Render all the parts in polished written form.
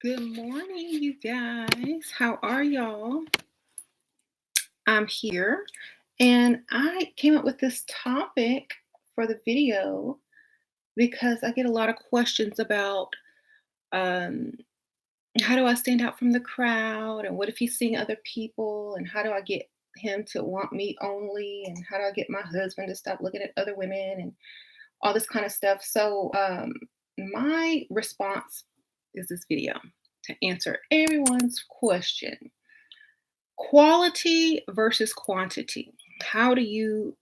Good morning, you guys. How are y'all? I'm here and I came up with this topic for the video because I get a lot of questions about um, how do I stand out from the crowd and what if he's seeing other people and how do I get him to want me only and how do I get my husband to stop looking at other women and all this kind of stuff. So, my response is this video to answer everyone's question. Quality versus quantity. How do you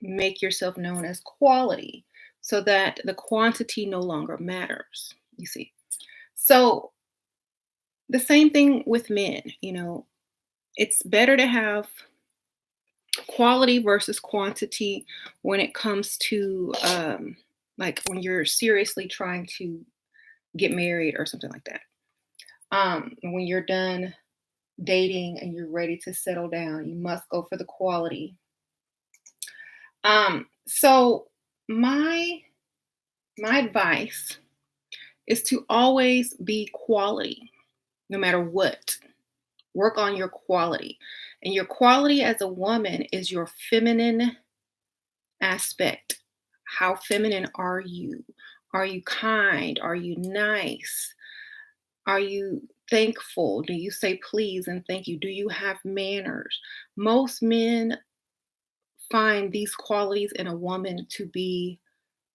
make yourself known as quality so that the quantity no longer matters? You see. So, the same thing with men, it's better to have quality versus quantity when it comes to like when you're seriously trying to get married or something like that. When you're done dating and you're ready to settle down, you must go for the quality. So my my advice is to always be quality, no matter what. Work on your quality. And your quality as a woman is your feminine aspect. How feminine are you? Are you kind? Are you nice? Are you thankful? Do you say please and thank you? Do you have manners? Most men find these qualities in a woman to be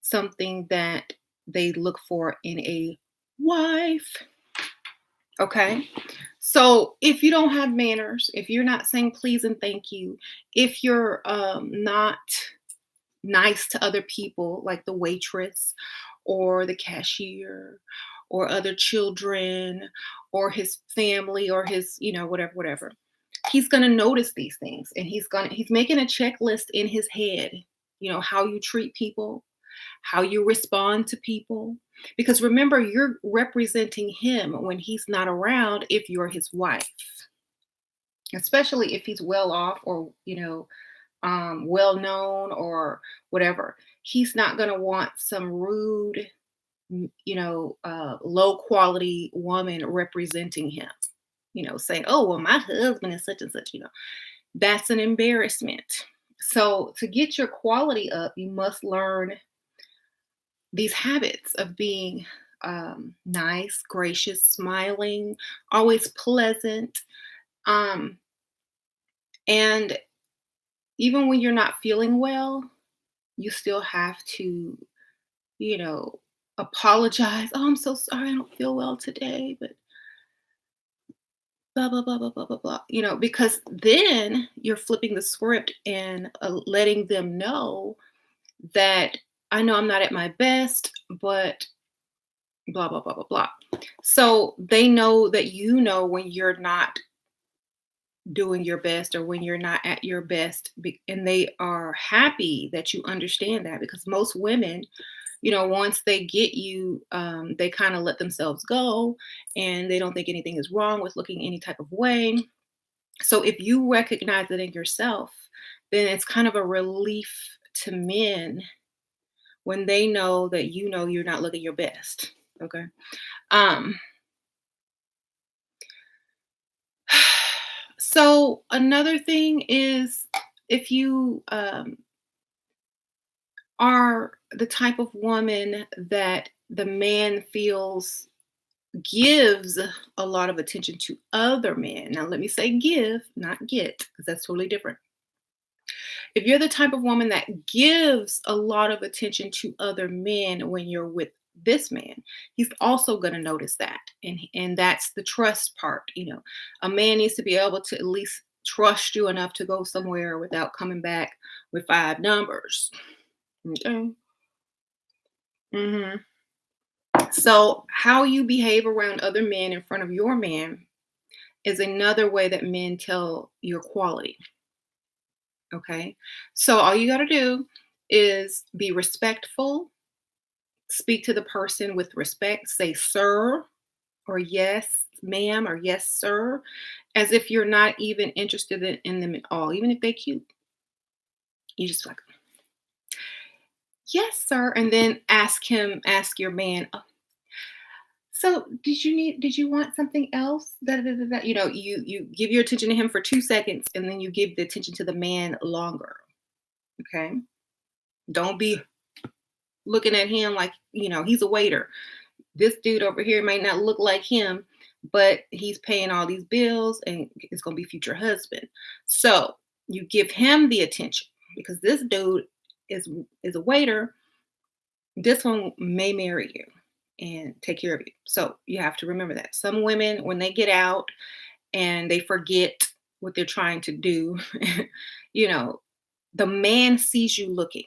something that they look for in a wife. Okay. So if you don't have manners, if you're not saying please and thank you, if you're not nice to other people, like the waitress or the cashier or other children or his family or his, whatever. He's going to notice these things and he's making a checklist in his head, how you treat people, how you respond to people. Because remember, you're representing him when he's not around if you're his wife, especially if he's well off or well known or whatever. He's not going to want some rude, low quality woman representing him, saying, oh, well, my husband is such and such. That's an embarrassment. So, to get your quality up, you must learn these habits of being nice, gracious, smiling, always pleasant. Um, and even when you're not feeling well, you still have to, you know, apologize. Oh, I'm so sorry. I don't feel well today, but blah, blah, blah, blah, blah, blah, blah. Because then you're flipping the script and letting them know that I know I'm not at my best, but blah, blah, blah, blah, blah. So they know that when you're not doing your best or when you're not at your best, and they are happy that you understand that because most women, once they get you, they kind of let themselves go and they don't think anything is wrong with looking any type of way. So if you recognize it in yourself, then it's kind of a relief to men when they know that you're not looking your best. Okay. Um, so another thing is if you are the type of woman that the man feels gives a lot of attention to other men. Now, let me say give, not get, because that's totally different. If you're the type of woman that gives a lot of attention to other men when you're with this man, he's also going to notice that. And that's the trust part. A man needs to be able to at least trust you enough to go somewhere without coming back with five numbers. Okay. hmm So, how you behave around other men in front of your man is another way that men tell your quality. Okay. So, all you got to do is be respectful, speak to the person with respect, say sir or yes, ma'am, or yes, sir, as if you're not even interested in them at all, even if they're cute. You just like, yes, sir. And then ask your man, So did you want something else? Da, da, da, da, da. You give your attention to him for 2 seconds and then you give the attention to the man longer. Okay. Don't be looking at him like, he's a waiter. This dude over here might not look like him, but he's paying all these bills and it's going to be future husband. So you give him the attention because this dude is is a waiter. This one may marry you and take care of you. So you have to remember that. Some women, when they get out and they forget what they're trying to do, you know, the man sees you looking.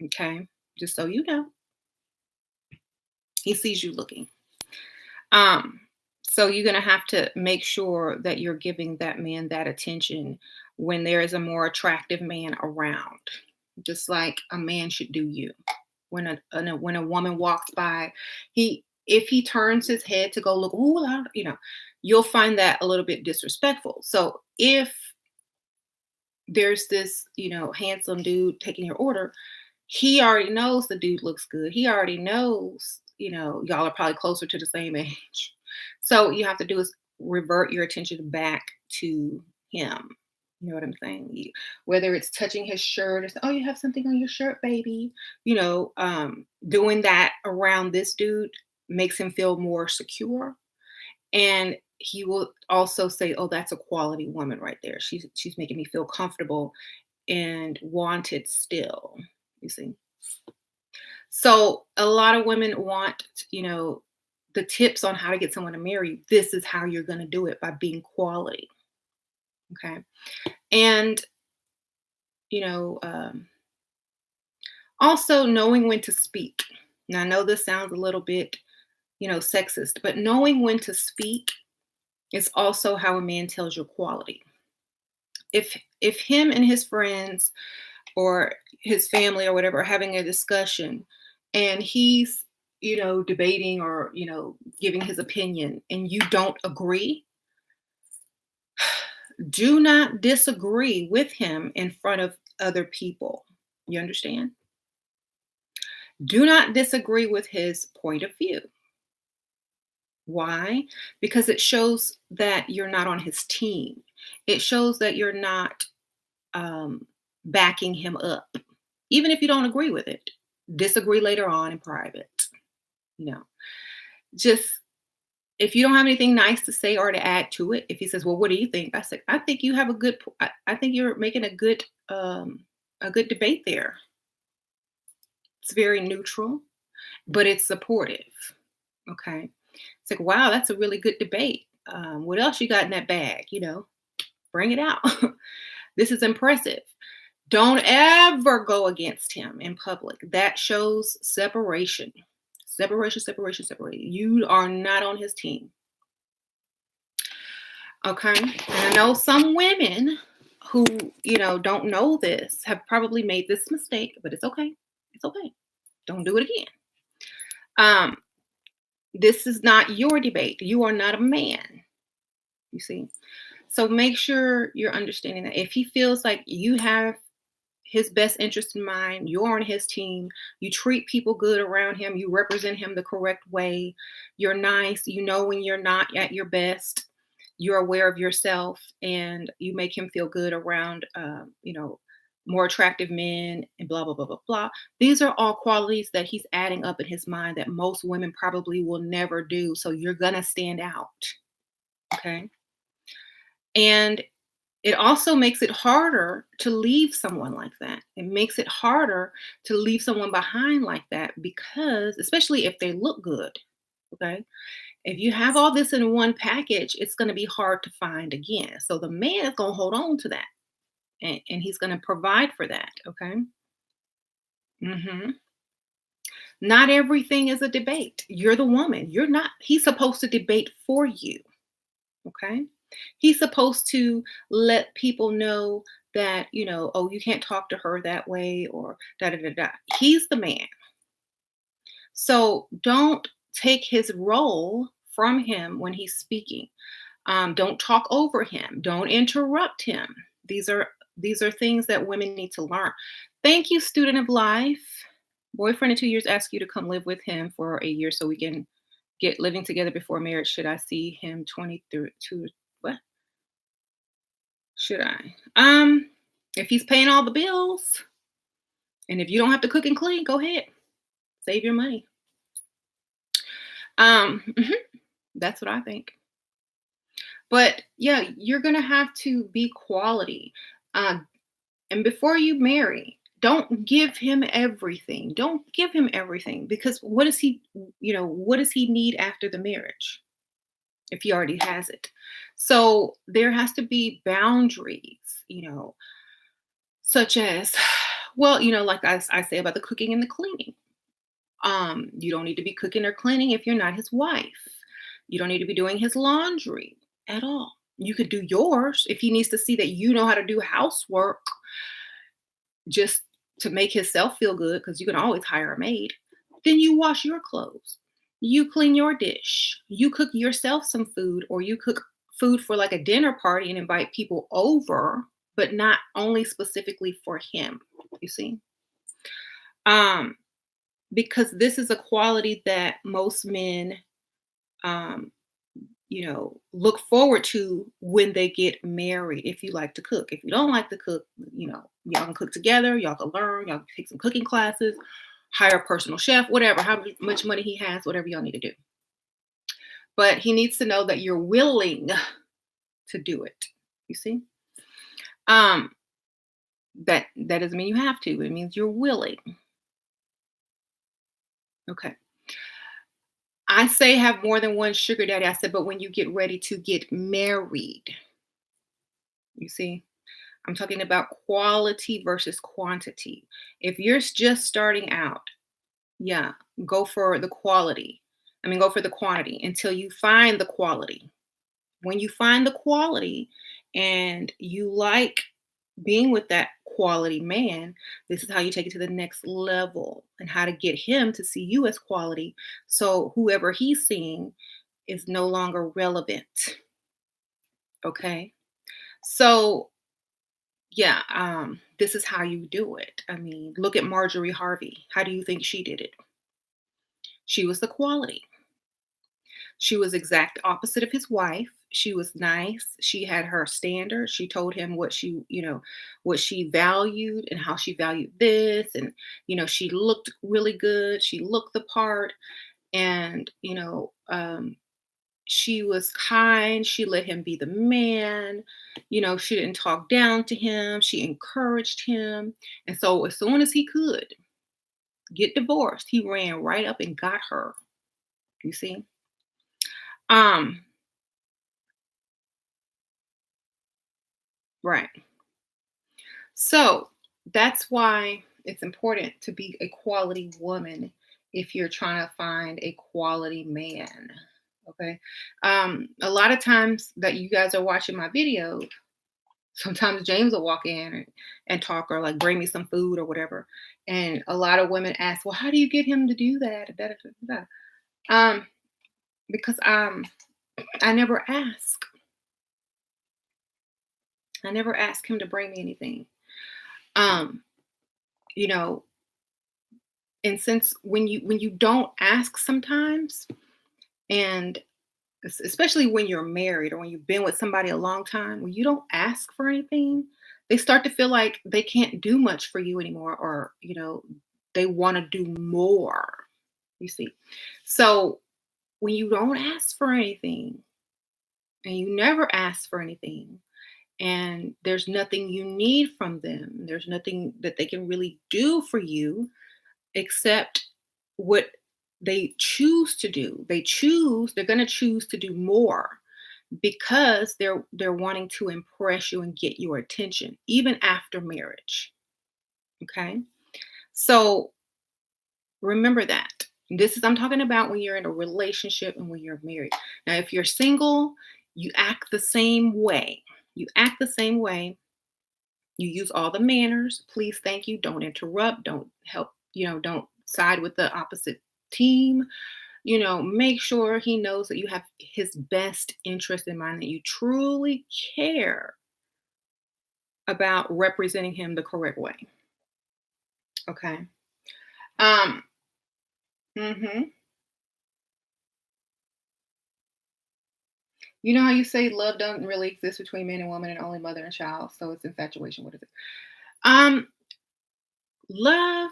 Okay. Just so you know, he sees you looking. Um, so you're gonna have to make sure that you're giving that man that attention when there is a more attractive man around, just like a man should do you. When a woman walks by, he if he turns his head to go look, ooh, you'll find that a little bit disrespectful. So if there's this, handsome dude taking your order, he already knows the dude looks good. He already knows, y'all are probably closer to the same age. So you have to do is revert your attention back to him. You know what I'm saying? Whether it's touching his shirt or oh, you have something on your shirt, baby. Doing that around this dude makes him feel more secure, and he will also say, "Oh, that's a quality woman right there. She's making me feel comfortable and wanted still." You see. So a lot of women want, the tips on how to get someone to marry you. This is how you're going to do it by being quality. Okay. And, you know, um, also knowing when to speak. Now, I know this sounds a little bit, sexist, but knowing when to speak is also how a man tells your quality. If him and his friends or his family or whatever are having a discussion and he's debating or giving his opinion and you don't agree, do not disagree with him in front of other people. You understand? Do not disagree with his point of view. Why? Because it shows that you're not on his team. It shows that you're not backing him up, even if you don't agree with it. Disagree later on in private. You know, just if you don't have anything nice to say or to add to it, if he says, "Well, what do you think?" I said, "I think you have a good. I think you're making a good debate there. It's very neutral, but it's supportive." Okay, it's like, wow, that's a really good debate. What else you got in that bag? Bring it out. This is impressive. Don't ever go against him in public. That shows separation. Separation, separation, separation. You are not on his team. Okay. And I know some women who, don't know this have probably made this mistake, but it's okay. It's okay. Don't do it again. Um, this is not your debate. You are not a man. You see? So make sure you're understanding that if he feels like you have his best interest in mind, you're on his team, you treat people good around him, you represent him the correct way, you're nice, you know when you're not at your best, you're aware of yourself, and you make him feel good around, more attractive men and blah, blah, blah, blah, blah. These are all qualities that he's adding up in his mind that most women probably will never do. So you're going to stand out. Okay. And it also makes it harder to leave someone like that. It makes it harder to leave someone behind like that because, especially if they look good, okay? If you have all this in one package, it's going to be hard to find again. So the man is going to hold on to that and he's going to provide for that, okay? hmm Not everything is a debate. You're the woman. You're not, he's supposed to debate for you, okay? He's supposed to let people know that, oh, you can't talk to her that way or da da da da. He's the man. So don't take his role from him when he's speaking. Don't talk over him. Don't interrupt him. These are these are things that women need to learn. Thank you, student of life. Boyfriend in 2 years asked you to come live with him for a year so we can Get living together before marriage. Should I see him 23 to what? Should I? If he's paying all the bills and if you don't have to cook and clean, go ahead. Save your money. Mhm, that's what I think. But yeah, you're gonna have to be quality. Uh, and before you marry, don't give him everything. Don't give him everything because what does he, what does he need after the marriage if he already has it? So there has to be boundaries, such as, well, like I say about the cooking and the cleaning. You don't need to be cooking or cleaning if you're not his wife. You don't need to be doing his laundry at all. You could do yours if he needs to see that you know how to do housework just to make himself feel good, because you can always hire a maid. Then you wash your clothes. You clean your dish. You cook yourself some food, or you cook food for like a dinner party and invite people over, but not only specifically for him. You see? Um, because this is a quality that most men um look forward to when they get married. If you like to cook, if you don't like to cook, y'all can cook together, y'all can learn, y'all can take some cooking classes, hire a personal chef, whatever, how much money he has, whatever y'all need to do. But he needs to know that you're willing to do it. You see? um that doesn't mean you have to, it means you're willing. Okay. I say have more than one sugar daddy. I said, but when you get ready to get married, you see, I'm talking about quality versus quantity. If you're just starting out, yeah, go for the quality. I mean, go for the quantity until you find the quality. When you find the quality and you like being with that quality man, this is how you take it to the next level and how to get him to see you as quality. So whoever he's seeing is no longer relevant. Okay. So yeah, this is how you do it. I mean, look at Marjorie Harvey. How do you think she did it? She was the quality. She was exact opposite of his wife. She was nice. She had her standards. She told him what she valued and how she valued this. And, she looked really good. She looked the part. And, she was kind. She let him be the man. She didn't talk down to him. She encouraged him. And so as soon as he could get divorced, he ran right up and got her. You see? Um, right. So that's why it's important to be a quality woman if you're trying to find a quality man. Okay. A lot of times that you guys are watching my videos, sometimes James will walk in and talk or like bring me some food or whatever. And a lot of women ask, well, how do you get him to do that? Da, da, da, da. Um, because I never ask. I never ask him to bring me anything. Um, you know, and since when you don't ask sometimes, and especially when you're married or when you've been with somebody a long time, when you don't ask for anything, they start to feel like they can't do much for you anymore, or they want to do more. You see, so when you don't ask for anything and you never ask for anything, and there's nothing you need from them, there's nothing that they can really do for you except what they choose to do. They're going to choose to do more because they're wanting to impress you and get your attention even after marriage. Okay? So remember that. I'm talking about when you're in a relationship and when you're married. Now if you're single, you act the same way. You act the same way. You use all the manners. Please, thank you. Don't interrupt. Don't help, don't side with the opposite team. Make sure he knows that you have his best interest in mind, that you truly care about representing him the correct way. Okay. Um, mhm. You know how you say love doesn't really exist between man and woman and only mother and child, so it's infatuation. What is it? Um, Love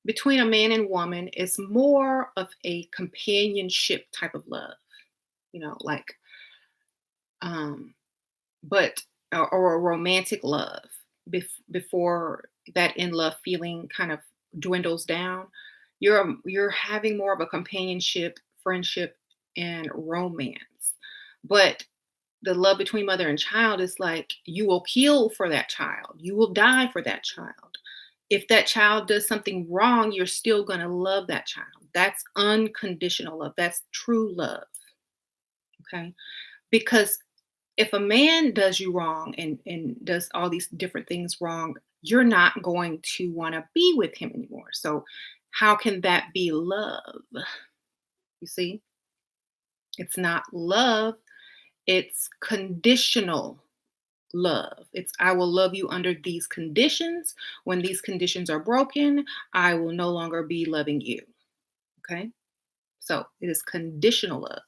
between a man and woman is more of a companionship type of love, like um but or a romantic love before that in love feeling kind of dwindles down. You're having more of a companionship, friendship, and romance. But the love between mother and child is like you will kill for that child, you will die for that child. If that child does something wrong, you're still going to love that child. That's unconditional love, that's true love. Okay, because if a man does you wrong and does all these different things wrong, you're not going to want to be with him anymore. So how can that be love? You see, it's not love, it's conditional love. It's I will love you under these conditions. When these conditions are broken, I will no longer be loving you. Okay, so it is conditional love.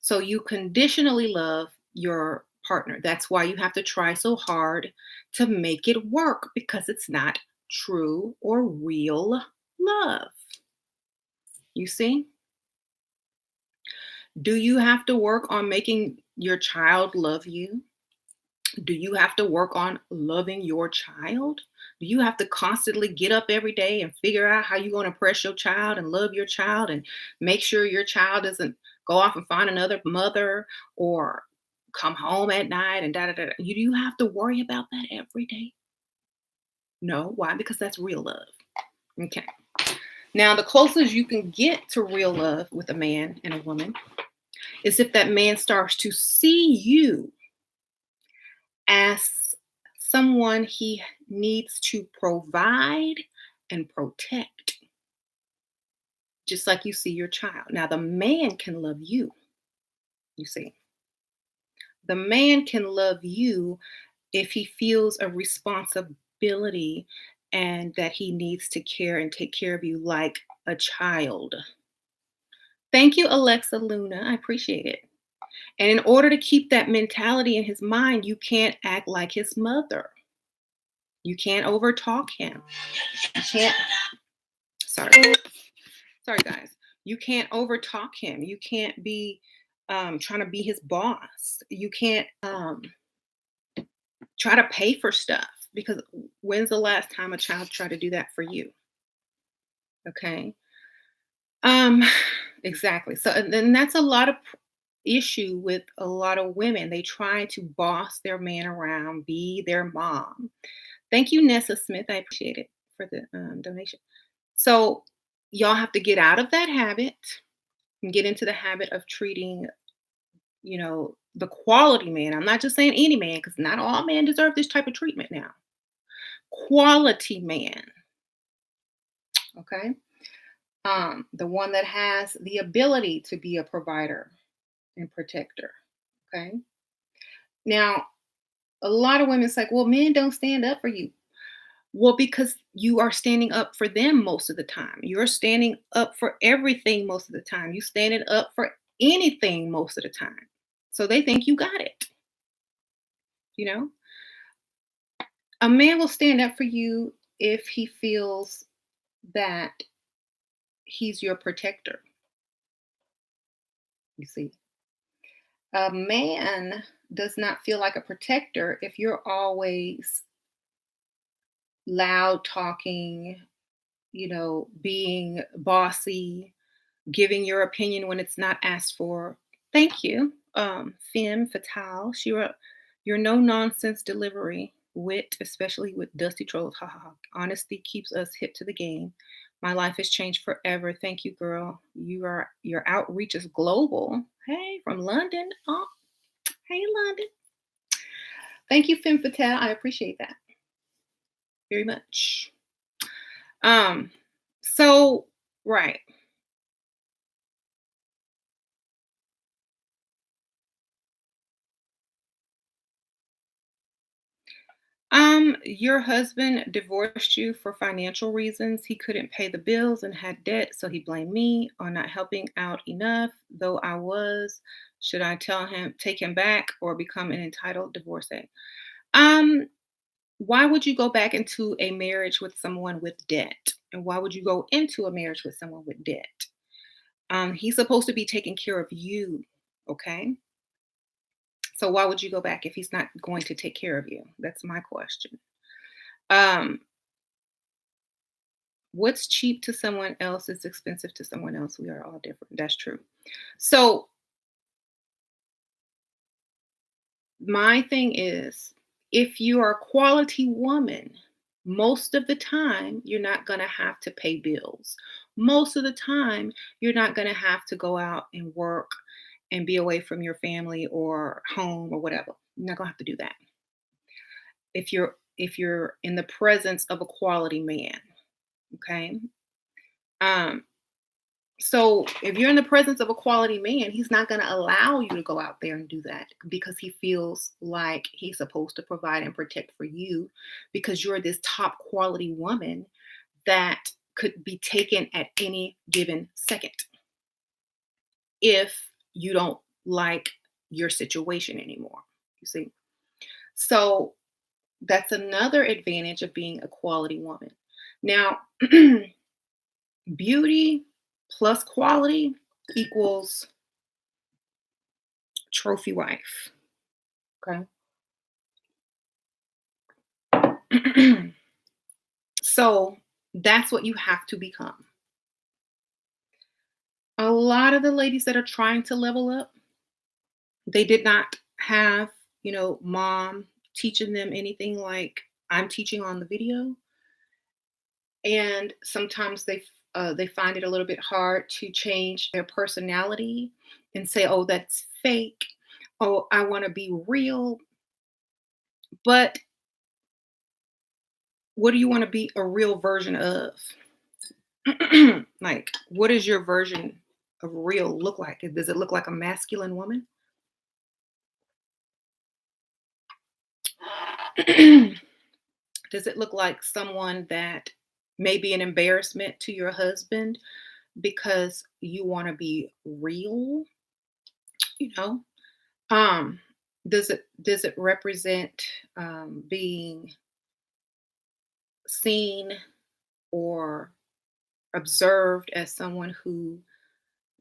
So you conditionally love your partner. That's why you have to try so hard to make it work, because it's not true or real love. You see? Do you have to work on making your child love you? Do you have to work on loving your child? Do you have to constantly get up every day and figure out how you're going to impress your child and love your child and make sure your child doesn't go off and find another mother or come home at night and da da da? You do you have to worry about that every day? No. Why? Because that's real love. Okay. Now, the closest you can get to real love with a man and a woman is if that man starts to see you as someone he needs to provide and protect, just like you see your child. Now, the man can love you, you see. The man can love you if he feels a responsibility and that he needs to care and take care of you like a child. Thank you, Alexa Luna. I appreciate it. And in order to keep that mentality in his mind, you can't act like his mother. You can't overtalk him. You can't, sorry. Sorry, guys. You can't overtalk him. You can't be trying to be his boss. You can't try to pay for stuff, because when's the last time a child tried to do that for you? Okay. Um, exactly. So, and then that's a lot of issue with a lot of women. They try to boss their man around, be their mom. Thank you, Nessa Smith. I appreciate it for the donation. So, y'all have to get out of that habit and get into the habit of treating, the quality man. I'm not just saying any man, because not all men deserve this type of treatment now. Quality man. Okay. The one that has the ability to be a provider and protector. Okay. Now, a lot of women say, well, men don't stand up for you. Well, because you are standing up for them most of the time. You're standing up for everything most of the time. You standing up for anything most of the time. So they think you got it. You know, a man will stand up for you if he feels that he's your protector. You see, a man does not feel like a protector if you're always loud talking, being bossy, giving your opinion when it's not asked for. Thank you, Femme Fatale. She wrote, "Your no nonsense delivery, wit, especially with dusty trolls. Ha ha ha. Honesty keeps us hip to the game. My life has changed forever. Thank you, girl. Your outreach is global. Hey, from London. Oh, hey, London. Thank you, Femme Fatale. I appreciate that very much. Um, so right. Your husband divorced you for financial reasons. He couldn't pay the bills and had debt, so he blamed me on not helping out enough, though I was. Should I tell him, take him back, or become an entitled divorcee? Um, why would you go back into a marriage with someone with debt? And why would you go into a marriage with someone with debt? He's supposed to be taking care of you, okay? So why would you go back if he's not going to take care of you? That's my question. Um, what's cheap to someone else is expensive to someone else. We are all different. That's true. So my thing is, if you are a quality woman, most of the time you're not going to have to pay bills. Most of the time you're not going to have to go out and work and be away from your family or home or whatever. You're not going to have to do that. If you're in the presence of a quality man, okay? Um So if you're in the presence of a quality man, he's not going to allow you to go out there and do that because he feels like he's supposed to provide and protect for you because you're this top quality woman that could be taken at any given second if you don't like your situation anymore. You see? So that's another advantage of being a quality woman. Now, beauty plus quality equals trophy wife. Okay. So that's what you have to become. A lot of the ladies that are trying to level up, they did not have, mom teaching them anything like I'm teaching on the video. And sometimes they find it a little bit hard to change their personality and say, "Oh, that's fake. Oh, I want to be real." But what do you want to be a real version of? Like, what does your version of real look like? Does it look like a masculine woman? Does it look like someone that may be an embarrassment to your husband because you want to be real? You know, um, does it represent being seen or observed as someone who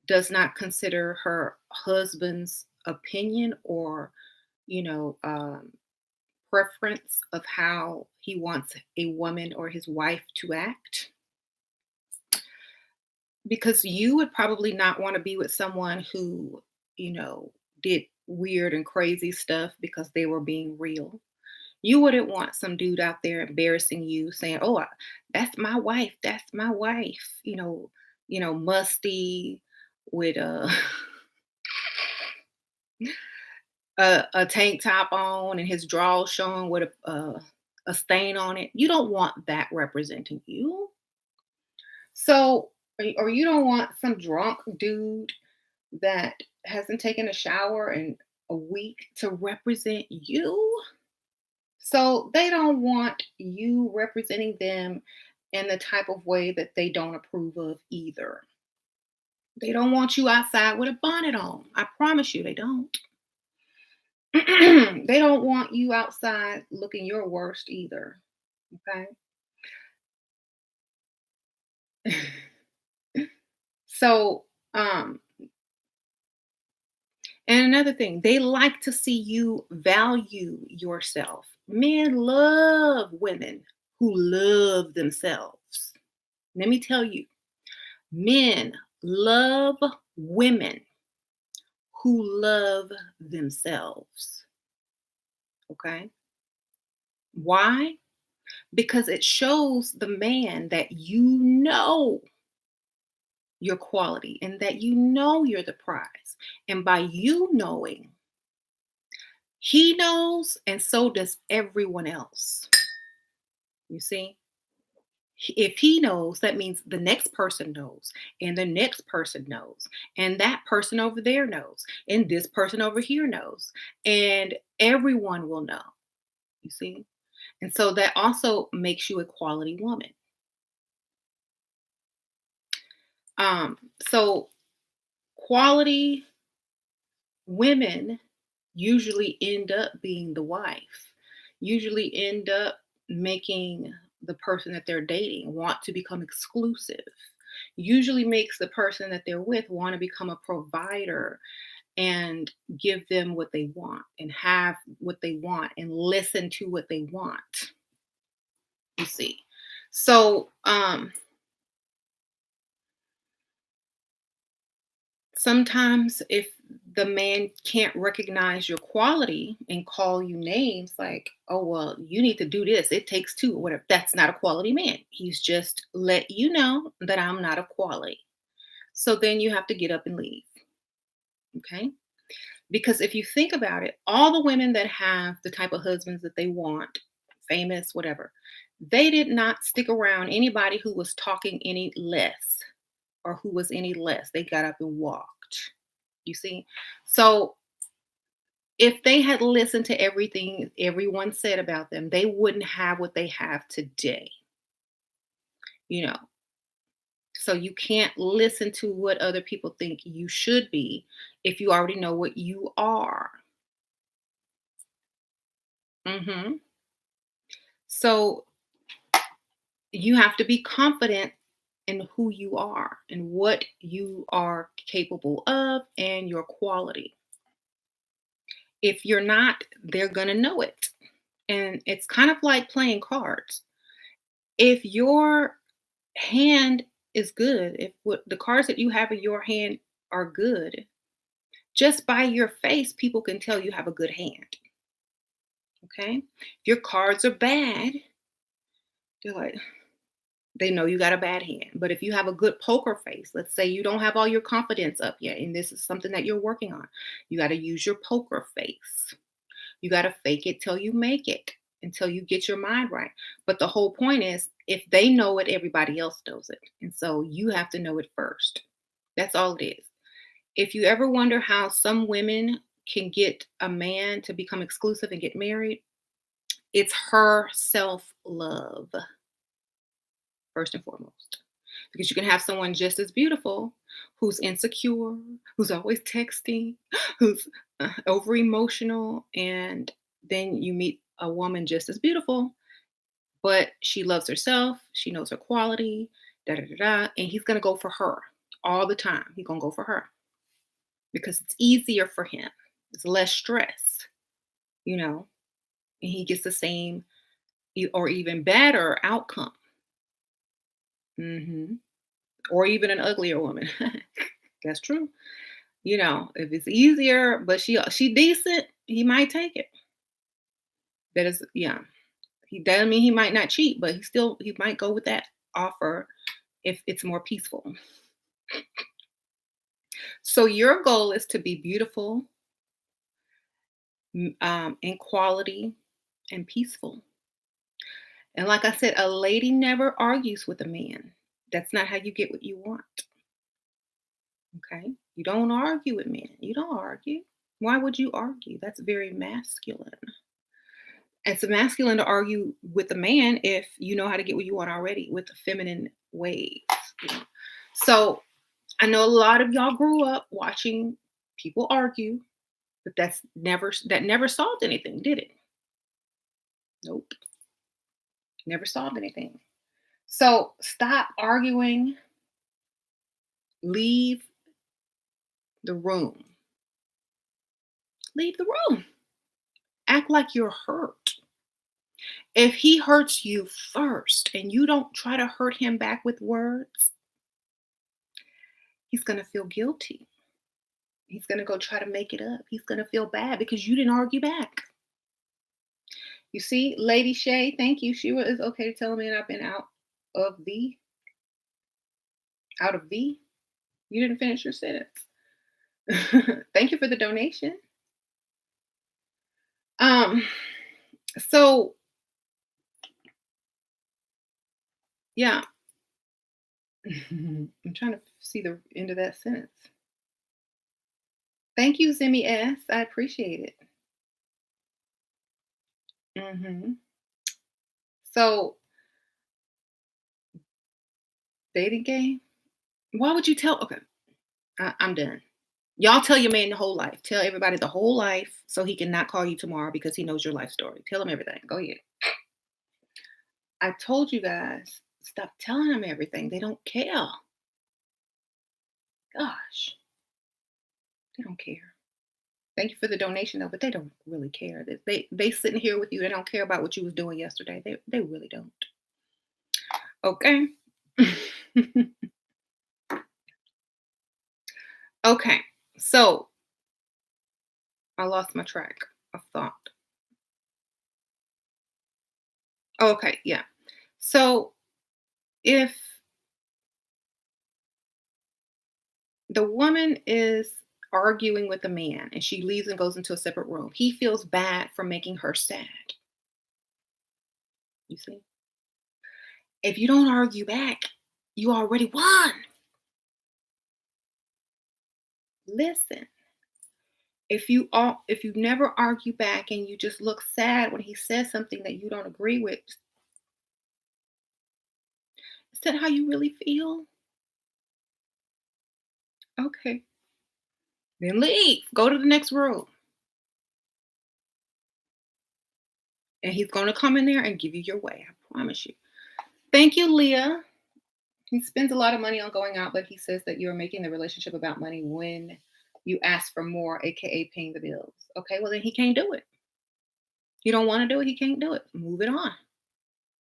does not consider her husband's opinion or you know um, preference of how he wants a woman or his wife to act, because you would probably not want to be with someone who you know did weird and crazy stuff because they were being real. You wouldn't want some dude out there embarrassing you saying, "Oh, that's my wife, that's my wife," musty with a tank top on and his drawers showing with a stain on it. You don't want that representing you. So, or you don't want some drunk dude that hasn't taken a shower in a week to represent you. So they don't want you representing them in the type of way that they don't approve of either. They don't want you outside with a bonnet on. I promise you, they don't. They don't want you outside looking your worst either. Okay. So, and another thing, they like to see you value yourself. Men love women who love themselves. Let me tell you, men love women who love themselves. Okay. Why? Because it shows the man that you know your quality and that you know you're the prize. And by you knowing, he knows, and so does everyone else. You see? If he knows, that means the next person knows, and the next person knows, and that person over there knows, and this person over here knows, and everyone will know. You see? And so that also makes you a quality woman. So quality women usually end up being the wife, usually end up making the person that they're dating want to become exclusive, usually makes the person that they're with want to become a provider and give them what they want and have what they want and listen to what they want, you see. So sometimes if the man can't recognize your quality and call you names like, oh well, you need to do this, it takes two or whatever, that's not a quality man. He's just let you know that I'm not a quality. So then you have to get up and leave. Okay. Because if you think about it, all the women that have the type of husbands that they want, famous, whatever, they did not stick around anybody who was talking any less or who was any less. They got up and walked. You see? So if they had listened to everything everyone said about them, they wouldn't have what they have today. You know, so you can't listen to what other people think you should be if you already know what you are. hmm So you have to be confident in who you are and what you are capable of and your quality. If you're not, they're going to know it. And it's kind of like playing cards. If your hand is good, if what the cards that you have in your hand are good, just by your face, people can tell you have a good hand. Okay. If your cards are bad, they're like, they know you got a bad hand. But if you have a good poker face, let's say you don't have all your confidence up yet, and this is something that you're working on, you got to use your poker face. You got to fake it till you make it, until you get your mind right. But the whole point is, if they know it, everybody else knows it. And so you have to know it first. That's all it is. If you ever wonder how some women can get a man to become exclusive and get married, it's her self love, first and foremost. Because you can have someone just as beautiful who's insecure, who's always texting, who's over emotional, and then you meet a woman just as beautiful, but she loves herself, she knows her quality, da da da da, and he's gonna go for her all the time. He's gonna go for her because it's easier for him. It's less stress, you know, and he gets the same or even better outcome. hmm Or even an uglier woman. That's true. You know, if it's easier, but she decent, he might take it. That is, yeah. He doesn't mean he might not cheat, but he might go with that offer if it's more peaceful. So your goal is to be beautiful, in quality, and peaceful. And like I said, a lady never argues with a man. That's not how you get what you want. Okay, you don't argue with men. You don't argue. Why would you argue? That's very masculine. It's masculine to argue with a man if you know how to get what you want already with the feminine ways. You know? So I know a lot of y'all grew up watching people argue, but that never solved anything, did it? Nope, never solved anything. So stop arguing, leave the room. Leave the room. Act like you're hurt. If he hurts you first and you don't try to hurt him back with words, he's going to feel guilty. He's going to go try to make it up. He's going to feel bad because you didn't argue back. You see, Lady Shay, thank you. She was okay to tell me that I've been of the, out of the. You didn't finish your sentence. Thank you for the donation. Um, so yeah, I'm trying to see the end of that sentence. Thank you, Zimmy S. I appreciate it. hmm So, dating game? Why would you tell? Okay, I'm done. Y'all tell your man the whole life. Tell everybody the whole life so he can not call you tomorrow because he knows your life story. Tell him everything. Go ahead. I told you guys, stop telling them everything. They don't care. Gosh, they don't care. Thank you for the donation though, but they don't really care. They sitting here with you. They don't care about what you was doing yesterday. They really don't. Okay. Okay. So I lost my track of thought. Okay, yeah. So if the woman is arguing with a man and she leaves and goes into a separate room, he feels bad for making her sad. You see? If you don't argue back, you already won. Listen, if you never argue back and you just look sad when he says something that you don't agree with, is that how you really feel? Okay. Then leave. Go to the next room. And he's gonna come in there and give you your way. I promise you. Thank you, Leah. He spends a lot of money on going out, but he says that you're making the relationship about money when you ask for more, aka paying the bills. Okay, well then he can't do it. You don't want to do it, he can't do it. Move it on.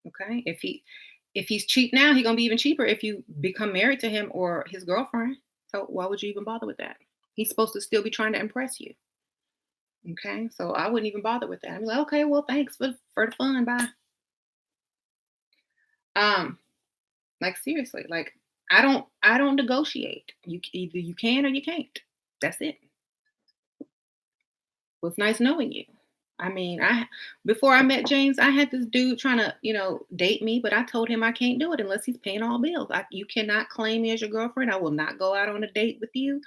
Okay. If he's cheap now, he's gonna be even cheaper if you become married to him or his girlfriend. So why would you even bother with that? He's supposed to still be trying to impress you. Okay. So I wouldn't even bother with that. I'm like, okay, well, thanks for the fun. Bye. Um, like seriously, like I don't negotiate. Either you can or you can't. That's it. Well, it's nice knowing you. I mean, I before I met James, I had this dude trying to, date me, but I told him I can't do it unless he's paying all bills. You cannot claim me as your girlfriend. I will not go out on a date with you.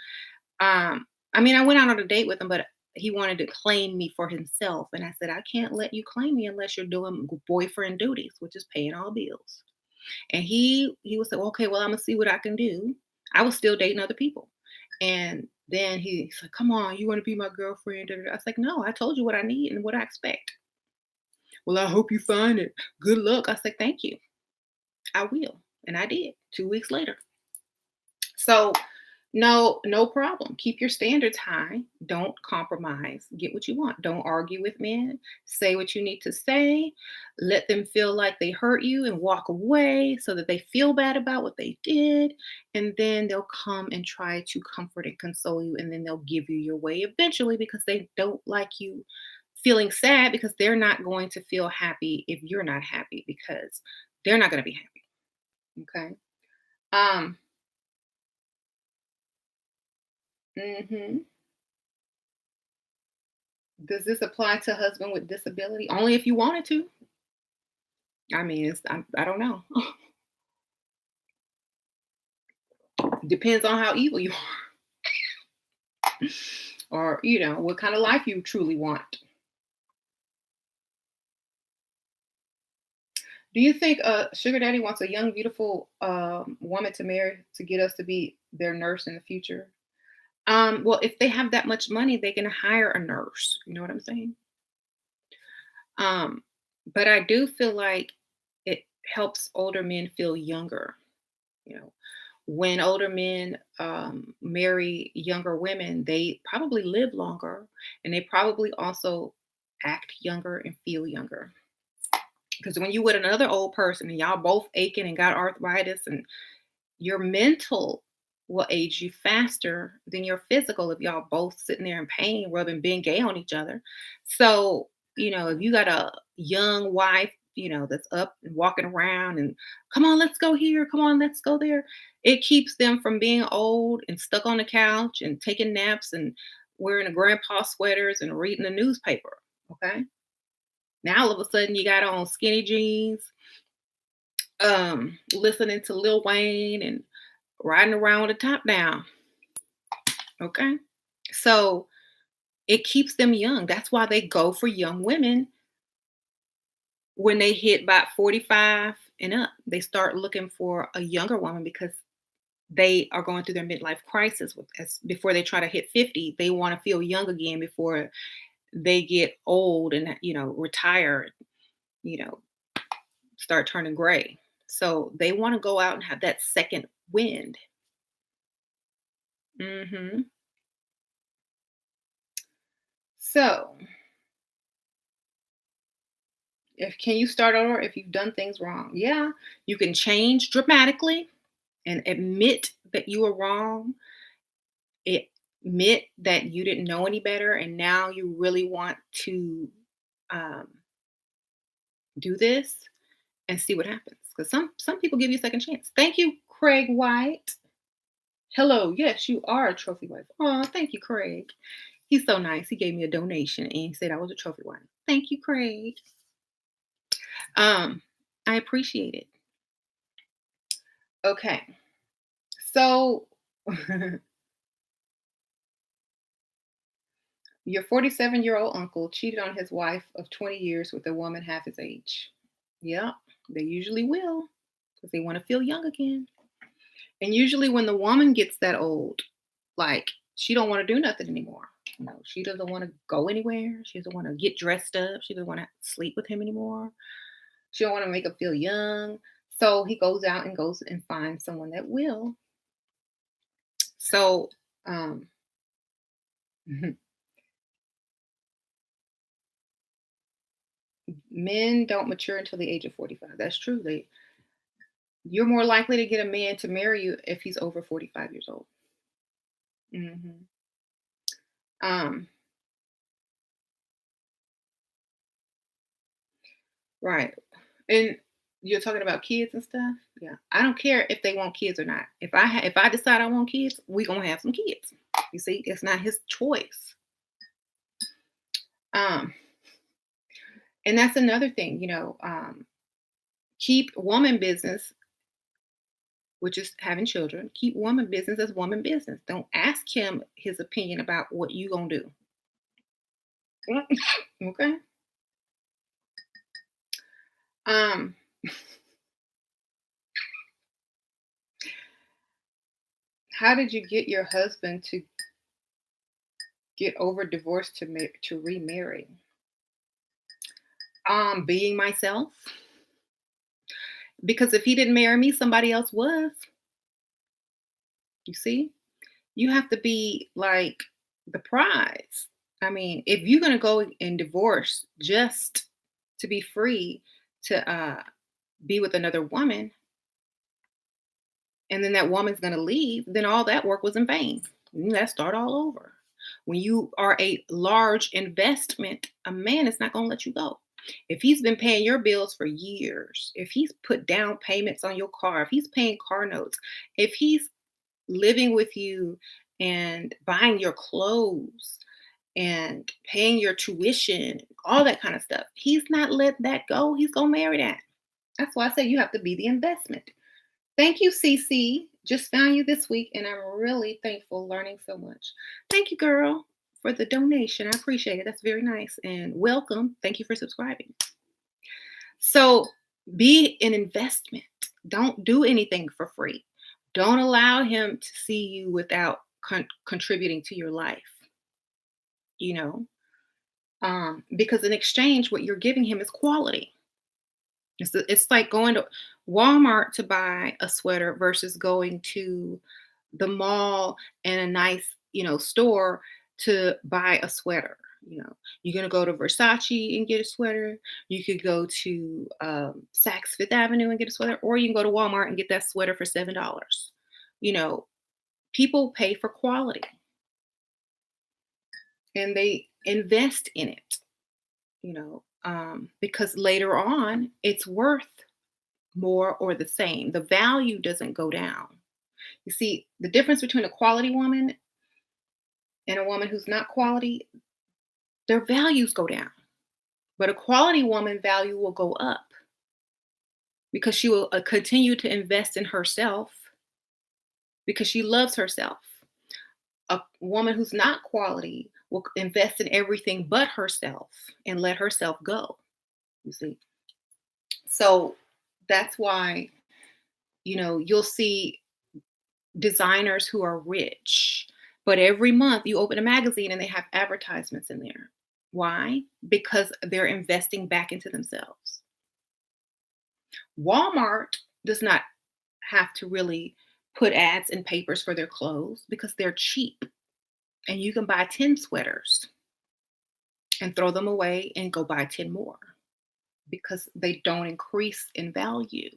I mean, I went out on a date with him, but he wanted to claim me for himself, and I said I can't let you claim me unless you're doing boyfriend duties, which is paying all bills. And he was like, okay, well, I'm gonna see what I can do. I was still dating other people. And then he's like, come on, you want to be my girlfriend? Da, da, da. I was like, no, I told you what I need and what I expect. Well, I hope you find it. Good luck. I said, thank you. I will. And I did 2 weeks later. So no, no problem. Keep your standards high. Don't compromise. Get what you want. Don't argue with men. Say what you need to say. Let them feel like they hurt you and walk away so that they feel bad about what they did. And then they'll come and try to comfort and console you. And then they'll give you your way eventually because they don't like you feeling sad because they're not going to feel happy if you're not happy because they're not going to be happy. Okay. Um, mhm. Does this apply to husband with disability? Only if you wanted to. I mean, I don't know. Depends on how evil you are, or what kind of life you truly want. Do you think a sugar daddy wants a young, beautiful woman to marry to get us to be their nurse in the future? Well, if they have that much money, they can hire a nurse. You know what I'm saying? Um, but I do feel like it helps older men feel younger. You know, when older men marry younger women, they probably live longer and they probably also act younger and feel younger. Because when you with another old person and y'all both aching and got arthritis, and your mental will age you faster than your physical if y'all both sitting there in pain, rubbing being gay on each other. So, if you got a young wife, that's up and walking around and come on, let's go here, come on, let's go there. It keeps them from being old and stuck on the couch and taking naps and wearing a grandpa sweaters and reading the newspaper. Okay. Now all of a sudden you got on skinny jeans, listening to Lil Wayne and riding around with the top down. Okay. So it keeps them young. That's why they go for young women When they hit about 45 and up, they start looking for a younger woman because they are going through their midlife crisis before they try to hit 50. They want to feel young again before they get old and retire, you know, start turning gray. So they want to go out and have that second wind. Hmm. So, if can you start over if you've done things wrong? Yeah, you can change dramatically and admit that you were wrong. Admit that you didn't know any better, and now you really want to um, do this and see what happens. Because some people give you a second chance. Thank you, Craig White. Hello, yes, you are a trophy wife. Oh, thank you, Craig. He's so nice. He gave me a donation and he said I was a trophy wife. Thank you, Craig. Um, I appreciate it. Okay, so your 47-year-old uncle cheated on his wife of 20 years with a woman half his age. Yeah, they usually will because they want to feel young again. And usually when the woman gets that old, like she don't want to do nothing anymore. No, she doesn't want to go anywhere. She doesn't want to get dressed up. She doesn't want to sleep with him anymore. She don't want to make him feel young. So he goes out and goes and finds someone that will. So um men don't mature until the age of 45. That's true. You're more likely to get a man to marry you if he's over 45 years old. Hmm. Um, right. And you're talking about kids and stuff. Yeah, I don't care if they want kids or not. If I decide I want kids, we gonna have some kids. You see, it's not his choice. Um, and that's another thing. Keep woman business, which is having children. Keep woman business as woman business. Don't ask him his opinion about what you gonna do. Okay. Um, how did you get your husband to get over divorce to remarry? Being myself. Because if he didn't marry me, somebody else was. You see? You have to be like the prize. I mean, if you're gonna go and divorce just to be free to be with another woman, and then that woman's gonna leave, then all that work was in vain. Let's start all over. When you are a large investment, a man is not gonna let you go. If he's been paying your bills for years, if he's put down payments on your car, if he's paying car notes, if he's living with you and buying your clothes and paying your tuition, all that kind of stuff, he's not let that go. He's gonna marry that. That's why I say you have to be the investment. Thank you, CC. Just found you this week, and I'm really thankful learning so much. Thank you, girl, for the donation. I appreciate it. That's very nice. And welcome. Thank you for subscribing. So be an investment. Don't do anything for free. Don't allow him to see you without contributing to your life, you know, because in exchange, what you're giving him is quality. It's like going to Walmart to buy a sweater versus going to the mall and a nice, store to buy a sweater. You're gonna go to Versace and get a sweater. You could go to Saks Fifth Avenue and get a sweater, or you can go to Walmart and get that sweater for $7. You know, people pay for quality and they invest in it. Because later on it's worth more or the same. The value doesn't go down. You see, the difference between a quality woman and a woman who's not quality, their values go down. But a quality woman value will go up because she will continue to invest in herself because she loves herself. A woman who's not quality will invest in everything but herself and let herself go. You see. So that's why, you'll see designers who are rich, but every month you open a magazine and they have advertisements in there. Why? Because they're investing back into themselves. Walmart does not have to really put ads in papers for their clothes because they're cheap and you can buy 10 sweaters and throw them away and go buy 10 more because they don't increase in value.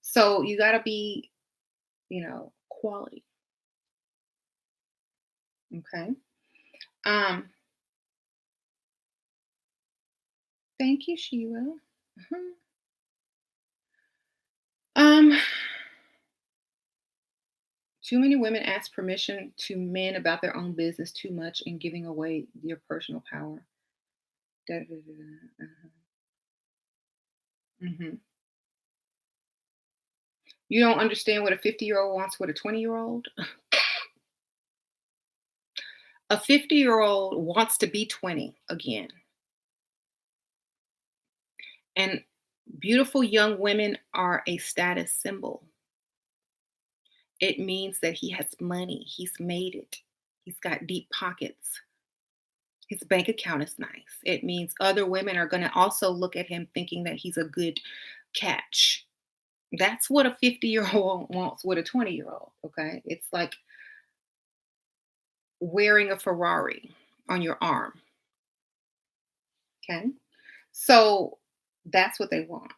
So you got to be, quality. Okay. Um, Thank you, Sheila. Mhm. Um, Too many women ask permission to men about their own business too much and giving away your personal power. Da, da, da, da, Mhm. You don't understand what a 50-year-old wants with a 20-year-old? A 50-year-old wants to be 20 again. And beautiful young women are a status symbol. It means that he has money, he's made it, he's got deep pockets, his bank account is nice. It means other women are going to also look at him thinking that he's a good catch. That's what a 50-year-old wants with a 20-year-old. Okay. It's like wearing a Ferrari on your arm. Okay. So that's what they want.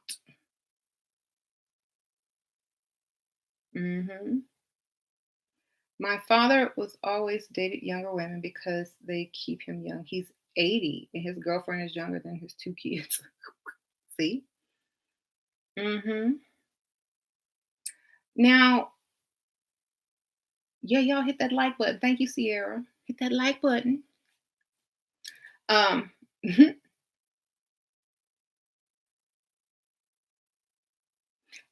Hmm. My father was always dated younger women because they keep him young. He's 80 and his girlfriend is younger than his two kids. See? Hmm. Now, yeah, y'all hit that like button. Thank you, Sierra. Hit that like button. Um, and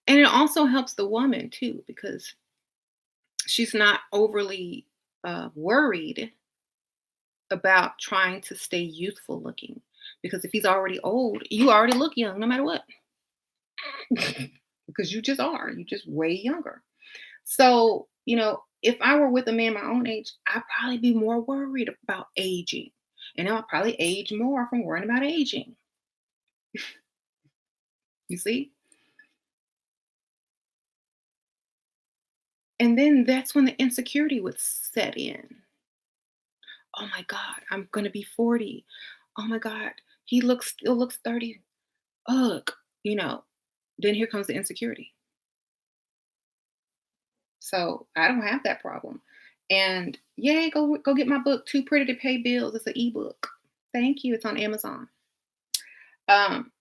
it also helps the woman too because she's not overly worried about trying to stay youthful looking. Because if he's already old, you already look young no matter what. Because you just are. You just way younger. So, if I were with a man my own age, I'd probably be more worried about aging. And I'll probably age more from worrying about aging. You see? And then that's when the insecurity would set in. Oh my God, I'm gonna be 40. Oh my God, he still looks 30. Ugh, you know, then here comes the insecurity. So I don't have that problem. And yay, go get my book, Too Pretty to Pay Bills. It's an ebook. Thank you. It's on Amazon. Um,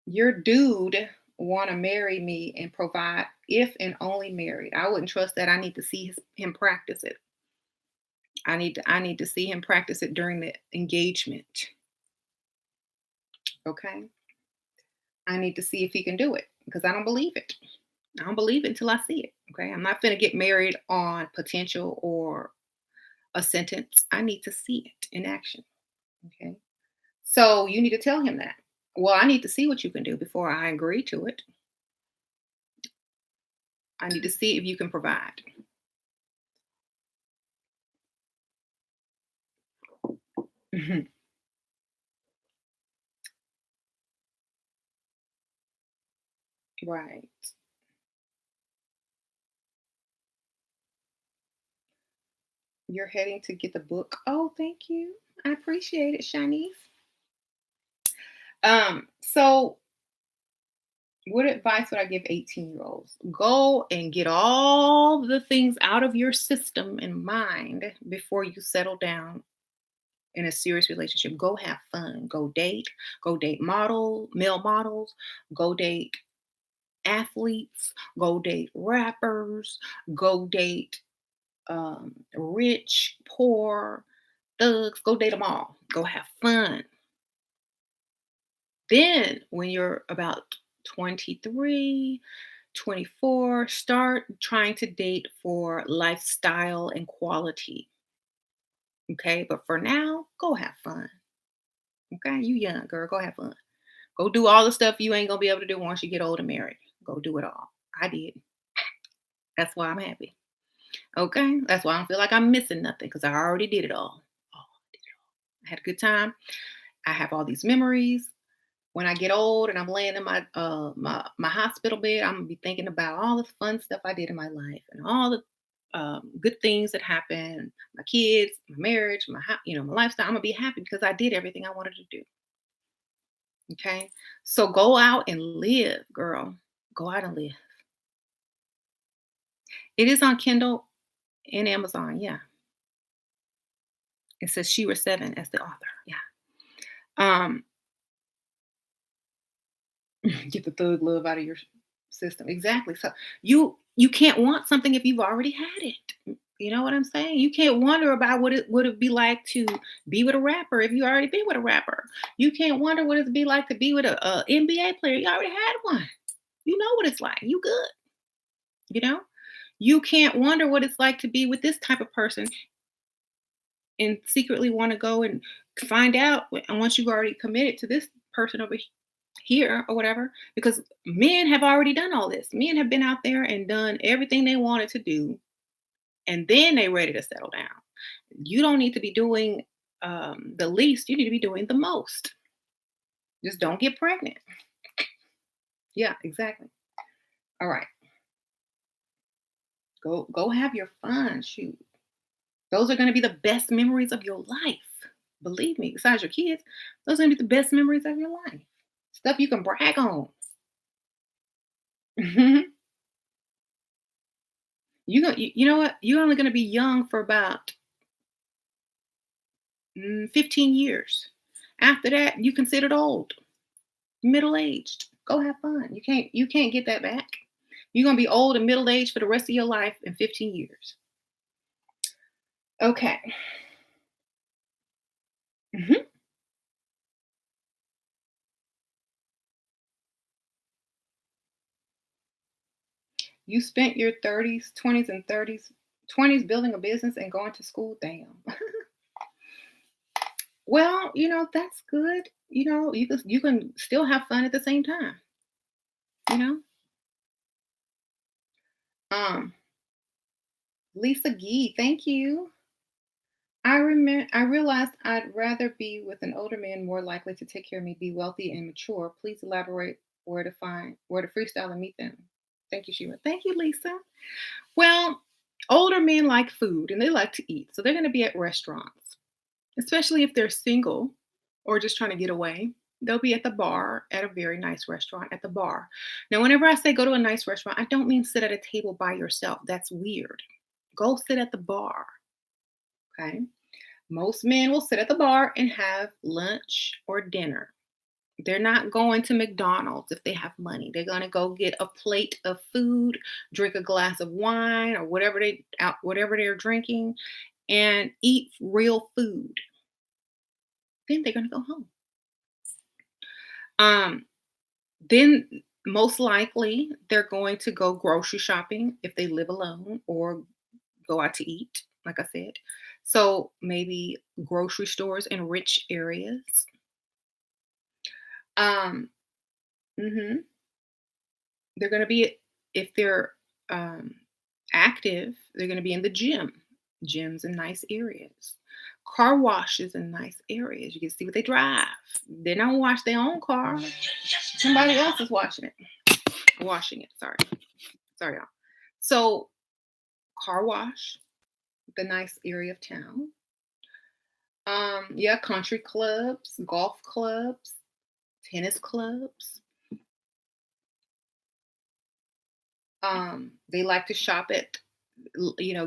your dude wanna marry me and provide if and only married. I wouldn't trust that. I need to see him practice it. I need to see him practice it during the engagement. Okay. I need to see if he can do it because I don't believe it. I don't believe it until I see it. Okay. I'm not going to get married on potential or a sentence. I need to see it in action. Okay. So you need to tell him that. Well, I need to see what you can do before I agree to it. I need to see if you can provide. Mhm. Right. You're heading to get the book. Oh, thank you. I appreciate it, Shanice. So what advice would I give 18-year-olds? Go and get all the things out of your system and mind before you settle down in a serious relationship. Go have fun. Go date male models, go date athletes, go date rappers, go date rich, poor, thugs, go date them all. Go have fun. Then, when you're about 23, 24, start trying to date for lifestyle and quality. Okay. But for now, go have fun. Okay, you young girl, go have fun. Go do all the stuff you ain't gonna be able to do once you get old and married. Go do it all. I did. That's why I'm happy. Okay, that's why I don't feel like I'm missing nothing because I already did it all. Oh, I had a good time. I have all these memories. When I get old and I'm laying in my hospital bed, I'm gonna be thinking about all the fun stuff I did in my life and all the good things that happened, my kids, my marriage, my lifestyle. I'm gonna be happy because I did everything I wanted to do. Okay, so go out and live, girl. Go out and live. It is on Kindle and Amazon. Yeah, it says Shira Seven as the author. Yeah. Um, get the thug love out of your system. Exactly. So you can't want something if you've already had it. You know what I'm saying? You can't wonder about what it would it be like to be with a rapper if you already been with a rapper. You can't wonder what it'd be like to be with a NBA player. You already had one. You know what it's like. You good. You know. You can't wonder what it's like to be with this type of person and secretly want to go and find out and once you've already committed to this person over here or whatever, because men have already done all this. Men have been out there and done everything they wanted to do, and then they ready to settle down. You don't need to be doing the least. You need to be doing the most. Just don't get pregnant. Yeah, exactly. All right, go have your fun. Shoot, those are going to be the best memories of your life. Believe me. Besides your kids, those are going to be the best memories of your life. Stuff you can brag on. You know what? You're only going to be young for about 15 years. After that, you considered old, middle aged. Go have fun. You can't get that back. You're gonna be old and middle aged for the rest of your life in 15 years. Okay. Mhm. You spent your 30s, 20s, and 30s, 20s building a business and going to school. Damn. Well, that's good. You can still have fun at the same time. You know. Um, Lisa Gee, thank you. I realized I'd rather be with an older man more likely to take care of me, be wealthy and mature. Please elaborate where to freestyle and meet them. Thank you, Sheila. Thank you, Lisa. Well, older men like food and they like to eat. So they're gonna be at restaurants, especially if they're single or just trying to get away. They'll be at the bar at a very nice restaurant at the bar. Now, whenever I say go to a nice restaurant, I don't mean sit at a table by yourself. That's weird. Go sit at the bar. Okay. Most men will sit at the bar and have lunch or dinner. They're not going to McDonald's if they have money. They're going to go get a plate of food, drink a glass of wine or whatever they're drinking and eat real food. Then they're going to go home. Um then most likely they're going to go grocery shopping if they live alone or go out to eat, like I said. So maybe grocery stores in rich areas. Um, mhm. They're gonna be if they're, um, active, they're gonna be in the gym. Gyms in nice areas. Car washes in nice areas. You can see what they drive. They don't wash their own car. Somebody else is washing it. Sorry, y'all. So, car wash, the nice area of town. Yeah, country clubs, golf clubs, tennis clubs. They like to shop at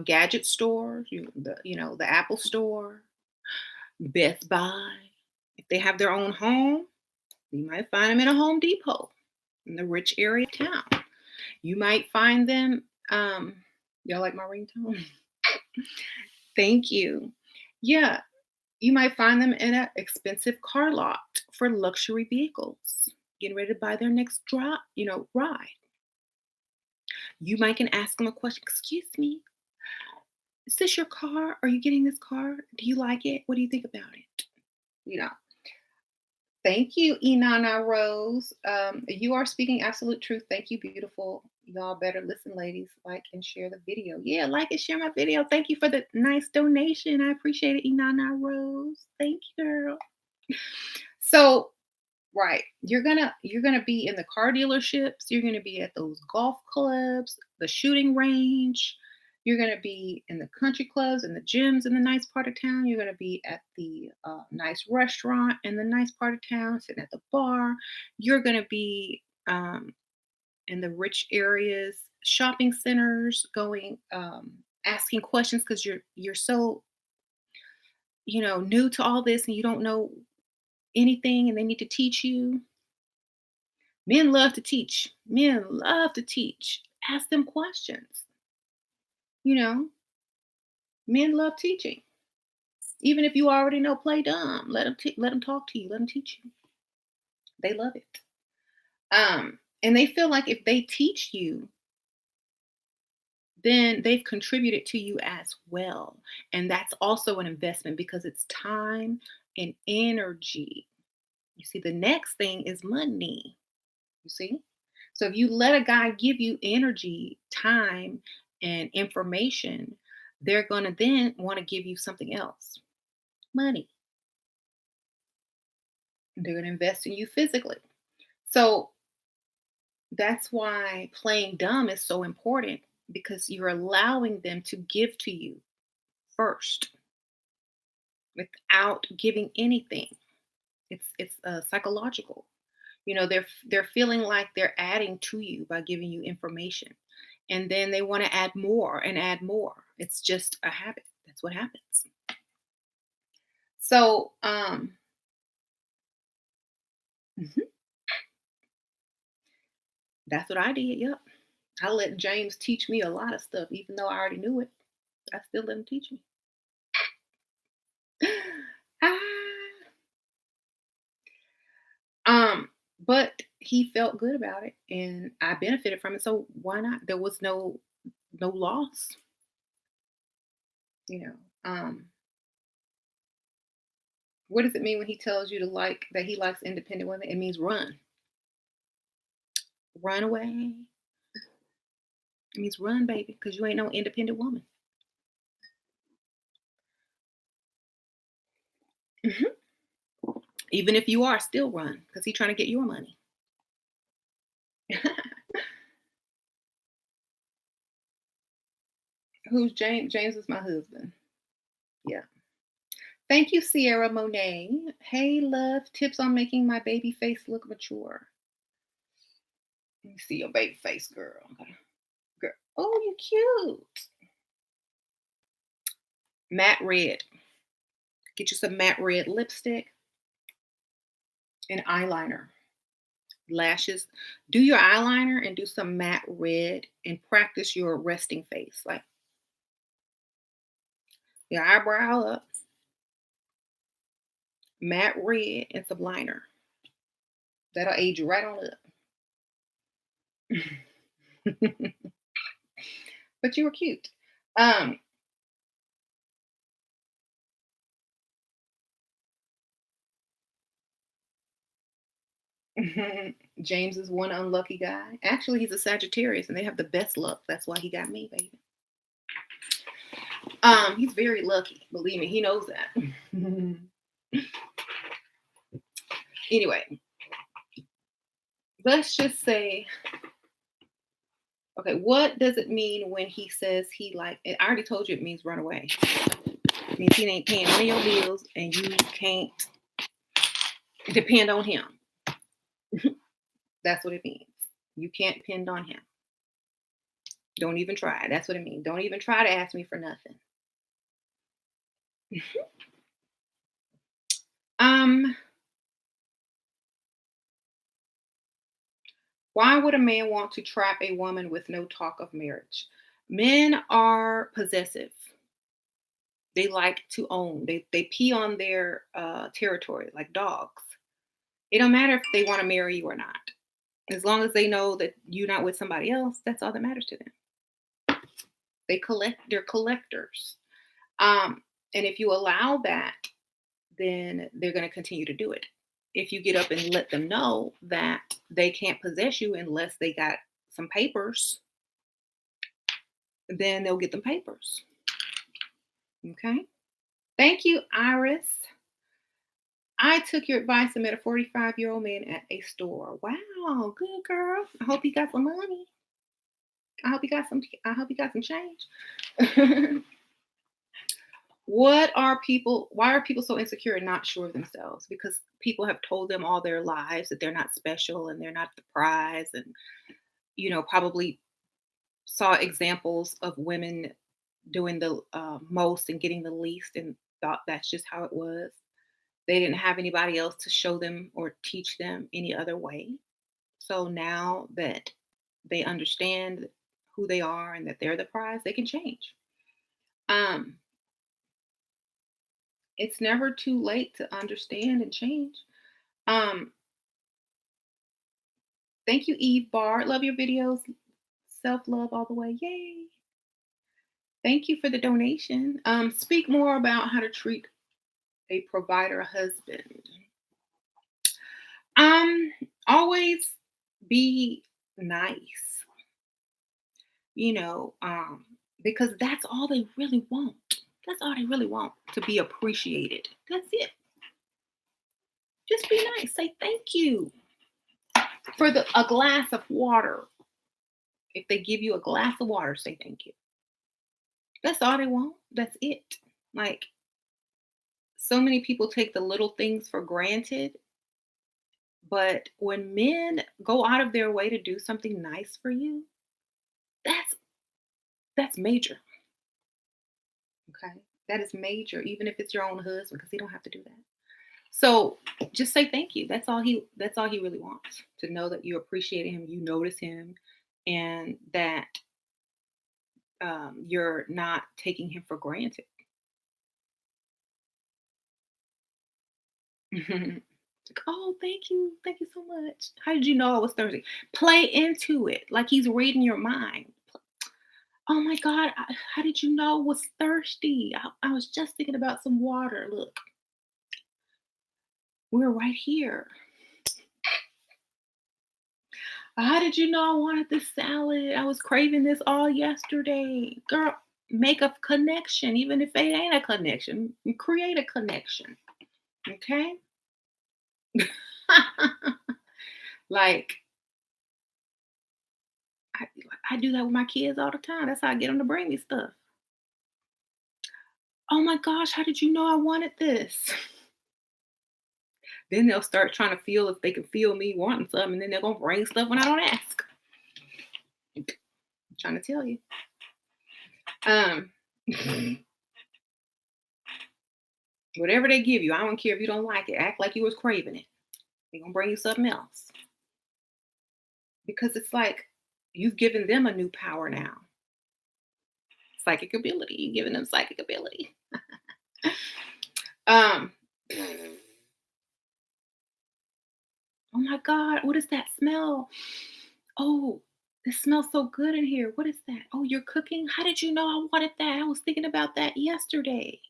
gadget stores, the Apple store, Best Buy. If they have their own home, you might find them in a Home Depot in the rich area of town. You might find them. Y'all like my ringtone? Thank you. Yeah, you might find them in an expensive car lot for luxury vehicles, getting ready to buy their next ride. You might can ask them a question. Excuse me, is this your car? Are you getting this car? Do you like it? What do you think about it? You know. Thank you, Inanna Rose. You are speaking absolute truth. Thank you, beautiful. Y'all better listen, ladies. Like and share the video. Yeah, like and share my video. Thank you for the nice donation. I appreciate it, Inanna Rose. Thank you, girl. So, right, you're gonna be in the car dealerships. You're gonna be at those golf clubs, the shooting range. You're gonna be in the country clubs and the gyms in the nice part of town. You're gonna be at the nice restaurant in the nice part of town, sitting at the bar. You're gonna be in the rich areas, shopping centers, going asking questions because you're so new to all this and you don't know anything and they need to teach you. Men love to teach. Men love to teach. Ask them questions. You know, men love teaching. Even if you already know, play dumb. Let them talk to you. Let them teach you. They love it. And they feel like if they teach you, then they've contributed to you as well. And that's also an investment because it's time and energy. You see, the next thing is money. You see? So if you let a guy give you energy, time, and information, they're going to then want to give you something else, money. They're going to invest in you physically. So that's why playing dumb is so important because you're allowing them to give to you first without giving anything. It's psychological. They're feeling like they're adding to you by giving you information, and then they want to add more and add more. It's just a habit. That's what happens. So mhm, that's what I did. Yep, I let James teach me a lot of stuff, even though I already knew it. I still let him teach me. ah, um, but he felt good about it, and I benefited from it. So why not? There was no loss. You know. What does it mean when he tells you to like that he likes independent women? It means run. Run away. It means run, baby, because you ain't no independent woman. Mhm. Even if you are, still run because he's trying to get your money. Who's James? James is my husband. Yeah. Thank you, Sierra Monet. Hey, love. Tips on making my baby face look mature. Let me see your baby face, girl. Girl. Oh, you cute. Matte red. Get you some matte red lipstick and eyeliner. Lashes. Do your eyeliner and do some matte red and practice your resting face. Like your eyebrow up, matte red, and some liner. That'll age you right on up. But you were cute. Um, James is one unlucky guy. Actually, he's a Sagittarius and they have the best luck. That's why he got me, baby. He's very lucky. Believe me, he knows that. Anyway, let's just say, okay, what does it mean when he says he like? I already told you it means run away. It means he ain't paying none of your bills and you can't depend on him. That's what it means. You can't depend on him. Don't even try. That's what it means. Don't even try to ask me for nothing. Um, why would a man want to trap a woman with no talk of marriage? Men are possessive. They like to own. They pee on their territory like dogs. It don't matter if they want to marry you or not. As long as they know that you're not with somebody else, that's all that matters to them. They're collectors. And if you allow that, then they're going to continue to do it. if you get up and let them know that they can't possess you unless they got some papers, then they'll get them papers. Okay. Thank you, Iris. I took your advice and met a 45-year-old man at a store. Wow, good girl. I hope he got some money. I hope he got some change. Why are people so insecure and not sure of themselves? Because people have told them all their lives that they're not special and they're not the prize, and probably saw examples of women doing the most and getting the least and thought that's just how it was. They didn't have anybody else to show them or teach them any other way. So now that they understand who they are and that they're the prize, they can change. Um, it's never too late to understand and change. Um, Thank you, Eve Bard. Love your videos. Self love all the way. Yay. Thank you for the donation. Speak more about how to treat a provider husband. Um, Always be nice, you know, um, because that's all they really want. That's all they really want, to be appreciated. That's it. Just be nice. Say thank you for the a glass of water. If they give you a glass of water, say thank you. That's all they want. That's it. Like, so many people take the little things for granted, but when men go out of their way to do something nice for you, that's that's major. Okay. That is major, even if it's your own husband, because he don't have to do that. So just say thank you. That's all he really wants. To know that you appreciate him, you notice him, and that you're not taking him for granted. Like, oh, thank you so much. How did you know I was thirsty? Play into it like he's reading your mind. Oh my God, how did you know I was thirsty? I was just thinking about some water. Look, we're right here. How did you know I wanted this salad? I was craving this all yesterday. Girl, make a connection, even if it ain't a connection. Create a connection. Okay? Like, I, I do that with my kids all the time. That's how I get them to bring me stuff. Oh my gosh, how did you know I wanted this? Then they'll start trying to feel if they can feel me wanting something, and then they're gonna bring stuff when I don't ask. I'm trying to tell you. Um, Whatever they give you, I don't care if you don't like it. Act like you was craving it. They're gonna bring you something else. Because it's like you've given them a new power now. Psychic ability. You've given them psychic ability. Um, oh my God, what is that smell? Oh, it smells so good in here. What is that? Oh, you're cooking? How did you know I wanted that? I was thinking about that yesterday.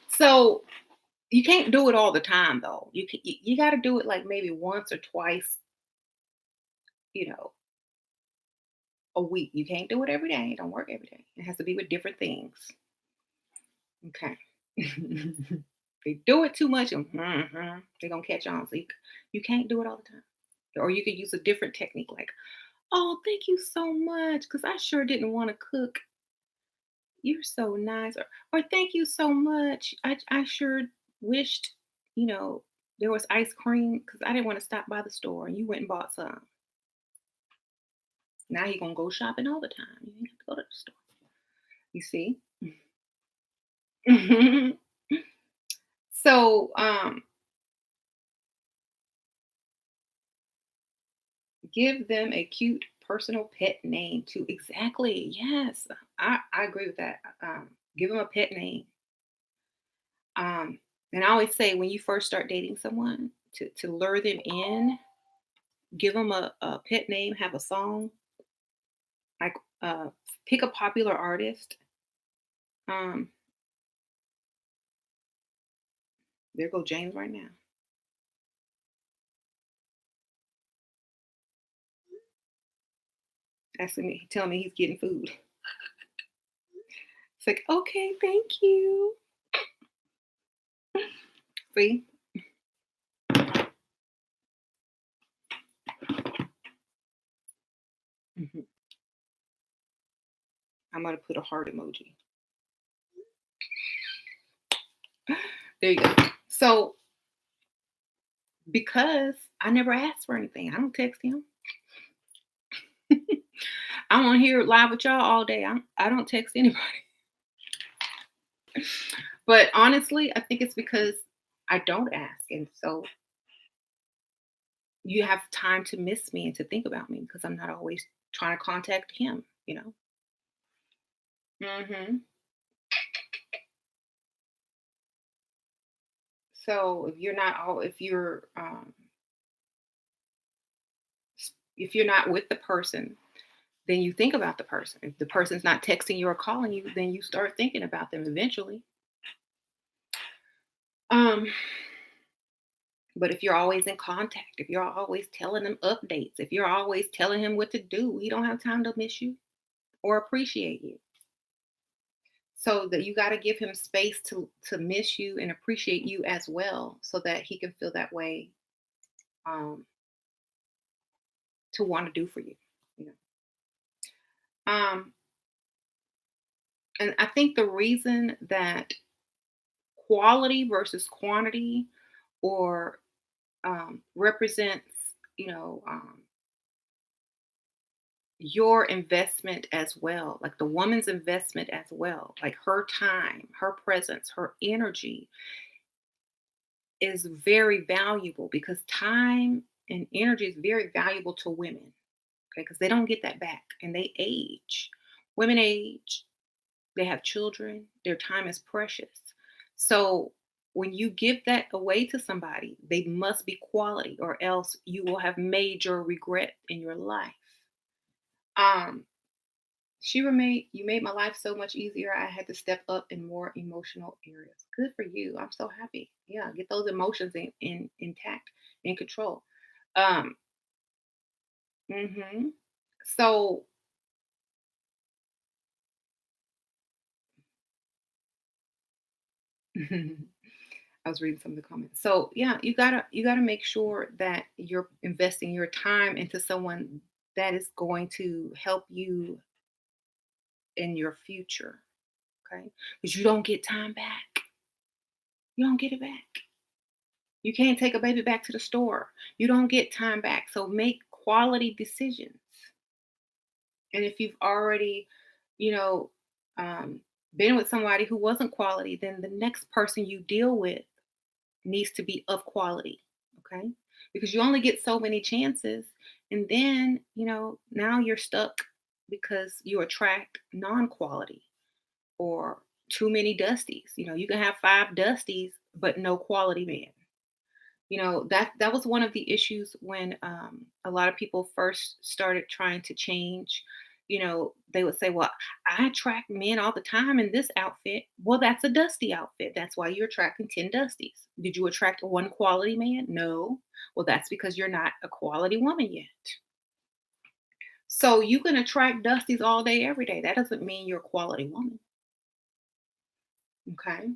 So you can't do it all the time though. You got to do it like maybe once or twice, you know, a week. You can't do it every day. It don't work every day. It has to be with different things. Okay. They do it too much and they're gonna catch on. So you can't do it all the time. Or you could use a different technique like, oh, thank you so much. Because I sure didn't want to cook. You're so nice. Or thank you so much. I sure wished, you know, there was ice cream because I didn't want to stop by the store and you went and bought some. Now you're gonna go shopping all the time. You ain't have to go to the store. You see? So give them a cute personal pet name too. Exactly. Yes. I agree with that. Give them a pet name. Um, and I always say when you first start dating someone to lure them in, give them a pet name, have a song, like pick a popular artist. Um, There go James right now. Asking me, telling me he's getting food. It's like, okay, thank you. See? Mhm. I'm gonna put a heart emoji. There you go. So because I never asked for anything, I don't text him. I'm on here live with y'all all day. I don't text anybody. But honestly, I think it's because I don't ask. And so you have time to miss me and to think about me because I'm not always trying to contact him. Hmm. So if you're not all if you're not with the person, then you think about the person. If the person's not texting you or calling you, then you start thinking about them eventually. Um, but if you're always in contact, if you're always telling him updates, if you're always telling him what to do, he don't have time to miss you or appreciate you. So that you got to give him space to miss you and appreciate you as well, so that he can feel that way, um, to want to do for you. You know. And I think the reason that quality versus quantity, or represents, you know, your investment as well, like the woman's investment as well, like her time, her presence, her energy is very valuable, because time and energy is very valuable to women. Okay, because they don't get that back and they age. Women age, they have children, their time is precious. So when you give that away to somebody, they must be quality, or else you will have major regret in your life. Um, Shira, made you made my life so much easier. I had to step up in more emotional areas. Good for you. I'm so happy. Yeah, get those emotions in intact, in control. Um, hmm So I was reading some of the comments. So yeah, you gotta make sure that you're investing your time into someone that is going to help you in your future. Okay, because you don't get time back. You don't get it back. You can't take a baby back to the store. You don't get time back. So make quality decisions. And if you've already, you know, um, been with somebody who wasn't quality, then the next person you deal with needs to be of quality. Okay. Because you only get so many chances. And then, now you're stuck because you attract non quality, or too many dusties. You can have five dusties, but no quality man. That was one of the issues when a lot of people first started trying to change. They would say, well, I attract men all the time in this outfit. Well, that's a dusty outfit. That's why you're attracting 10 dusties. Did you attract one quality man? No. Well, that's because you're not a quality woman yet. So you can attract dusties all day every day, that doesn't mean you're a quality woman. Okay.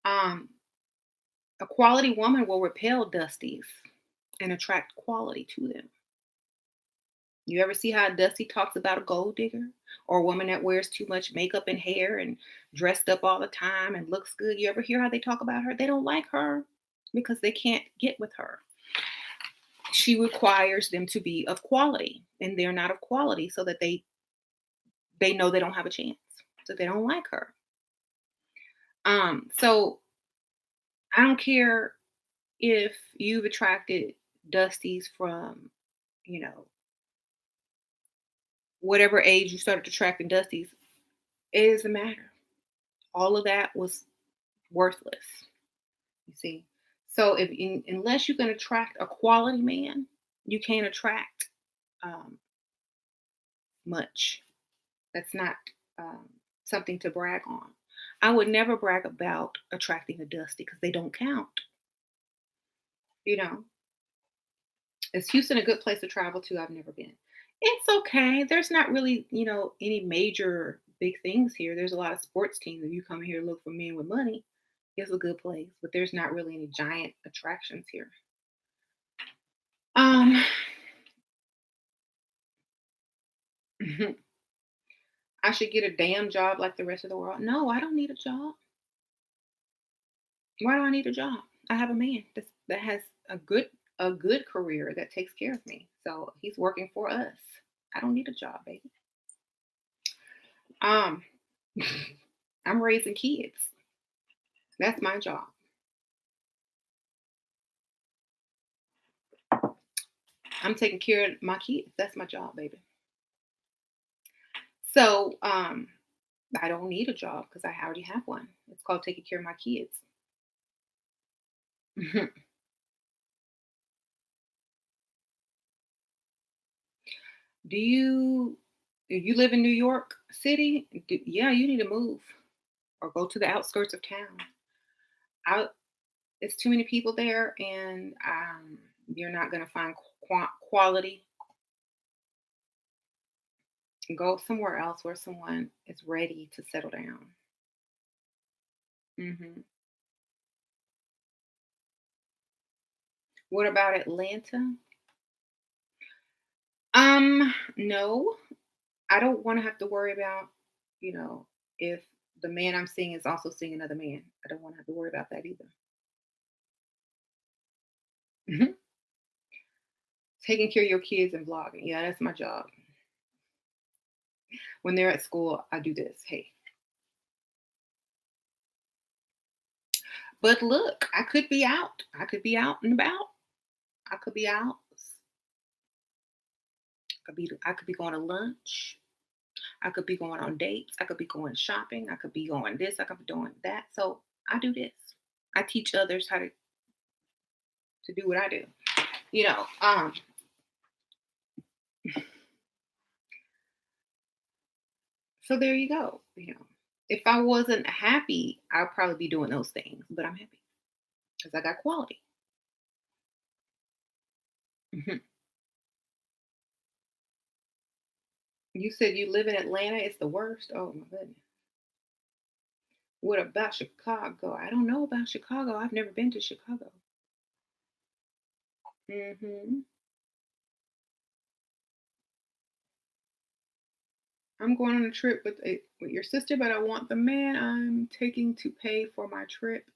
um a quality woman will repel dusties and attract quality to them. You ever see how Dusty talks about a gold digger, or a woman that wears too much makeup and hair and dressed up all the time and looks good? You ever hear how they talk about her? They don't like her because they can't get with her. She requires them to be of quality, and they're not of quality, so that they know they don't have a chance. So they don't like her. So I don't care if you've attracted Dusties from, you know, whatever age you started attracting Dusties. It doesn't matter. All of that was worthless. You see. So unless you can attract a quality man, you can't attract um, much. That's not um, something to brag on. I would never brag about attracting a dusty because they don't count. You know, is Houston a good place to travel to? I've never been. It's okay. There's not really, any major big things here. There's a lot of sports teams. If you come here and look for men with money, it's a good place. But there's not really any giant attractions here. Um, I should get a damn job like the rest of the world. No, I don't need a job. Why do I need a job? I have a man that has a good career that takes care of me. So he's working for us. I don't need a job, baby. Um, I'm raising kids. That's my job. I'm taking care of my kids. That's my job, baby. So I don't need a job because I already have one. It's called taking care of my kids. Do you live in New York City? Yeah, you need to move or go to the outskirts of town. Out, it's too many people there, and you're not going to find quality. Go somewhere else where someone is ready to settle down. Hmm. What about Atlanta? No, I don't want to have to worry about, you know, if the man I'm seeing is also seeing another man. I don't want to have to worry about that either. Mhm. Taking care of your kids and vlogging. Yeah, that's my job. When they're at school, I do this. Hey, but look, I could be out. I could be out and about. I could be out. I could be going to lunch. I could be going on dates. I could be going shopping. I could be going this. I could be doing that. So I do this. I teach others how to do what I do. You know, so there you go. If I wasn't happy, I'd probably be doing those things, but I'm happy because I got quality. Mhm. You said you live in Atlanta. It's the worst. Oh my goodness. What about Chicago? I don't know about Chicago. I've never been to Chicago. Hmm. I'm going on a trip with your sister, but I want the man I'm taking to pay for my trip.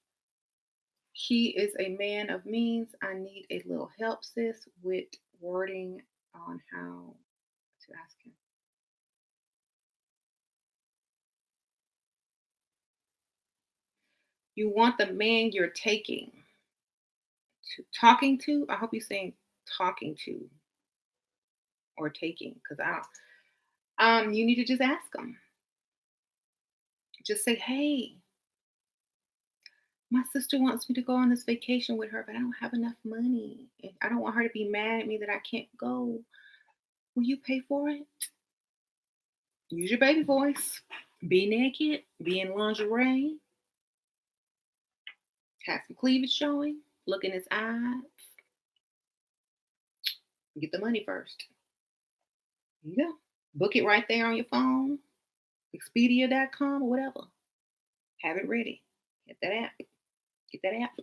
He is a man of means. I need a little help, sis, with wording on how to ask him. You want the man you're talking to. I hope you're saying talking to or taking, because you need to just ask him. Just say, hey, my sister wants me to go on this vacation with her, but I don't have enough money. And I don't want her to be mad at me that I can't go. Will you pay for it? Use your baby voice. Be naked. Be in lingerie. Have some cleavage showing. Look in his eyes. Get the money first. You go. Book it right there on your phone. Expedia.com or whatever. Have it ready. Get that app. Get that app.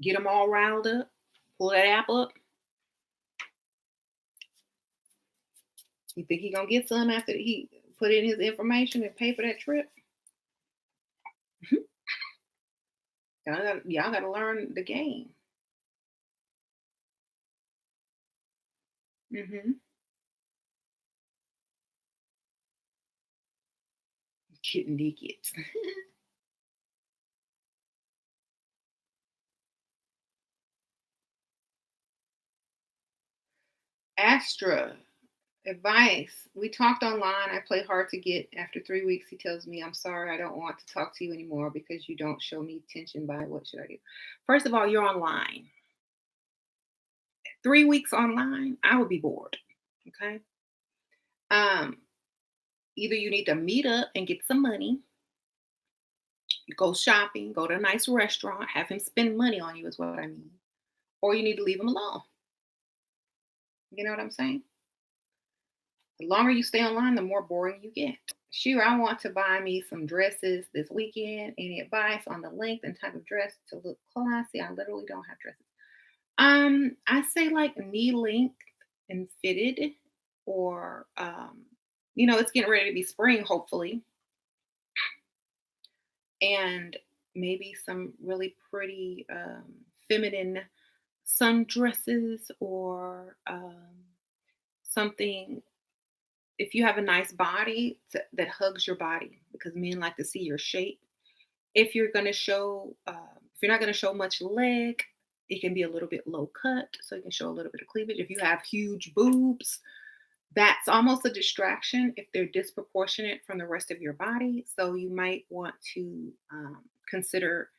Get them all riled up. Pull that app up. You think he gonna get some after he put in his information and pay for that trip? Y'all gotta learn the game. Hmm. Getting naked. Astra advice. We talked online. I play hard to get. After 3 weeks, he tells me, I'm sorry, I don't want to talk to you anymore because you don't show me attention by what should I do? First of all, you're online. 3 weeks online, I would be bored. Okay. Um, Either you need to meet up and get some money, go shopping, go to a nice restaurant, have him spend money on you, is what I mean. Or you need to leave him alone. You know what I'm saying? The longer you stay online, the more boring you get. Sure, I want to buy me some dresses this weekend. Any advice on the length and type of dress to look classy? I literally don't have dresses. I say like knee length and fitted, or it's getting ready to be spring, hopefully, and maybe some really pretty feminine sundresses, or something. If you have a nice body that hugs your body, because men like to see your shape. If you're going to show, if you're not going to show much leg, it can be a little bit low cut, so you can show a little bit of cleavage. If you have huge boobs, that's almost a distraction if they're disproportionate from the rest of your body. So you might want to consider,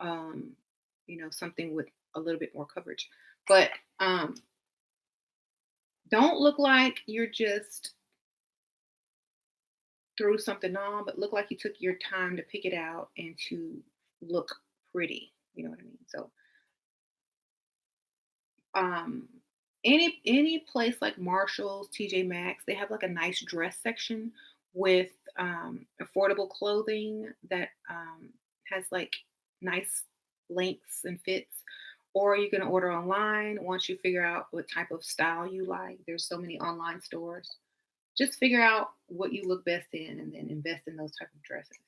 um, something with a little bit more coverage. But um, don't look like you're just threw something on, but look like you took your time to pick it out and to look pretty. You know what I mean? So um any place like Marshalls, TJ Maxx, they have like a nice dress section with affordable clothing that has like nice lengths and fits. Or you can order online once you figure out what type of style you like. There's so many online stores. Just figure out what you look best in and then invest in those type of dresses.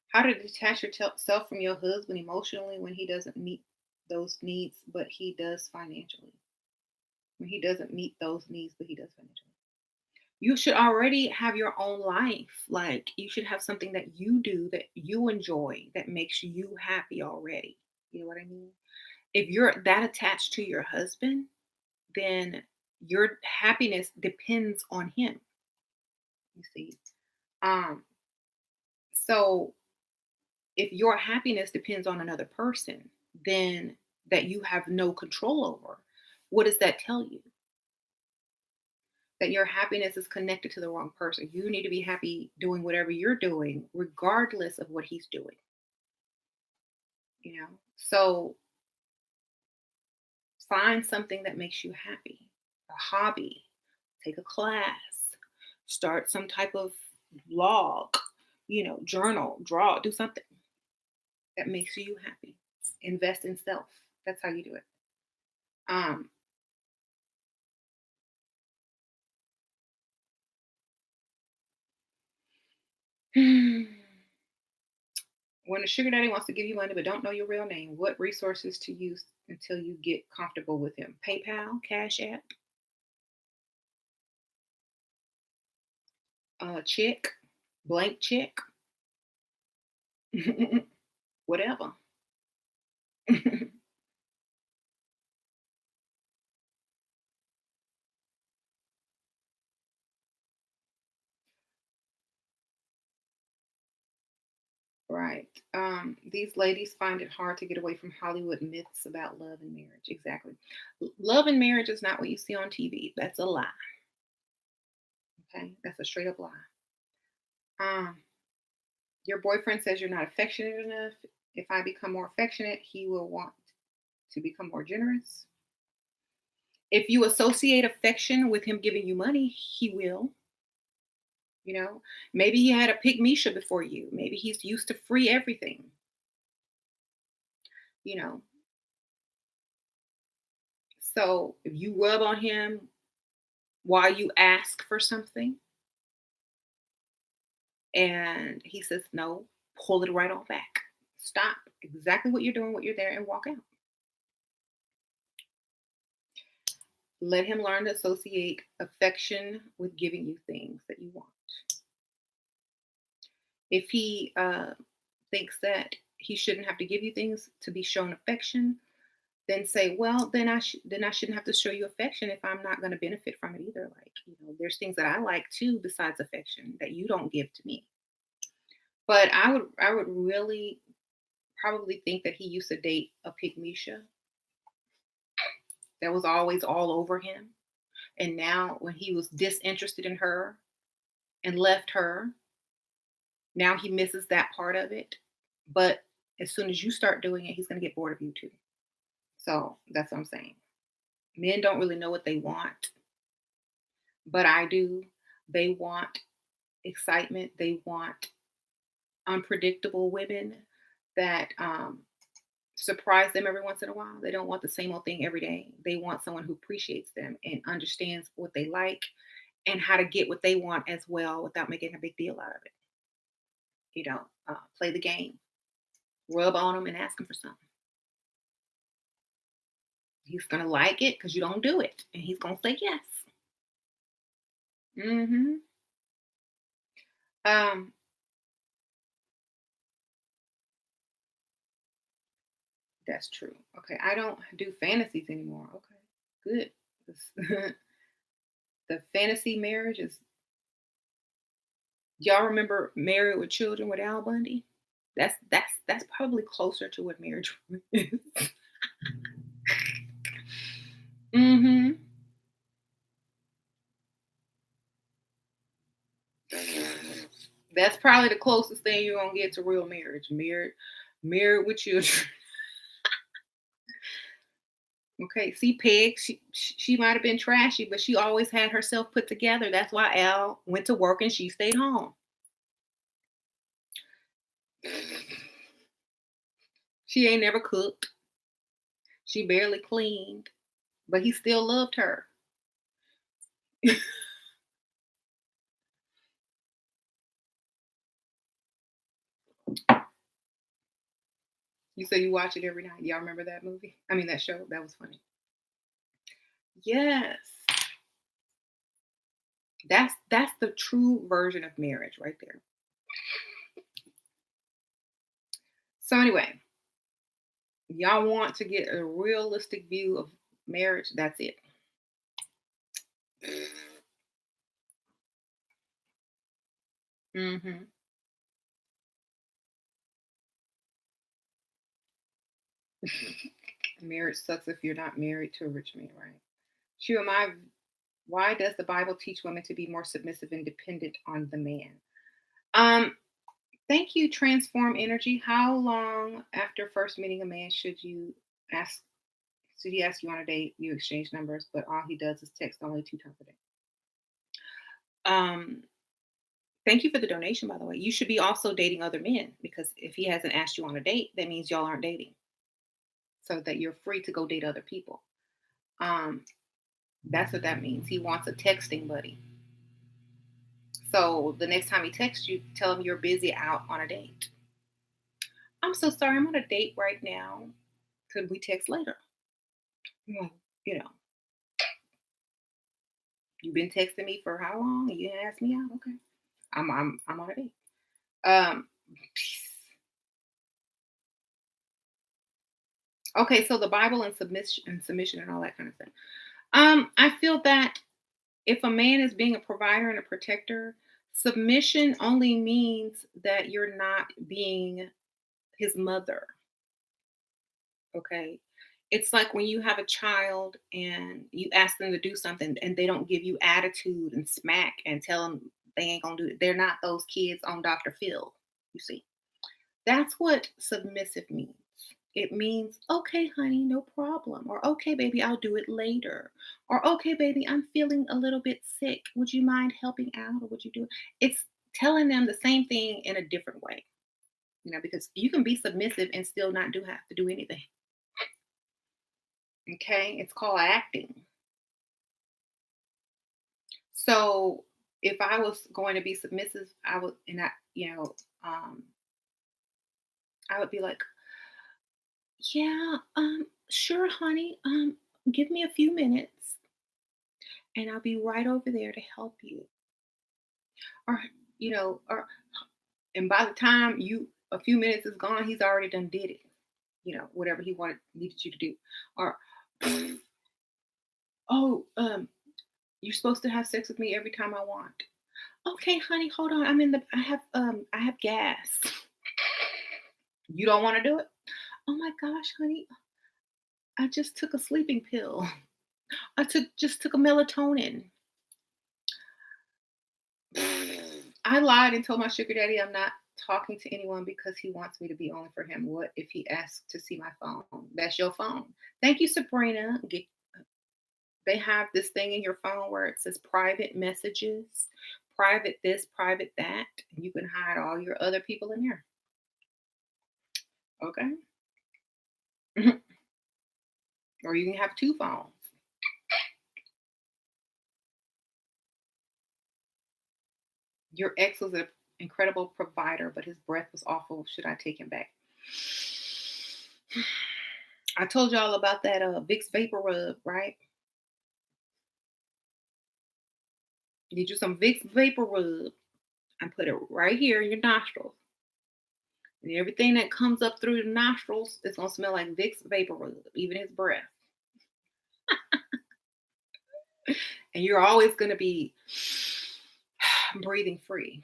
How to detach yourself from your husband emotionally when he doesn't meet those needs, but he does financially. When he doesn't meet those needs, but he does financially. You should already have your own life. Like you should have something that you do that you enjoy that makes you happy already. You know what I mean? If you're that attached to your husband, then your happiness depends on him. You see. Um, so if your happiness depends on another person, then that you have no control over, what does that tell you? That your happiness is connected to the wrong person. You need to be happy doing whatever you're doing, regardless of what he's doing, you know? So find something that makes you happy, a hobby, take a class, start some type of blog, journal, draw, do something that makes you happy. Invest in self. That's how you do it. Um, when a sugar daddy wants to give you money but don't know your real name, what resources to use until you get comfortable with him? PayPal, Cash App, check, blank check, whatever. Right. These ladies find it hard to get away from Hollywood myths about love and marriage. Exactly. Love and marriage is not what you see on TV. That's a lie. Okay. That's a straight up lie. Um, your boyfriend says you're not affectionate enough. If I become more affectionate, he will want to become more generous. If you associate affection with him giving you money, he will. You know, maybe he had a pygmisha before you. Maybe he's used to free everything. You know, so if you rub on him while you ask for something and he says no, pull it right on back. Stop exactly what you're doing, what you're there, and walk out. Let him learn to associate affection with giving you things that you want. If he thinks that he shouldn't have to give you things to be shown affection, then say, well, then I shouldn't have to show you affection if I'm not going to benefit from it either. Like, there's things that I like too besides affection that you don't give to me. But I would really probably think that he used to date a pygmisha that was always all over him. And now when he was disinterested in her and left her, now he misses that part of it. But as soon as you start doing it, he's going to get bored of you too. So that's what I'm saying. Men don't really know what they want, but I do. They want excitement. They want unpredictable women that surprise them every once in a while. They don't want the same old thing every day. They want someone who appreciates them and understands what they like and how to get what they want as well without making a big deal out of it. Play the game, rub on them and ask them for something. He's gonna like it because you don't do it, and he's gonna say yes. Hmm. Um, that's true. Okay, I don't do fantasies anymore. Okay, good. This- the fantasy marriage is. Y'all remember Married with Children with Al Bundy? That's probably closer to what marriage is. Hmm. That's probably the closest thing you're gonna get to real marriage. Married with children. Okay, see, Peg, she might have been trashy, but she always had herself put together. That's why Al went to work and she stayed home. She ain't never cooked. She barely cleaned, but he still loved her. You say you watch it every night. Y'all remember that movie? I mean that show. That was funny. Yes, that's the true version of marriage right there. So anyway, y'all want to get a realistic view of marriage? That's it. Hmm. Marriage sucks if you're not married to a rich man, right? Sure, why does the Bible teach women to be more submissive and dependent on the man? Um, Thank you, Transform Energy. How long after first meeting a man ask should he ask you on a date? You exchange numbers, but all he does is text only 2 times a day. Um, Thank you for the donation, by the way. You should be also dating other men because if he hasn't asked you on a date, that means y'all aren't dating. So that you're free to go date other people. Um, that's what that means. He wants a texting buddy. So the next time he texts you, tell him you're busy out on a date. I'm so sorry, I'm on a date right now. Could we text later? Yeah. You know, you've been texting me for how long? You didn't ask me out. Okay. I'm on a date. Um okay, so the Bible and submission and all that kind of thing. I feel that if a man is being a provider and a protector, submission only means that you're not being his mother. Okay. It's like when you have a child and you ask them to do something and they don't give you attitude and smack and tell them they ain't gonna do it. They're not those kids on Dr. Phil, you see. That's what submissive means. It means, okay, honey, no problem. Or, okay, baby, I'll do it later. Or, okay, baby, I'm feeling a little bit sick. Would you mind helping out or would you do it? It's telling them the same thing in a different way, because you can be submissive and still not do have to do anything. Okay, it's called acting. So if I was going to be submissive, I would, and I would be like, yeah, sure, honey, give me a few minutes, and I'll be right over there to help you. Or, or, and by the time a few minutes is gone, he's already done did it. Whatever he needed you to do. Or, oh, you're supposed to have sex with me every time I want. Okay, honey, hold on. I have gas. You don't want to do it? Oh my gosh, honey, I just took a sleeping pill. I took a melatonin. I lied and told my sugar daddy I'm not talking to anyone because he wants me to be only for him. What if he asks to see my phone? That's your phone. Thank you, Sabrina. They have this thing in your phone where it says private messages, private this, private that, and you can hide all your other people in there. Okay. Or you can have two phones. Your ex was an incredible provider, but his breath was awful. Should I take him back? I told y'all about that Vicks Vapor Rub, right? Get you some Vicks Vapor Rub and put it right here in your nostrils. And everything that comes up through the nostrils is gonna smell like Vicks Vapor Rub, even his breath. And you're always gonna be breathing free.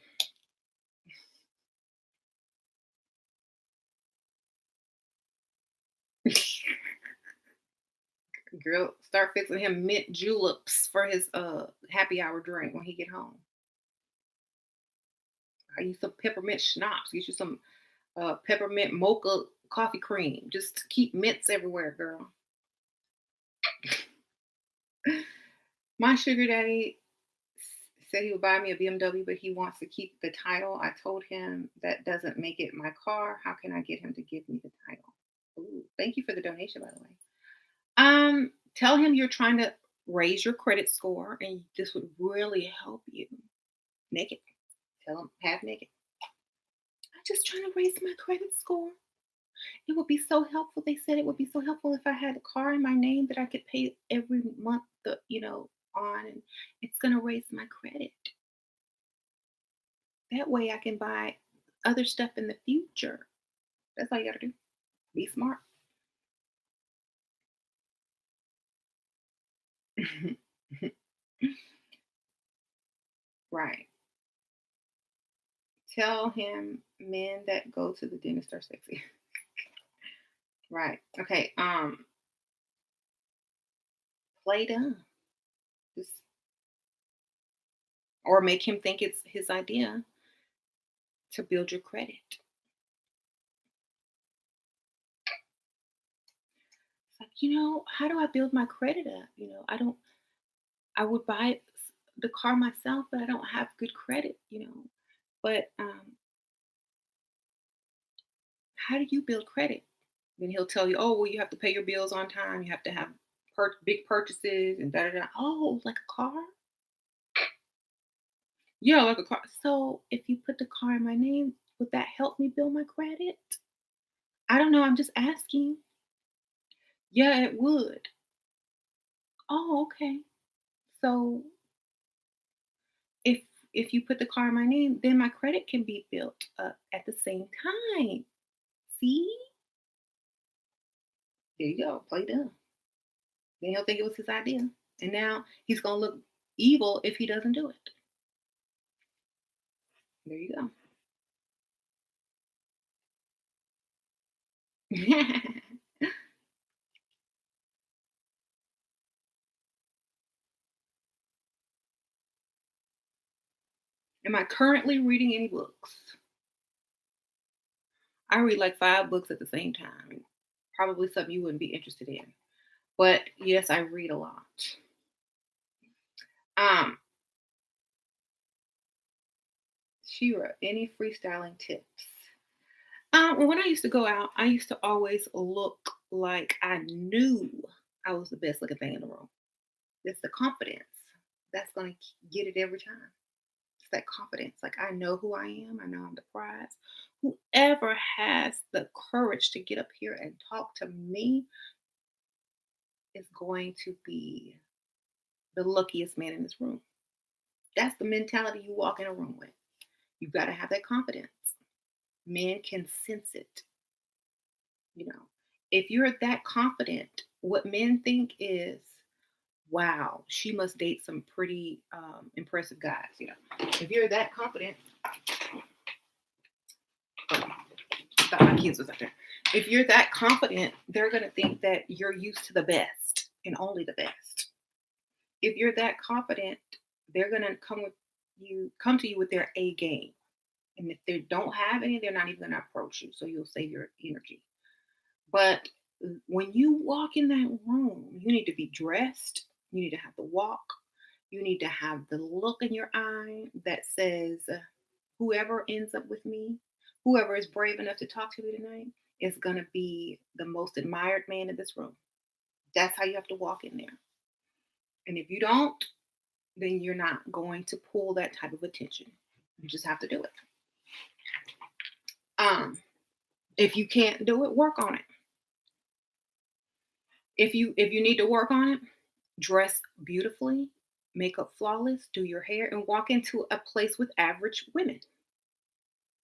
Girl, start fixing him mint juleps for his happy hour drink when he get home. I use some peppermint schnapps. Get you some peppermint mocha coffee cream. Just keep mints everywhere, girl. My sugar daddy said he would buy me a BMW, but he wants to keep the title. I told him that doesn't make it my car. How can I get him to give me the title? Ooh, thank you for the donation, by the way. Tell him you're trying to raise your credit score, and this would really help you. Naked. Tell him half naked. I'm just trying to raise my credit score. It would be so helpful. They said it would be so helpful if I had a car in my name that I could pay every month, on, and it's gonna raise my credit. That way I can buy other stuff in the future. That's all you gotta do. Be smart. Right. Tell him men that go to the dentist are sexy. Right. Okay. Play dumb. Just or make him think it's his idea to build your credit. It's like, how do I build my credit up? I would buy the car myself, but I don't have good credit. But how do you build credit? Then he'll tell you, oh, well, you have to pay your bills on time. You have to have big purchases and da da da. Oh, like a car? Yeah, like a car. So if you put the car in my name, would that help me build my credit? I don't know. I'm just asking. Yeah, it would. Oh, okay. So if if you put the car in my name, then my credit can be built up at the same time. See? There you go. Play dumb. Then he'll think it was his idea. And now he's gonna look evil if he doesn't do it. There you go. Am I currently reading any books? I read like 5 books at the same time. Probably something you wouldn't be interested in. But yes, I read a lot. Um, Shira, any freestyling tips? When I used to go out, I used to always look like I knew I was the best looking thing in the room. It's the confidence that's going to get it every time. It's that confidence. Like, I know who I am. I know I'm the prize. Whoever has the courage to get up here and talk to me is going to be the luckiest man in this room. That's the mentality you walk in a room with. You've got to have that confidence. Men can sense it. You know, if you're that confident, what men think is, wow, she must date some pretty impressive guys. If you're that confident, oh, I thought my kids was up there. If you're that confident, they're gonna think that you're used to the best and only the best. If you're that confident, they're gonna come to you with their A game. And if they don't have any, they're not even gonna approach you. So you'll save your energy. But when you walk in that room, you need to be dressed. You need to have the walk. You need to have the look in your eye that says, whoever ends up with me, whoever is brave enough to talk to me tonight, is going to be the most admired man in this room. That's how you have to walk in there. And if you don't, then you're not going to pull that type of attention. You just have to do it. Um, if you can't do it, work on it. If you need to work on it, dress beautifully, makeup flawless, do your hair, and walk into a place with average women.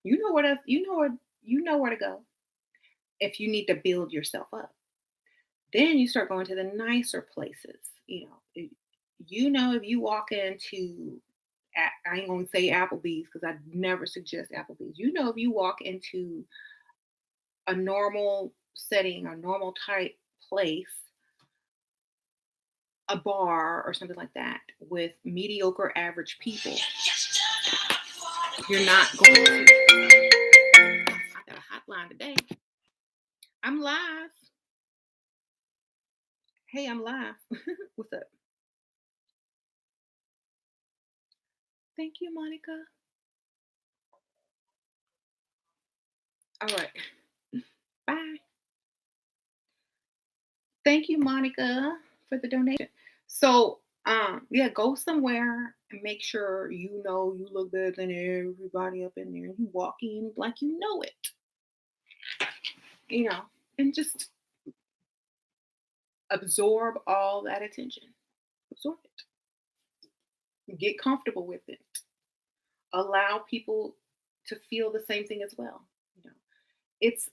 You know where to go. If you need to build yourself up, then you start going to the nicer places. If you walk into, I ain't gonna say Applebee's because I never suggest Applebee's. If you walk into a normal setting, a normal type place, a bar or something like that with mediocre average people, you're not going to. I got a hotline today. I'm live. Hey, I'm live. What's up? Thank you, Monica. All right. Bye. Thank you, Monica, for the donation. So, yeah, go somewhere and make sure you look better than everybody up in there. You walk in like you know it, you know, and just absorb all that attention. Absorb it. Get comfortable with it. Allow people to feel the same thing as well. You know, it's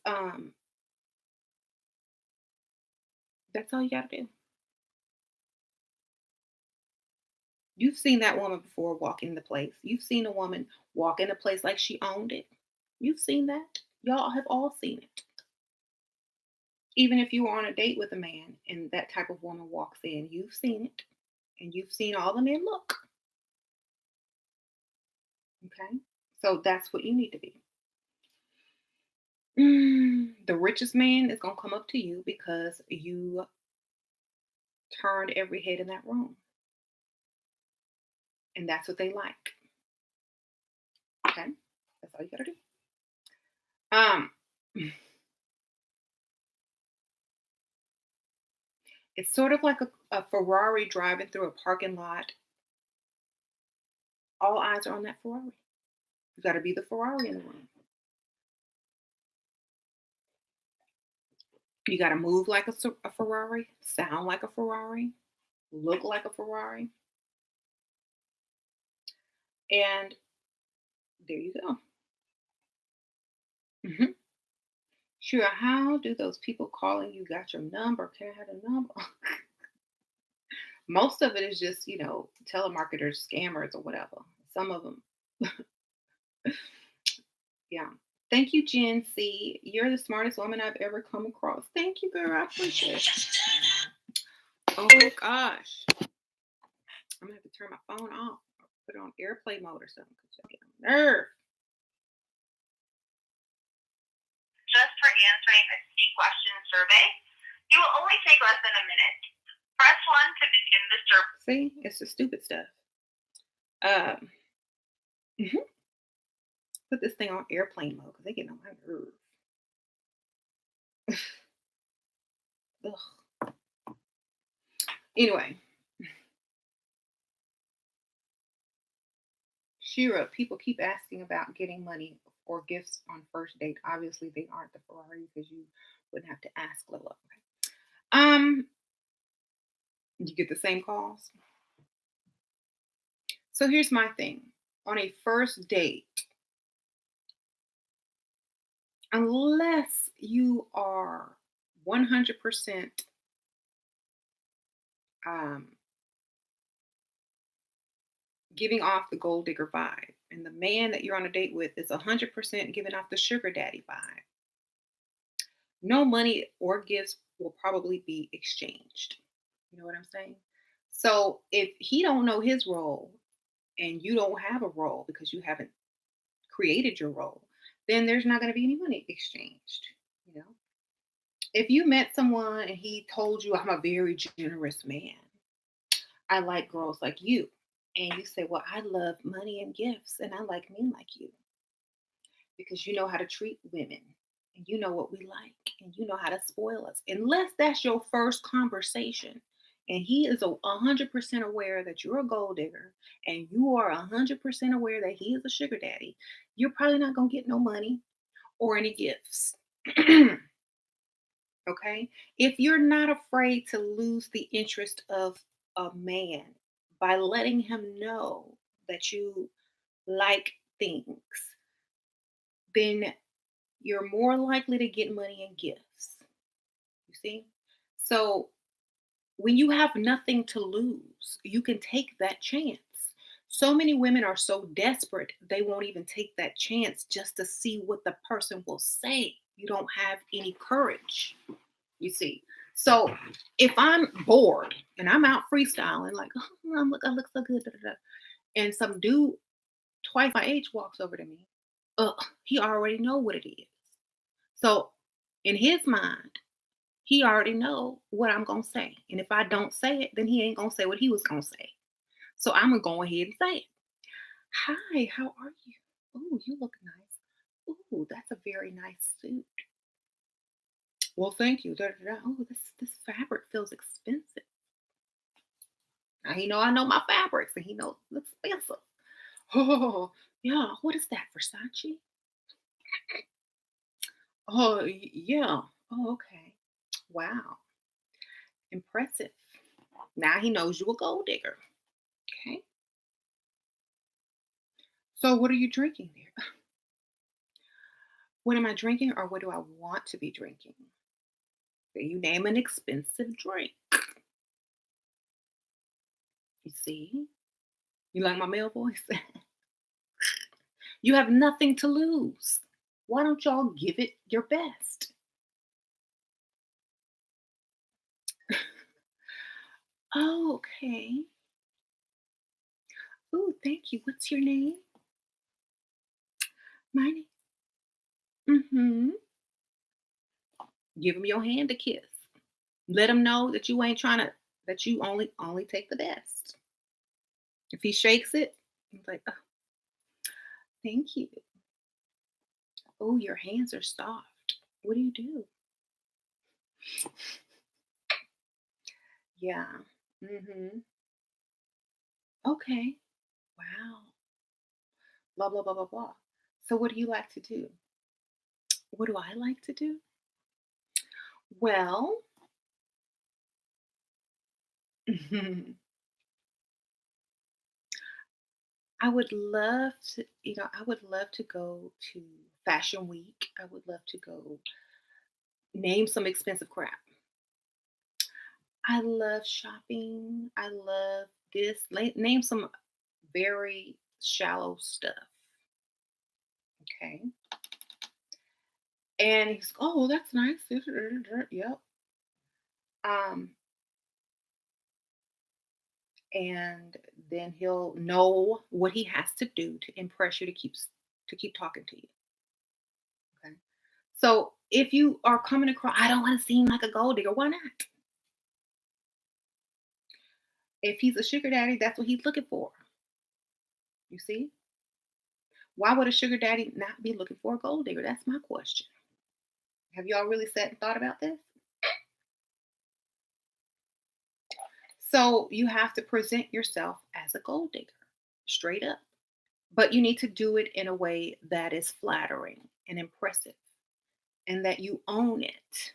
that's all you got to do. You've seen that woman before walk in the place. You've seen a woman walk in a place like she owned it. You've seen that. Y'all have all seen it. Even if you were on a date with a man and that type of woman walks in, you've seen it. And you've seen all the men look. Okay? So that's what you need to be. The richest man is going to come up to you because you turned every head in that room. And that's what they like. Okay? That's all you got to do. Um, it's sort of like a Ferrari driving through a parking lot. All eyes are on that Ferrari. You got to be the Ferrari in the room. You got to move like a Ferrari, sound like a Ferrari, look like a Ferrari. And there you go. Hmm. Sure, how do those people calling you got your number? Can I have a number? Most of it is just, telemarketers, scammers, or whatever. Some of them, yeah. Thank you, Jen C. You're the smartest woman I've ever come across. Thank you, girl. I appreciate it. Oh my gosh. I'm gonna have to turn my phone off or put it on airplane mode or something because I get on nerve. Just for answering a C question survey. It will only take less than a minute. Press 1 to begin the survey. See, it's the stupid stuff. Mhm. Put this thing on airplane mode because they get on my nerves. Ugh. Anyway, Shira, people keep asking about getting money or gifts on first date. Obviously, they aren't the Ferrari because you wouldn't have to ask Lola. Um, you get the same calls. So here's my thing. On a first date, unless you are 100% um, giving off the gold digger vibe, and the man that you're on a date with is 100% giving off the sugar daddy vibe, no money or gifts will probably be exchanged. You know what I'm saying? So if he don't know his role and you don't have a role because you haven't created your role, then there's not going to be any money exchanged. You know, if you met someone and he told you, "I'm a very generous man. I like girls like you," and you say, "Well, I love money and gifts, and I like men like you because you know how to treat women." And you know what we like, and you know how to spoil us. Unless that's your first conversation, and he is 100% aware that you're a gold digger, and you are 100% aware that he is a sugar daddy, you're probably not gonna get no money or any gifts. Okay? If you're not afraid to lose the interest of a man by letting him know that you like things, then you're more likely to get money and gifts. You see? So when you have nothing to lose, you can take that chance. So many women are so desperate, they won't even take that chance just to see what the person will say. You don't have any courage. You see. So if I'm bored and I'm out freestyling, like, oh, I look so good, da, da, da," and some dude twice my age walks over to me, he already know what it is. So in his mind, he already know what I'm gonna say. And if I don't say it, then he ain't gonna say what he was gonna say. So I'm gonna go ahead and say it. Hi, how are you? Oh, you look nice. Oh, that's a very nice suit. Well, thank you. Da, da, da. Oh, this fabric feels expensive. Now he know I know my fabrics, and he knows it's expensive. Oh, yeah. What is that, Versace? Oh, yeah. Oh, okay. Wow, impressive. Now he knows you a gold digger. Okay. So what are you drinking there? What am I drinking, or what do I want to be drinking? You name an expensive drink. You see? You like my male voice? You have nothing to lose. Why don't y'all give it your best? Oh, okay. Oh, thank you. What's your name? My name. Mm-hmm. Give him your hand to kiss. Let him know that you ain't trying to. That you only take the best. If he shakes it, he's like, oh, thank you. Oh, your hands are soft. What do you do? Yeah. Mm-hmm. Okay. Wow. Blah blah blah blah blah. So what do you like to do? What do I like to do? Well, I would love to, I would love to go to Fashion Week. I would love to go name some expensive crap. I love shopping. I love this. Name some very shallow stuff. Okay. And he's, oh, that's nice. Yep. Um, and then he'll know what he has to do to impress you to keep talking to you. Okay. So if you are coming across, I don't want to seem like a gold digger. Why not? If he's a sugar daddy, that's what he's looking for. You see? Why would a sugar daddy not be looking for a gold digger? That's my question. Have y'all really sat and thought about this? So you have to present yourself as a gold digger, straight up. But you need to do it in a way that is flattering and impressive and that you own it.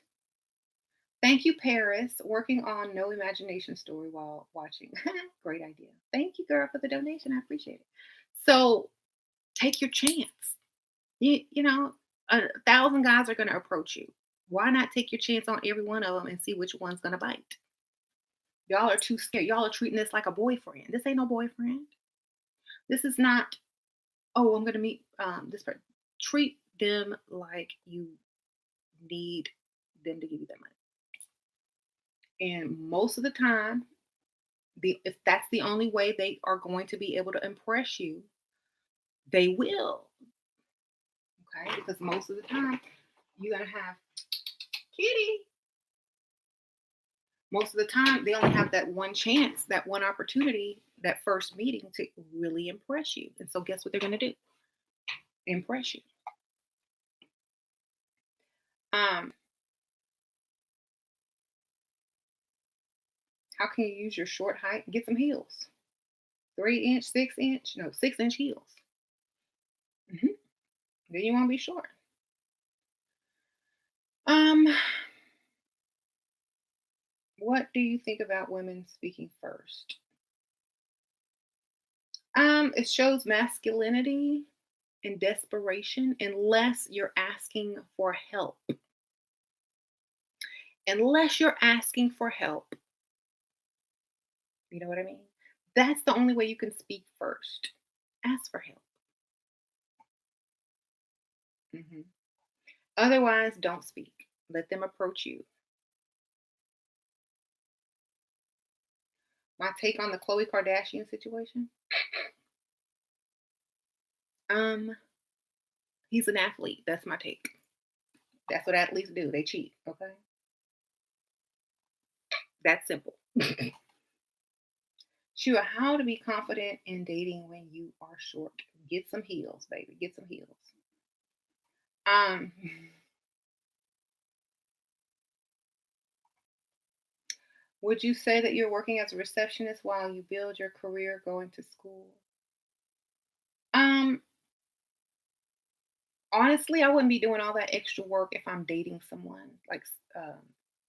Thank you, Paris, working on No Imagination Story while watching. Great idea. Thank you, girl, for the donation. I appreciate it. So take your chance. You know, 1,000 guys are going to approach you. Why not take your chance on every one of them and see which one's going to bite? Y'all are too scared. Y'all are treating this like a boyfriend. This ain't no boyfriend. This is not, oh, I'm going to meet this person. Treat them like you need them to give you that money. And most of the time, If that's the only way they are going to be able to impress you, they will. Okay, because most of the time you're gonna have kitty. Most of the time they only have that one chance, that one opportunity, that first meeting to really impress you. And so guess what they're gonna do? Impress you. Um, how can you use your short height? Get some heels. 3 inch, 6 inch, no, 6 inch heels. Mhm. Then you want to be short. Um, what do you think about women speaking first? It shows masculinity and desperation unless you're asking for help. Unless you're asking for help, you know what I mean? That's the only way you can speak first. Ask for help. Mhm. Otherwise, don't speak. Let them approach you. My take on the Khloe Kardashian situation? Um, he's an athlete. That's my take. That's what athletes do. They cheat. Okay, that's simple. Sure, how to be confident in dating when you are short? Get some heels, baby. Get some heels. Um, would you say that you're working as a receptionist while you build your career going to school? Um, honestly, I wouldn't be doing all that extra work if I'm dating someone, like,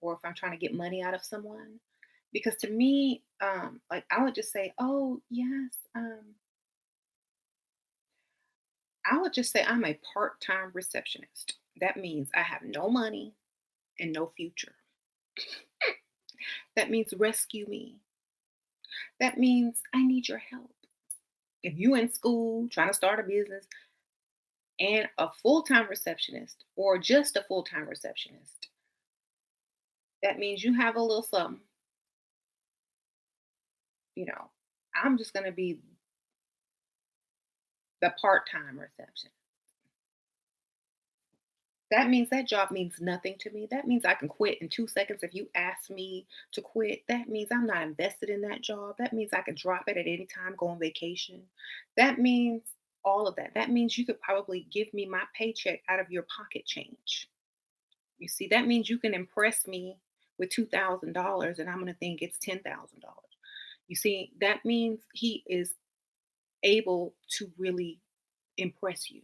or if I'm trying to get money out of someone. Because to me, like, I would just say, "Oh yes," I would just say I'm a part-time receptionist. That means I have no money and no future. That means rescue me. That means I need your help. If you in school trying to start a business and a full-time receptionist or just a full-time receptionist, that means you have a little something, you know. I'm just gonna be the part-time reception. That means that job means nothing to me. That means I can quit in 2 seconds if you ask me to quit. That means I'm not invested in that job. That means I can drop it at any time, go on vacation. That means all of that. That means you could probably give me my paycheck out of your pocket change. You see, that means you can impress me with $2,000 and I'm going to think it's $10,000. You see, that means he is able to really impress you,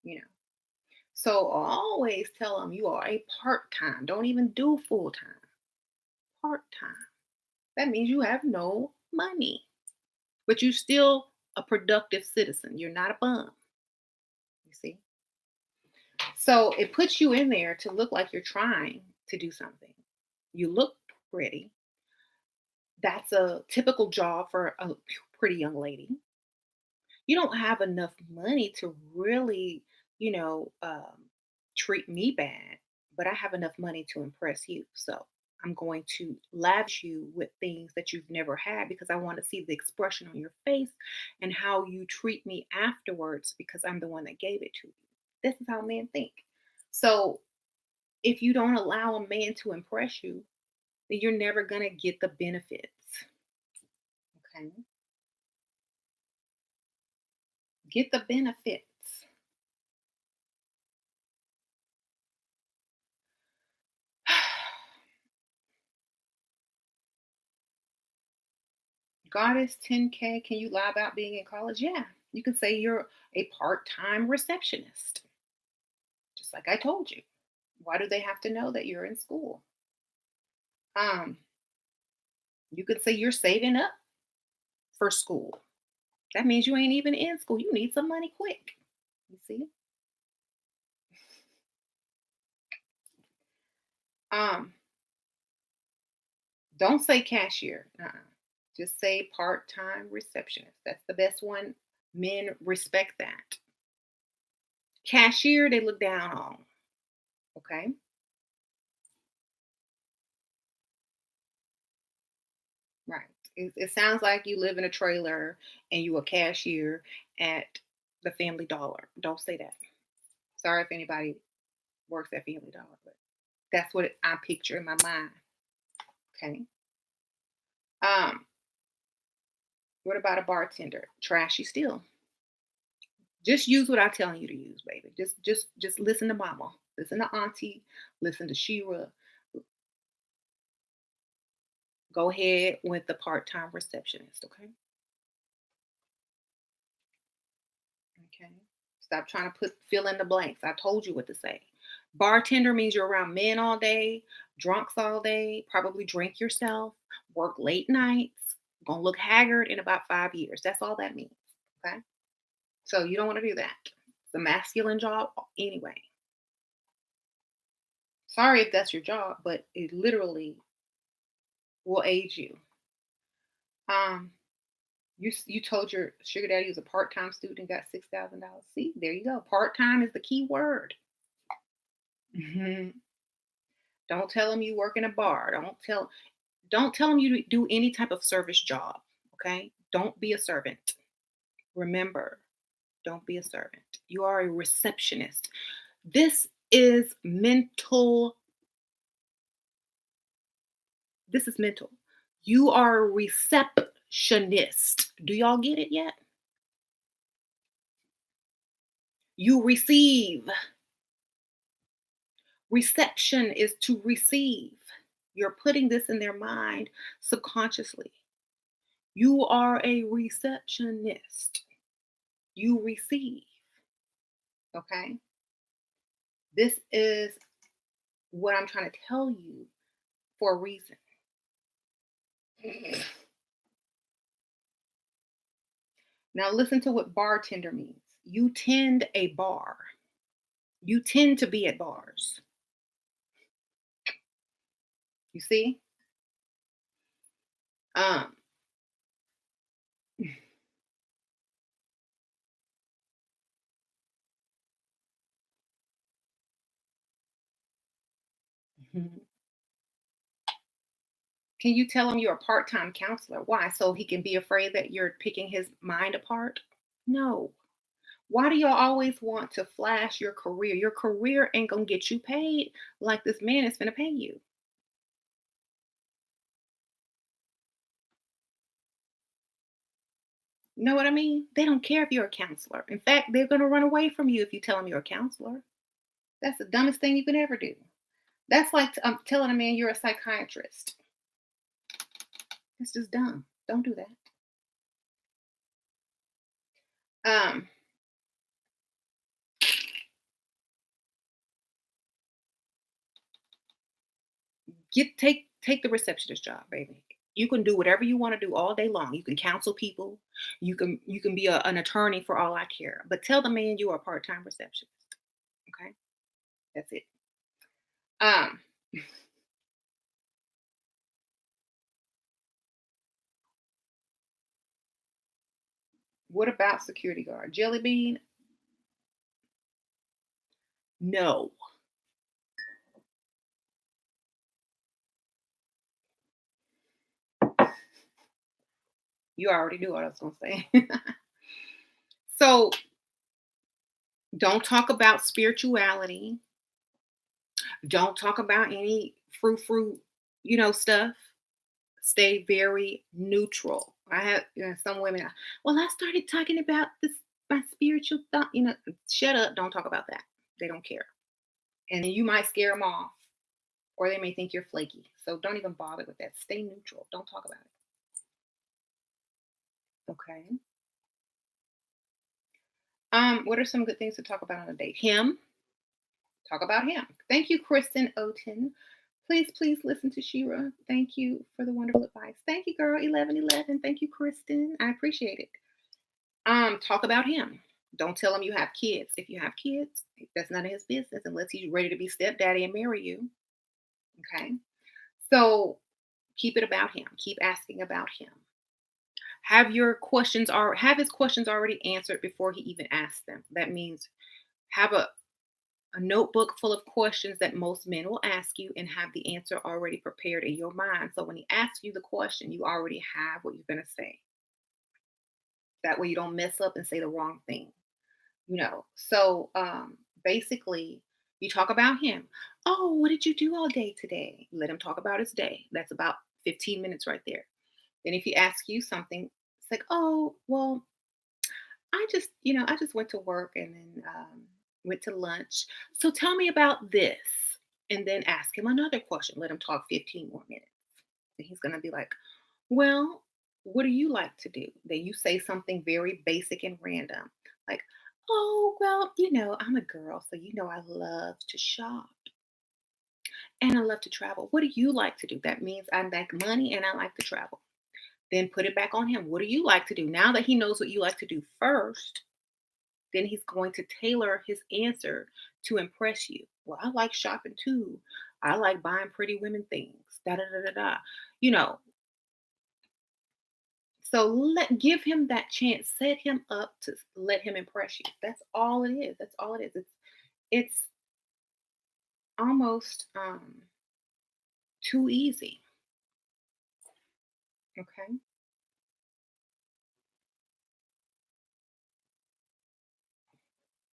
you know. So always tell them you are a part time. Don't even do full time. Part time. That means you have no money, but you're still a productive citizen. You're not a bum. You see? So it puts you in there to look like you're trying to do something. You look pretty. That's a typical job for a pretty young lady. You don't have enough money to really, you know, treat me bad, but I have enough money to impress you. So I'm going to lavish you with things that you've never had because I want to see the expression on your face and how you treat me afterwards because I'm the one that gave it to you. This is how men think. So if you don't allow a man to impress you, then you're never going to get the benefits. Okay. Get the benefits. Goddess 10K, can you lie about being in college? Yeah. You can say you're a part time receptionist, just like I told you. Why do they have to know that you're in school? Um, you could say you're saving up for school. That means you ain't even in school. You need some money quick. You see? Um, don't say cashier. Just say part time receptionist. That's the best one. Men respect that. Cashier, they look down on. Okay. It sounds like you live in a trailer and you a cashier at the Family Dollar. Don't say that. Sorry if anybody works at Family Dollar, but that's what I picture in my mind. Okay. Um, what about a bartender? Trashy still. Just use what I'm telling you to use, baby. Just listen to mama. Listen to auntie. Listen to Shira. Go ahead with the part-time receptionist, okay? Okay. Stop trying to put fill in the blanks. I told you what to say. Bartender means you're around men all day, drunks all day, probably drink yourself, work late nights, gonna look haggard in about 5 years. That's all that means. Okay. So you don't want to do that. It's a masculine job anyway. Sorry if that's your job, but it literally will age you. Um, you told your sugar daddy was a part-time student and got $6,000. See, there you go. Part-time is the key word. Mhm. Don't tell him you work in a bar. Don't tell him you do any type of service job. Okay? Don't be a servant. Remember, don't be a servant. You are a receptionist. This is mental. This is mental. You are a receptionist. Do y'all get it yet? You receive. Reception is to receive. You're putting this in their mind subconsciously. You are a receptionist. You receive. Okay. This is what I'm trying to tell you for a reason. Now, listen to what bartender means. You tend a bar, you tend to be at bars. You see? Um, can you tell him you're a part time counselor? Why? So he can be afraid that you're picking his mind apart? No. Why do y'all always want to flash your career? Your career ain't gonna get you paid like this man is gonna pay you. Know what I mean? They don't care if you're a counselor. In fact, they're gonna run away from you if you tell them you're a counselor. That's the dumbest thing you can ever do. That's like telling a man you're a psychiatrist. It's just dumb. Don't do that. Um, take the receptionist job, baby. You can do whatever you want to do all day long. You can counsel people. You can be an attorney for all I care. But tell the man you are a part time receptionist. Okay, that's it. Um, what about security guard? Jelly bean? No. You already knew what I was gonna say. So don't talk about spirituality. Don't talk about any frou-frou, stuff. Stay very neutral. I have some women, well, I started talking about this, my spiritual thought, shut up, don't talk about that. They don't care. And then you might scare them off, or they may think you're flaky. So don't even bother with that. Stay neutral. Don't talk about it. Okay. What are some good things to talk about on a date? Him. Talk about him. Thank you, Kristen Oten. Please, please listen to Shira. Thank you for the wonderful advice. Thank you, girl. 1111. Thank you, Kristen. I appreciate it. Talk about him. Don't tell him you have kids. If you have kids, that's none of his business unless he's ready to be stepdaddy and marry you. Okay. So keep it about him. Keep asking about him. Have his questions already answered before he even asks them. That means have a a notebook full of questions that most men will ask you and have the answer already prepared in your mind. So when he asks you the question, you already have what you're going to say. That way you don't mess up and say the wrong thing. So basically, you talk about him. Oh, what did you do all day today? Let him talk about his day. That's about 15 minutes right there. Then if he asks you something, it's like, oh, well, I just went to work and then went to lunch. So tell me about this. And then ask him another question. Let him talk 15 more minutes. And he's going to be like, well, what do you like to do? Then you say something very basic and random, like, oh, well, I'm a girl, so I love to shop and I love to travel. What do you like to do? That means I like money and I like to travel. Then put it back on him. What do you like to do? Now that he knows what you like to do first, then he's going to tailor his answer to impress you. Well, I like shopping too. I like buying pretty women things. Da da da da da. You know, so give him that chance. Set him up to let him impress you. That's all it is. That's all it is. It's almost too easy. Okay.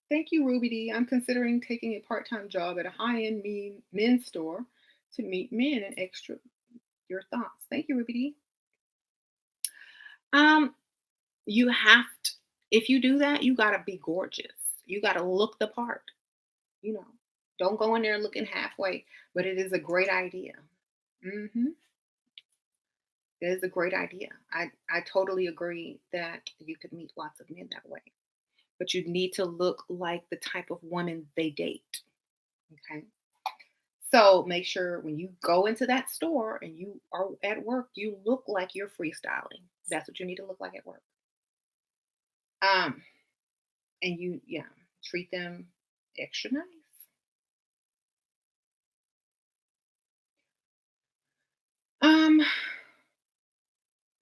Thank you, Ruby D. I'm considering taking a part-time job at a high-end men's store to meet men and extra your thoughts. Thank you, Ruby D. Um, you have to, if you do that, you gotta be gorgeous. You gotta look the part, you know. Don't go in there looking halfway, but it is a great idea. Hmm. It is a great idea. I totally agree that you could meet lots of men that way. But you need to look like the type of woman they date. Okay. So make sure when you go into that store and you are at work, you look like you're freestyling. That's what you need to look like at work. Um, and yeah, treat them extra nice. Um,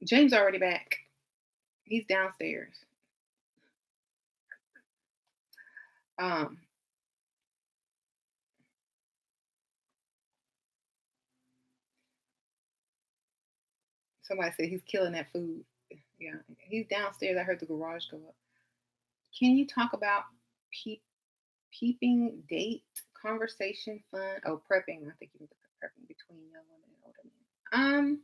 James already back. He's downstairs. Um, Somebody said he's killing that food. Yeah, he's downstairs. I heard the garage go up. Can you talk about peep, peeping date conversation fun? Oh, prepping. I think you meant the prepping between young women and older men.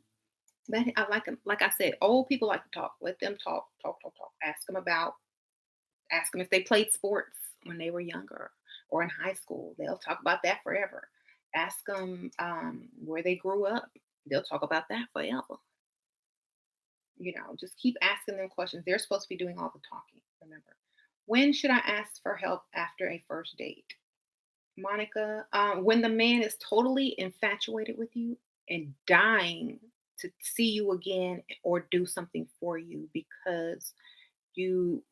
That I like 'em. Like I said, old people like to talk. Let them talk, talk, talk, talk. Ask them if they played sports when they were younger or in high school. They'll talk about that forever. Ask them where they grew up. They'll talk about that forever. Just keep asking them questions. They're supposed to be doing all the talking, remember. When should I ask for help after a first date? Monica, when the man is totally infatuated with you and dying to see you again or do something for you because you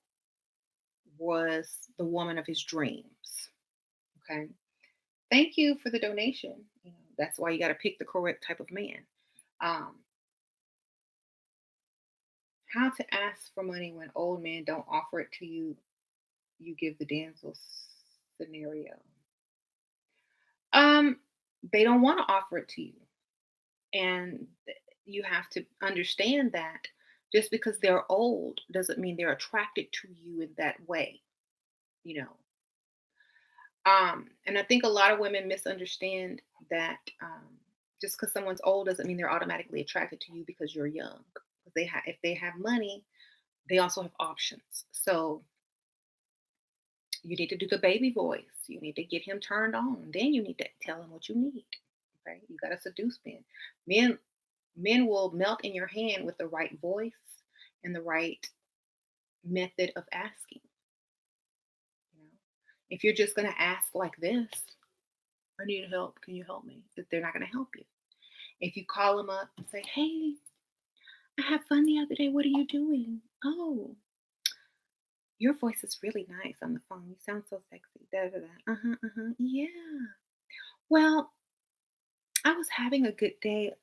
was the woman of his dreams. Okay. Thank you for the donation. That's why you got to pick the correct type of man. Um, how to ask for money when old men don't offer it to you, you give the damsel scenario. Um, they don't want to offer it to you. And you have to understand that just because they're old doesn't mean they're attracted to you in that way, you know. And I think a lot of women misunderstand that just because someone's old doesn't mean they're automatically attracted to you because you're young. If they have money, they also have options. So you need to do the baby voice. You need to get him turned on. Then you need to tell him what you need. Okay, you got to seduce men. Men Men will melt in your hand with the right voice and the right method of asking. You know, if you're just going to ask like this, I need help. Can you help me? They're not going to help you. If you call them up and say, "Hey, I had fun the other day. What are you doing?" "Oh, your voice is really nice on the phone. You sound so sexy." Da da da. Uh huh. Uh huh. Yeah. Well, I was having a good day,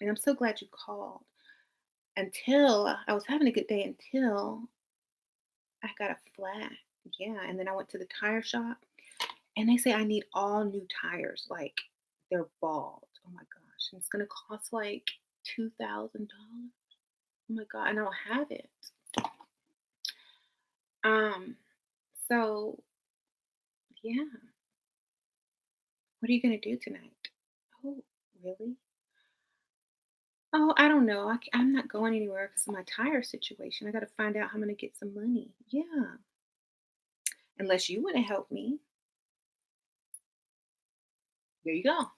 and I'm so glad you called. Until I was having a good day until I got a flat. Yeah, and then I went to the tire shop And they say I need all new tires, like they're bald. Oh my gosh. And it's gonna cost like $2,000. Oh my god, and I don't have it. Um, so yeah. What are you gonna do tonight? Oh, really? Oh, I don't know. I'm not going anywhere because of my tire situation. I got to find out how I'm going to get some money. Yeah. Unless you want to help me. There you go.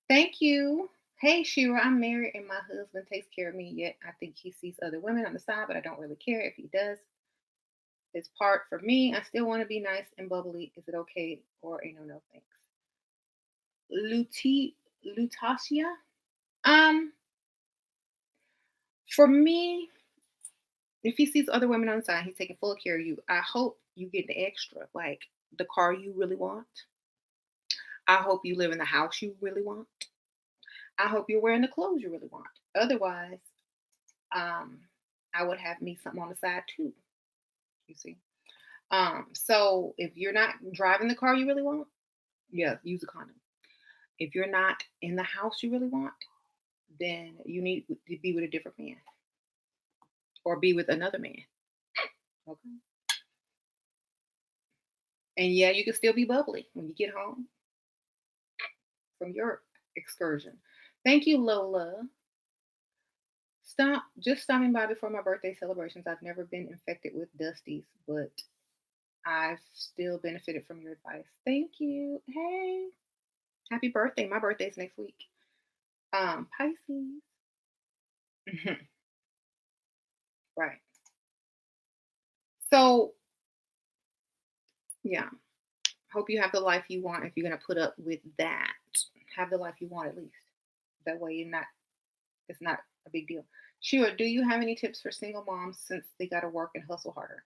Thank you. Hey, Shira, I'm married and my husband takes care of me. Yet I think he sees other women on the side, but I don't really care if he does. His part for me, I still want to be nice and bubbly. Is it okay or a no thanks? Lutasia? Um, for me, if he sees other women on the side, he's taking full care of you. I hope you get the extra, like the car you really want. I hope you live in the house you really want. I hope you're wearing the clothes you really want. Otherwise, um, I would have me something on the side too. You see. So if you're not driving the car you really want, yeah, use a condom. If you're not in the house you really want, then you need to be with a different man or be with another man. Okay. And yeah, you can still be bubbly when you get home from your excursion. Thank you, Lola. Just stopping by before my birthday celebrations. I've never been infected with dusties, but I've still benefited from your advice. Thank you. Hey, happy birthday. My birthday's next week. Pisces. Right. So, yeah, hope you have the life you want if you're going to put up with that. Have the life you want at least. That way it's not a big deal. Sure. Do you have any tips for single moms since they got to work and hustle harder?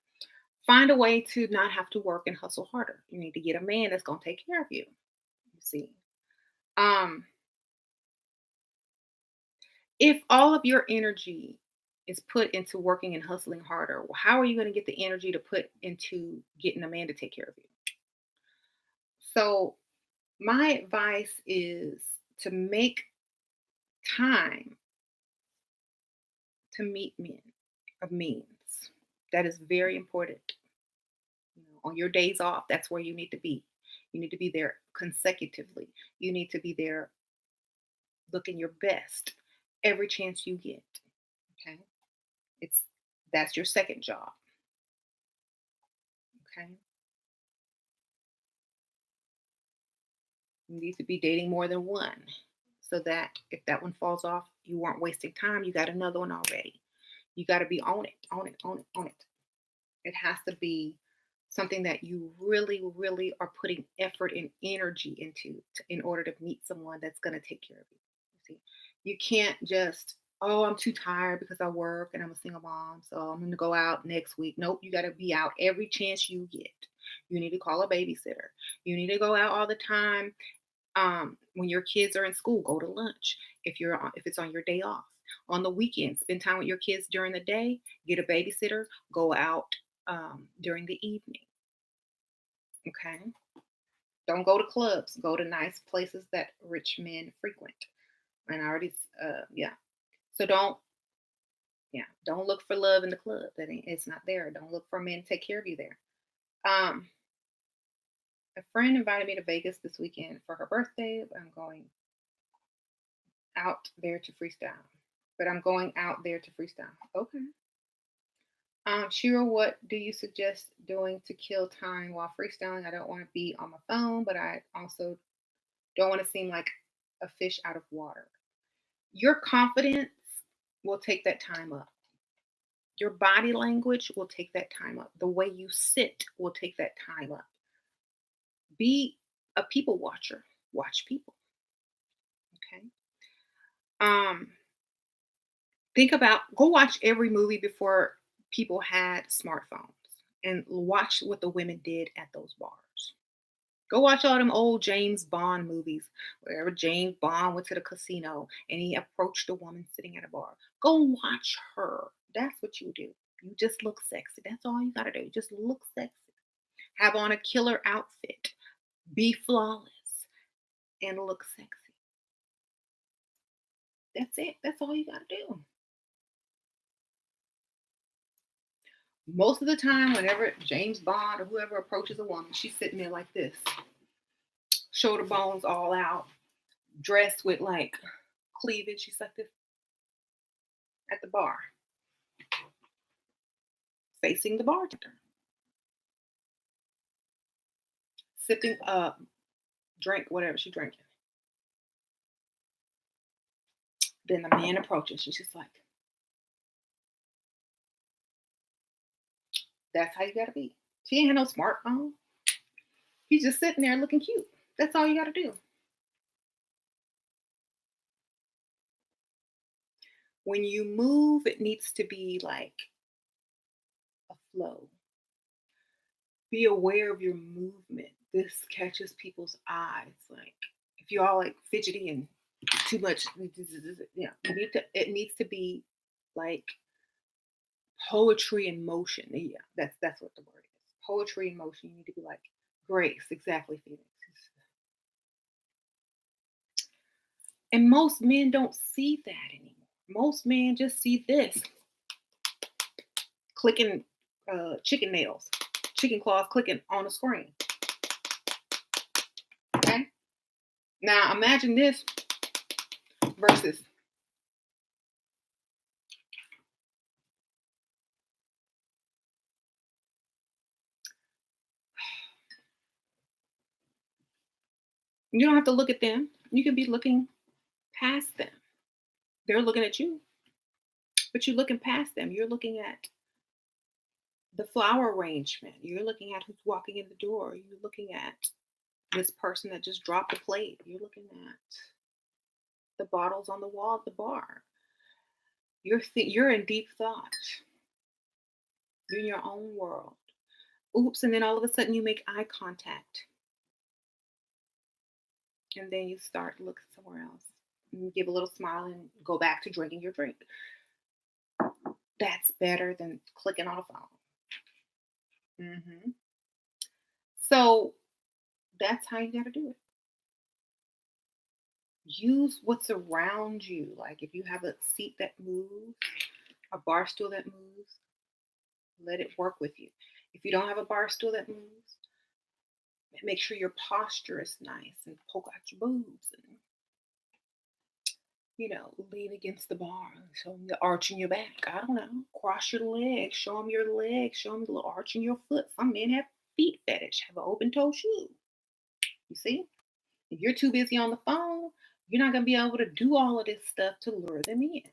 Find a way to not have to work and hustle harder. You need to get a man that's going to take care of you. You see, um, if all of your energy is put into working and hustling harder, well, how are you going to get the energy to put into getting a man to take care of you? So, my advice is to make time to meet men of means. That is very important. On your days off, that's where you need to be. You need to be there consecutively. You need to be there looking your best every chance you get. Okay. It's That's your second job. Okay. You need to be dating more than one so that if that one falls off, you weren't wasting time. You got another one already. You got to be on it, on it, on it, on it. It has to be something that you really, really are putting effort and energy into in order to meet someone that's going to take care of you. See, you can't just, oh, I'm too tired because I work and I'm a single mom, so I'm going to go out next week. Nope, you got to be out every chance you get. You need to call a babysitter. You need to go out all the time. When your kids are in school, go to lunch. If it's on your day off, on the weekend, spend time with your kids during the day. Get a babysitter. Go out during the evening. Okay. Don't go to clubs. Go to nice places that rich men frequent. And I already, yeah. So don't look for love in the club. It's not there. Don't look for men to take care of you there. Um, a friend invited me to Vegas this weekend for her birthday. I'm going out there to freestyle. But I'm going out there to freestyle. Okay. Shira, what do you suggest doing to kill time while freestyling? I don't want to be on my phone, but I also don't want to seem like a fish out of water. Your confidence will take that time up. Your body language will take that time up. The way you sit will take that time up. Be a people watcher. Watch people. Okay. Um, go watch every movie before people had smartphones and watch what the women did at those bars. Go watch all them old James Bond movies, wherever James Bond went to the casino and he approached a woman sitting at a bar. Go watch her. That's what you do. You just look sexy. That's all you gotta do. Just look sexy. Have on a killer outfit, be flawless, and look sexy. That's it. That's all you got to do. Most of the time, whenever James Bond or whoever approaches a woman, she's sitting there like this, shoulder bones all out, dressed with like cleavage. She's like this at the bar, facing the bartender, sipping a drink, whatever she drinking. Then the man approaches. She's just like, that's how you gotta be. She ain't had no smartphone. He's just sitting there looking cute. That's all you gotta do. When you move, it needs to be like a flow. Be aware of your movement. This catches people's eyes. Like if you're all like fidgety and too much, yeah, it needs to be like poetry in motion. Yeah, that's what the word is. Poetry in motion. You need to be like grace, exactly, Phoenix. And most men don't see that anymore. Most men just see this clicking chicken nails, chicken claws clicking on the screen. Okay. Now imagine this versus you don't have to look at them. You can be looking past them. They're looking at you, but you're looking past them. You're looking at the flower arrangement. You're looking at who's walking in the door. You're looking at this person that just dropped a plate. You're looking at the bottles on the wall at the bar. You're in deep thought. You're in your own world. Oops, and then all of a sudden you make eye contact. And then you start looking somewhere else. And you give a little smile and go back to drinking your drink. That's better than clicking on a phone. So that's how you got to do it. Use what's around you. Like if you have a seat that moves, a bar stool that moves, let it work with you. If you don't have a bar stool that moves, make sure your posture is nice and poke out your boobs and lean against the bar. Show them the arch in your back. I don't know. Cross your legs. Show them your legs. Show them the little arch in your foot. Some men have feet fetish. Have an open toe shoe. You see? If you're too busy on the phone, you're not going to be able to do all of this stuff to lure them in.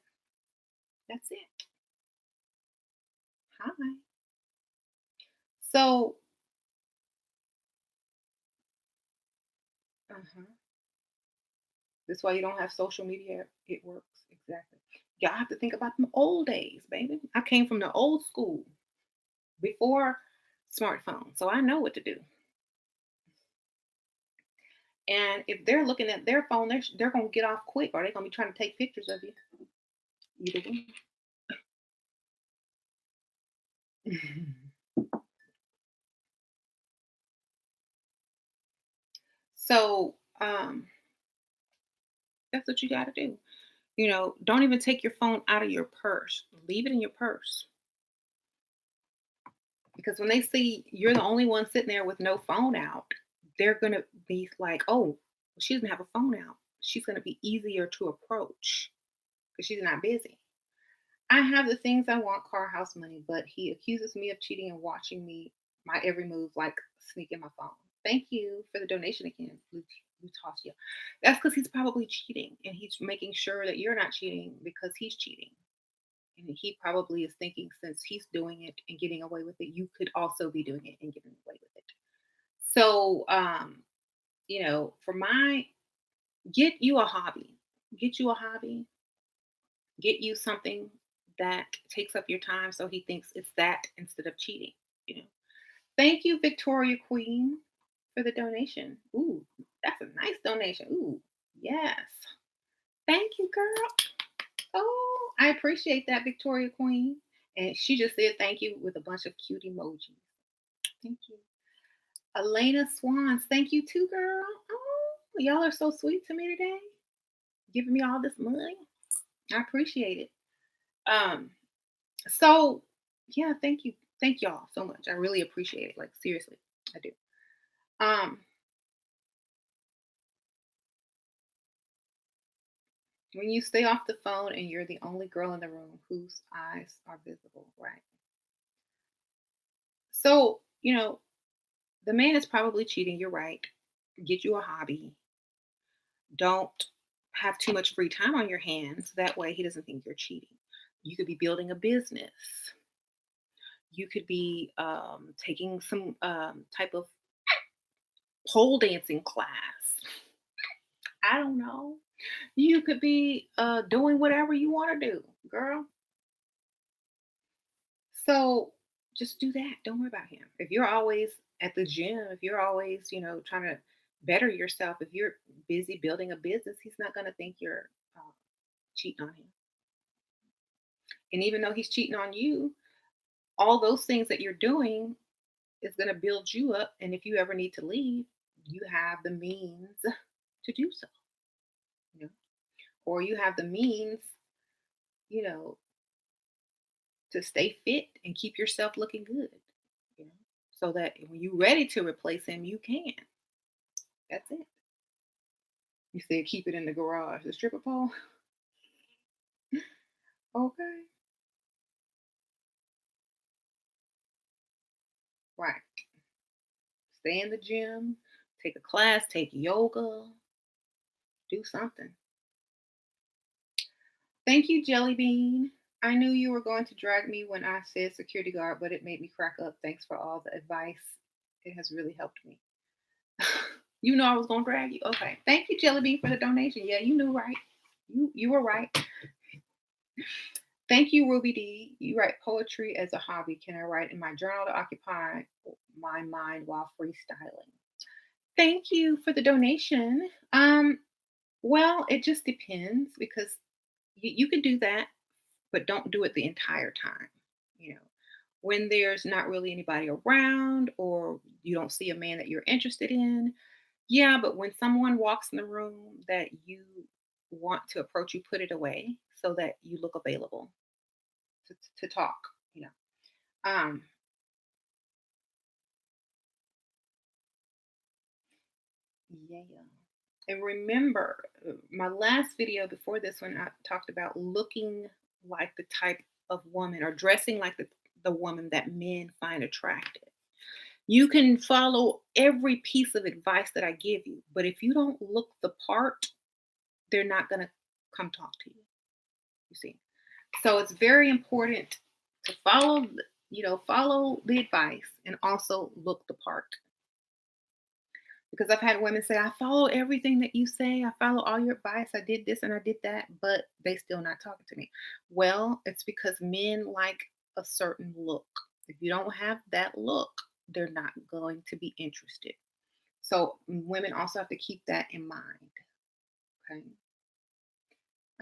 That's it. Hi. So, uh-huh. That's why you don't have social media. It works. Exactly. Y'all have to think about the old days, baby. I came from the old school before smartphones, so I know what to do. And if they're looking at their phone, they're going to get off quick, or they're going to be trying to take pictures of you. Either one. So that's what you got to do. Don't even take your phone out of your purse. Leave it in your purse. Because when they see you're the only one sitting there with no phone out, they're going to be like, oh, she doesn't have a phone out. She's going to be easier to approach because she's not busy. I have the things I want, car, house, money, but he accuses me of cheating and watching my every move, like sneaking my phone. Thank you for the donation again, Lutasha. That's because he's probably cheating and he's making sure that you're not cheating because he's cheating. And he probably is thinking since he's doing it and getting away with it, you could also be doing it and getting away with it. So, for get you a hobby. Get you a hobby. Get you something that takes up your time so he thinks it's that instead of cheating. You know. Thank you, Victoria Queen, for the donation. Ooh, that's a nice donation. Ooh, yes. Thank you, girl. Oh, I appreciate that, Victoria Queen. And she just said thank you with a bunch of cute emojis. Thank you. Elena Swans, thank you too, girl. Oh, y'all are so sweet to me today, giving me all this money. I appreciate it. Um, so yeah, thank you. Thank y'all so much. I really appreciate it. Like seriously, I do. Um, when you stay off the phone and you're the only girl in the room whose eyes are visible, right? So, the man is probably cheating. You're right. Get you a hobby. Don't have too much free time on your hands. That way he doesn't think you're cheating. You could be building a business. You could be taking some type of pole dancing class. I don't know. You could be doing whatever you want to do, girl. So just do that. Don't worry about him. If you're always at the gym, if you're always, trying to better yourself, if you're busy building a business, he's not going to think you're cheating on him. And even though he's cheating on you, all those things that you're doing is going to build you up. And if you ever need to leave, you have the means to do so, you know, or you have the means, you know, to stay fit and keep yourself looking good, you know, so that when you're ready to replace him, you can. That's it. You said keep it in the garage, the stripper pole. Okay. Right. Stay in the gym, take a class, take yoga, do something. Thank you, Jelly Bean. I knew you were going to drag me when I said security guard, but it made me crack up. Thanks for all the advice. It has really helped me. You know I was gonna drag you. Okay. Thank you, Jelly Bean, for the donation. Yeah, you knew right. You were right. Thank you, Ruby D. You write poetry as a hobby. Can I write in my journal to occupy my mind while freestyling? Thank you for the donation. Well, it just depends because you can do that, but don't do it the entire time. You know, when there's not really anybody around or you don't see a man that you're interested in, yeah, but when someone walks in the room that you want to approach, you put it away so that you look available to talk, you know. Um, yeah. And remember, my last video before this one, I talked about looking like the type of woman or dressing like the woman that men find attractive. You can follow every piece of advice that I give you, but if you don't look the part, they're not going to come talk to you. You see, so it's very important to follow the advice and also look the part. Because I've had women say, I follow everything that you say. I follow all your advice. I did this and I did that, but they still not talking to me. Well, it's because men like a certain look. If you don't have that look, they're not going to be interested. So women also have to keep that in mind. Okay.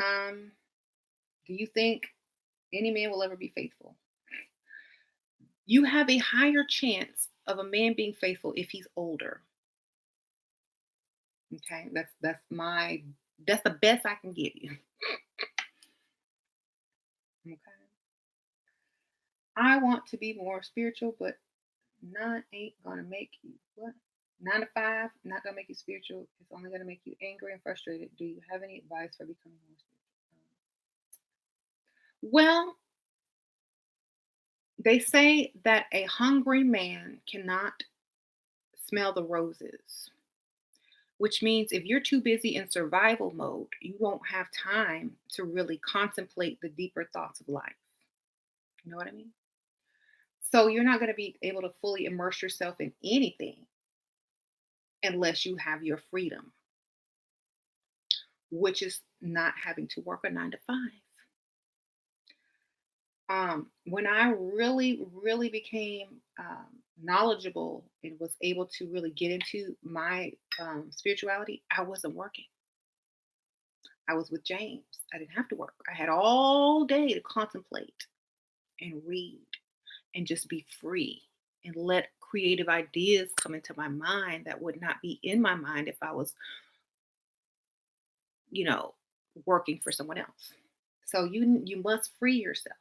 Um, do you think any man will ever be faithful? You have a higher chance of a man being faithful if he's older. Okay, that's the best I can give you. Okay. I want to be more spiritual, but nine ain't gonna make you what? 9 to 5, not gonna make you spiritual. It's only gonna make you angry and frustrated. Do you have any advice for becoming more spiritual? Well, they say that a hungry man cannot smell the roses, which means if you're too busy in survival mode, you won't have time to really contemplate the deeper thoughts of life. You know what I mean? So you're not going to be able to fully immerse yourself in anything unless you have your freedom, which is not having to work a 9 to 5. When I really, really became knowledgeable and was able to really get into my spirituality, I wasn't working. I was with James. I didn't have to work. I had all day to contemplate and read and just be free and let creative ideas come into my mind that would not be in my mind if I was, you know, working for someone else. So you must free yourself.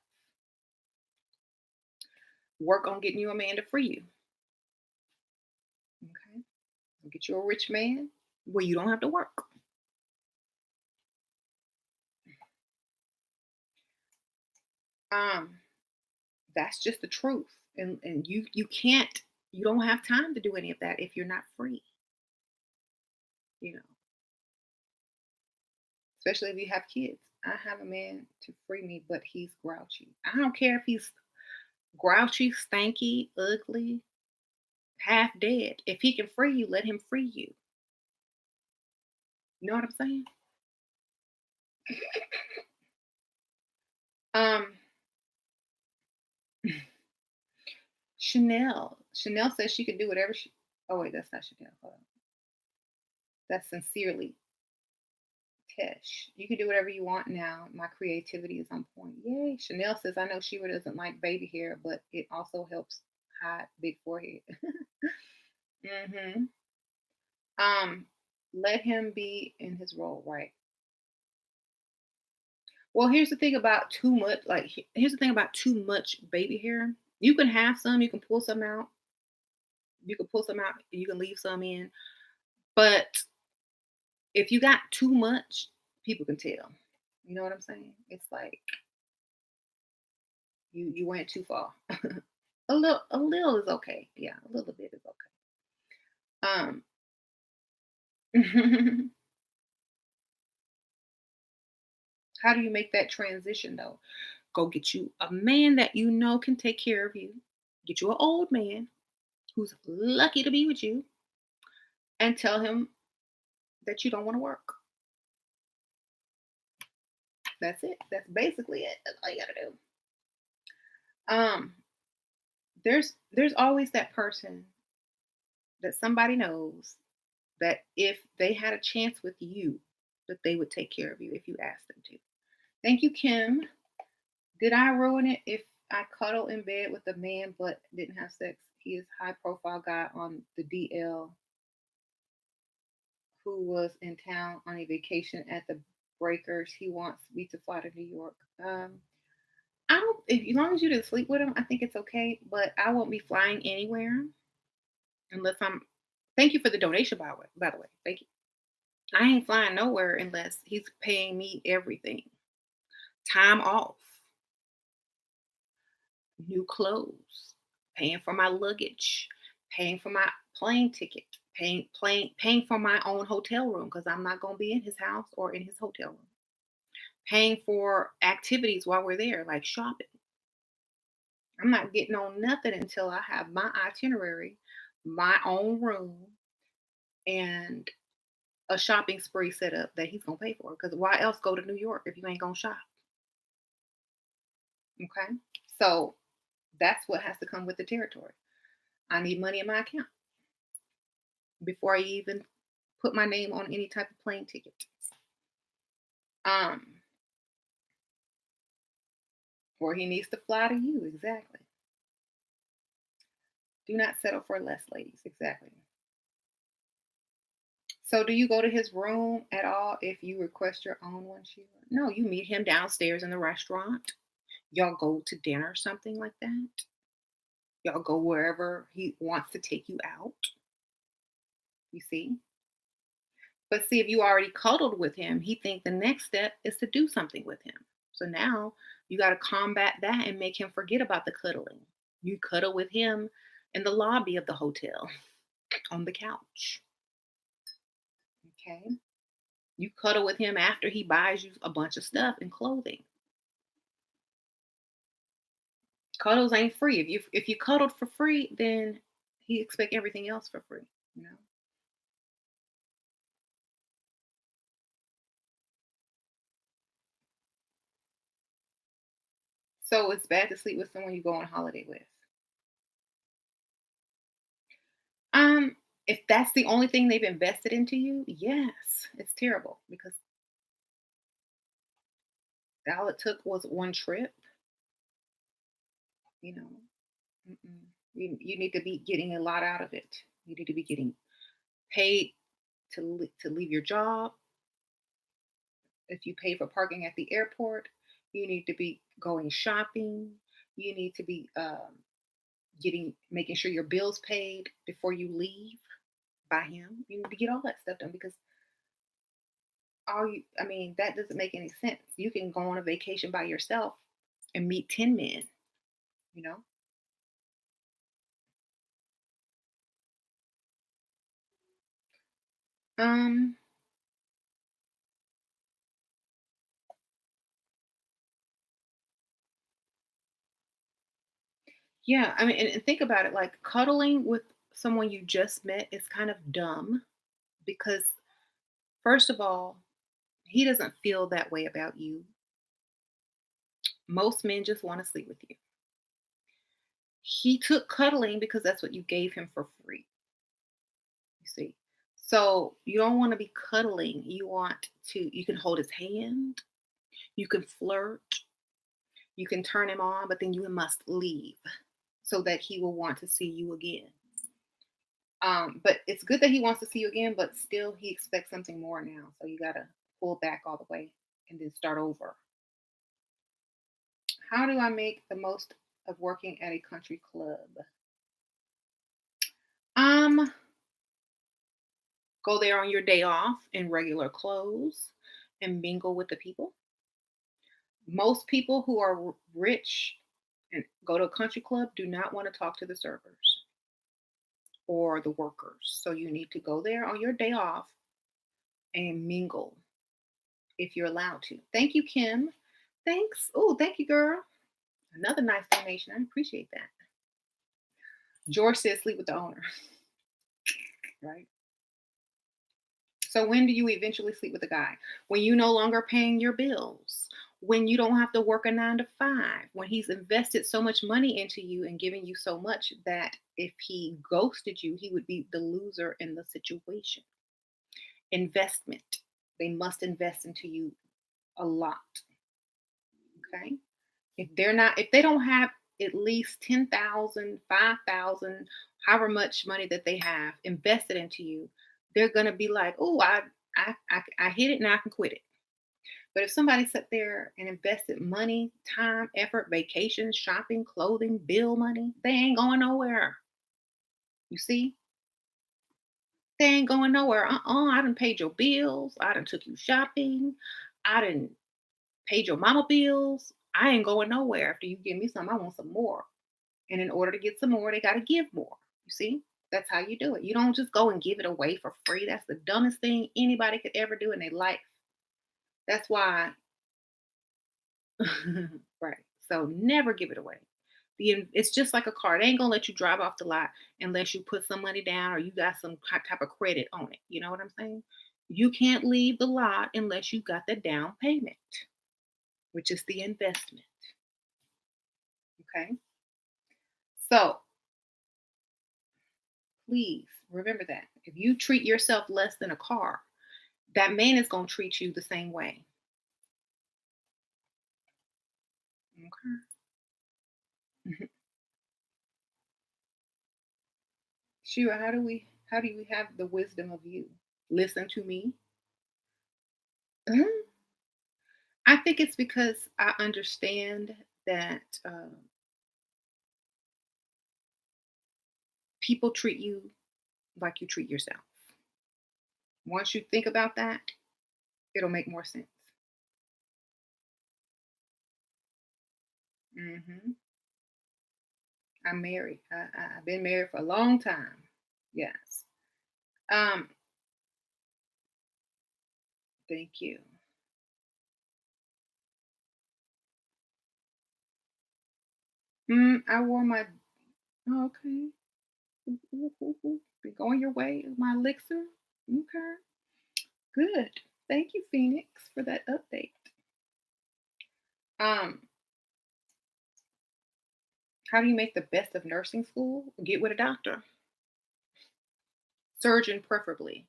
Work on getting you a man to free you. Okay. Get you a rich man where you don't have to work. Um, that's just the truth. And you can't, you don't have time to do any of that if you're not free, you know, especially if you have kids. I have a man to free me, but he's grouchy. I don't care if he's grouchy, stanky, ugly, half dead. If he can free you, let him free you. You know what I'm saying? Um, Chanel. Chanel says she could do whatever she. Oh wait, that's not Chanel. Hold on. That's sincerely Tish. You can do whatever you want now. My creativity is on point. Yay. Chanel says, I know Shira doesn't like baby hair, but it also helps hide big forehead. hmm Um, let him be in his role, right? Well, here's the thing about too much. Like, here's the thing about too much baby hair. You can have some. You can pull some out. You can pull some out. You can leave some in. But if you got too much, people can tell. You know what I'm saying? It's like you went too far. A little is okay. Yeah, a little bit is okay. How do you make that transition though? Go get you a man that you know can take care of you. Get you an old man who's lucky to be with you and tell him that you don't want to work. That's it. That's basically it. That's all you gotta do. Um, there's always that person that somebody knows that if they had a chance with you, that they would take care of you if you asked them to. Thank you, Kim. Did I ruin it if I cuddle in bed with a man but didn't have sex? He is high profile guy on the DL who was in town on a vacation at the Breakers. He wants me to fly to New York. I don't. If, as long as you didn't sleep with him, I think it's okay. But I won't be flying anywhere unless I'm. Thank you for the donation, by the way. Thank you. I ain't flying nowhere unless he's paying me everything. Time off, new clothes, paying for my luggage, paying for my plane ticket, paying for my own hotel room because I'm not gonna be in his house or in his hotel room. Paying for activities while we're there, like shopping. I'm not getting on nothing until I have my itinerary, my own room, and a shopping spree set up that he's gonna pay for. Because why else go to New York if you ain't gonna shop? Okay. So that's what has to come with the territory. I need money in my account before I even put my name on any type of plane ticket. Um, or he needs to fly to you, exactly. Do not settle for less, ladies. Exactly. So, do you go to his room at all if you request your own one, Sheila? No, you meet him downstairs in the restaurant. Y'all go to dinner or something like that. Y'all go wherever he wants to take you out. You see? But see, if you already cuddled with him, he think the next step is to do something with him. So now you got to combat that and make him forget about the cuddling. You cuddle with him in the lobby of the hotel on the couch. Okay. You cuddle with him after he buys you a bunch of stuff and clothing. Cuddles ain't free. If you cuddled for free, then he expect everything else for free. You know. So it's bad to sleep with someone you go on holiday with. Um, if that's the only thing they've invested into you, yes, it's terrible because all it took was one trip. You know. Mm-mm. You need to be getting a lot out of it. You need to be getting paid to leave your job. If you pay for parking at the airport, you need to be going shopping. You need to be getting making sure your bills paid before you leave by him. You need to get all that stuff done because all you I mean, that doesn't make any sense. You can go on a vacation by yourself and meet 10 men, you know? Um, yeah, I mean, and think about it, like cuddling with someone you just met is kind of dumb because first of all, he doesn't feel that way about you. Most men just want to sleep with you. He took cuddling because that's what you gave him for free, you see. So you don't want to be cuddling. You can hold his hand, you can flirt, you can turn him on, but then you must leave so that he will want to see you again. But it's good that he wants to see you again, but still he expects something more now. So you gotta pull back all the way and then start over. How do I make the most of working at a country club? Um, Go there on your day off in regular clothes and mingle with the people. Most people who are rich and go to a country club do not want to talk to the servers or the workers. So you need to go there on your day off and mingle if you're allowed to. Thank you, Kim. Thanks. Oh, thank you, girl. Another nice donation. I appreciate that. George says sleep with the owner. Right. So when do you eventually sleep with a guy? When you no longer paying your bills, when you don't have to work a 9 to 5, when he's invested so much money into you and giving you so much that if he ghosted you, he would be the loser in the situation. Investment. They must invest into you a lot. Okay. If they don't have at least 10,000, 5,000, however much money that they have invested into you, they're gonna be like, oh, I hit it, now I can quit it. But if somebody sat there and invested money, time, effort, vacations, shopping, clothing, bill money, they ain't going nowhere. You see? They ain't going nowhere. I done paid your bills. I done took you shopping. I done paid your mama bills. I ain't going nowhere. After you give me some, I want some more. And in order to get some more, they got to give more. You see? That's how you do it. You don't just go and give it away for free. That's the dumbest thing anybody could ever do in their life. That's why, right. So never give it away. It's just like a car. They ain't gonna let you drive off the lot unless you put some money down or you got some type of credit on it. You know what I'm saying? You can't leave the lot unless you got the down payment, which is the investment. Okay. So please remember that. If you treat yourself less than a car, that man is going to treat you the same way. Okay. Mhm. Shira, how do we have the wisdom of you? Listen to me. Mhm. I think it's because I understand that people treat you like you treat yourself. Once you think about that, it'll make more sense. Hmm. I'm married. I've been married for a long time. Yes. Um. Thank you. I wore my. Oh, okay. Ooh, ooh, ooh, ooh. Be going your way, my elixir. Okay. Good. Thank you, Phoenix, for that update. Um, how do you make the best of nursing school? Get with a doctor, surgeon preferably.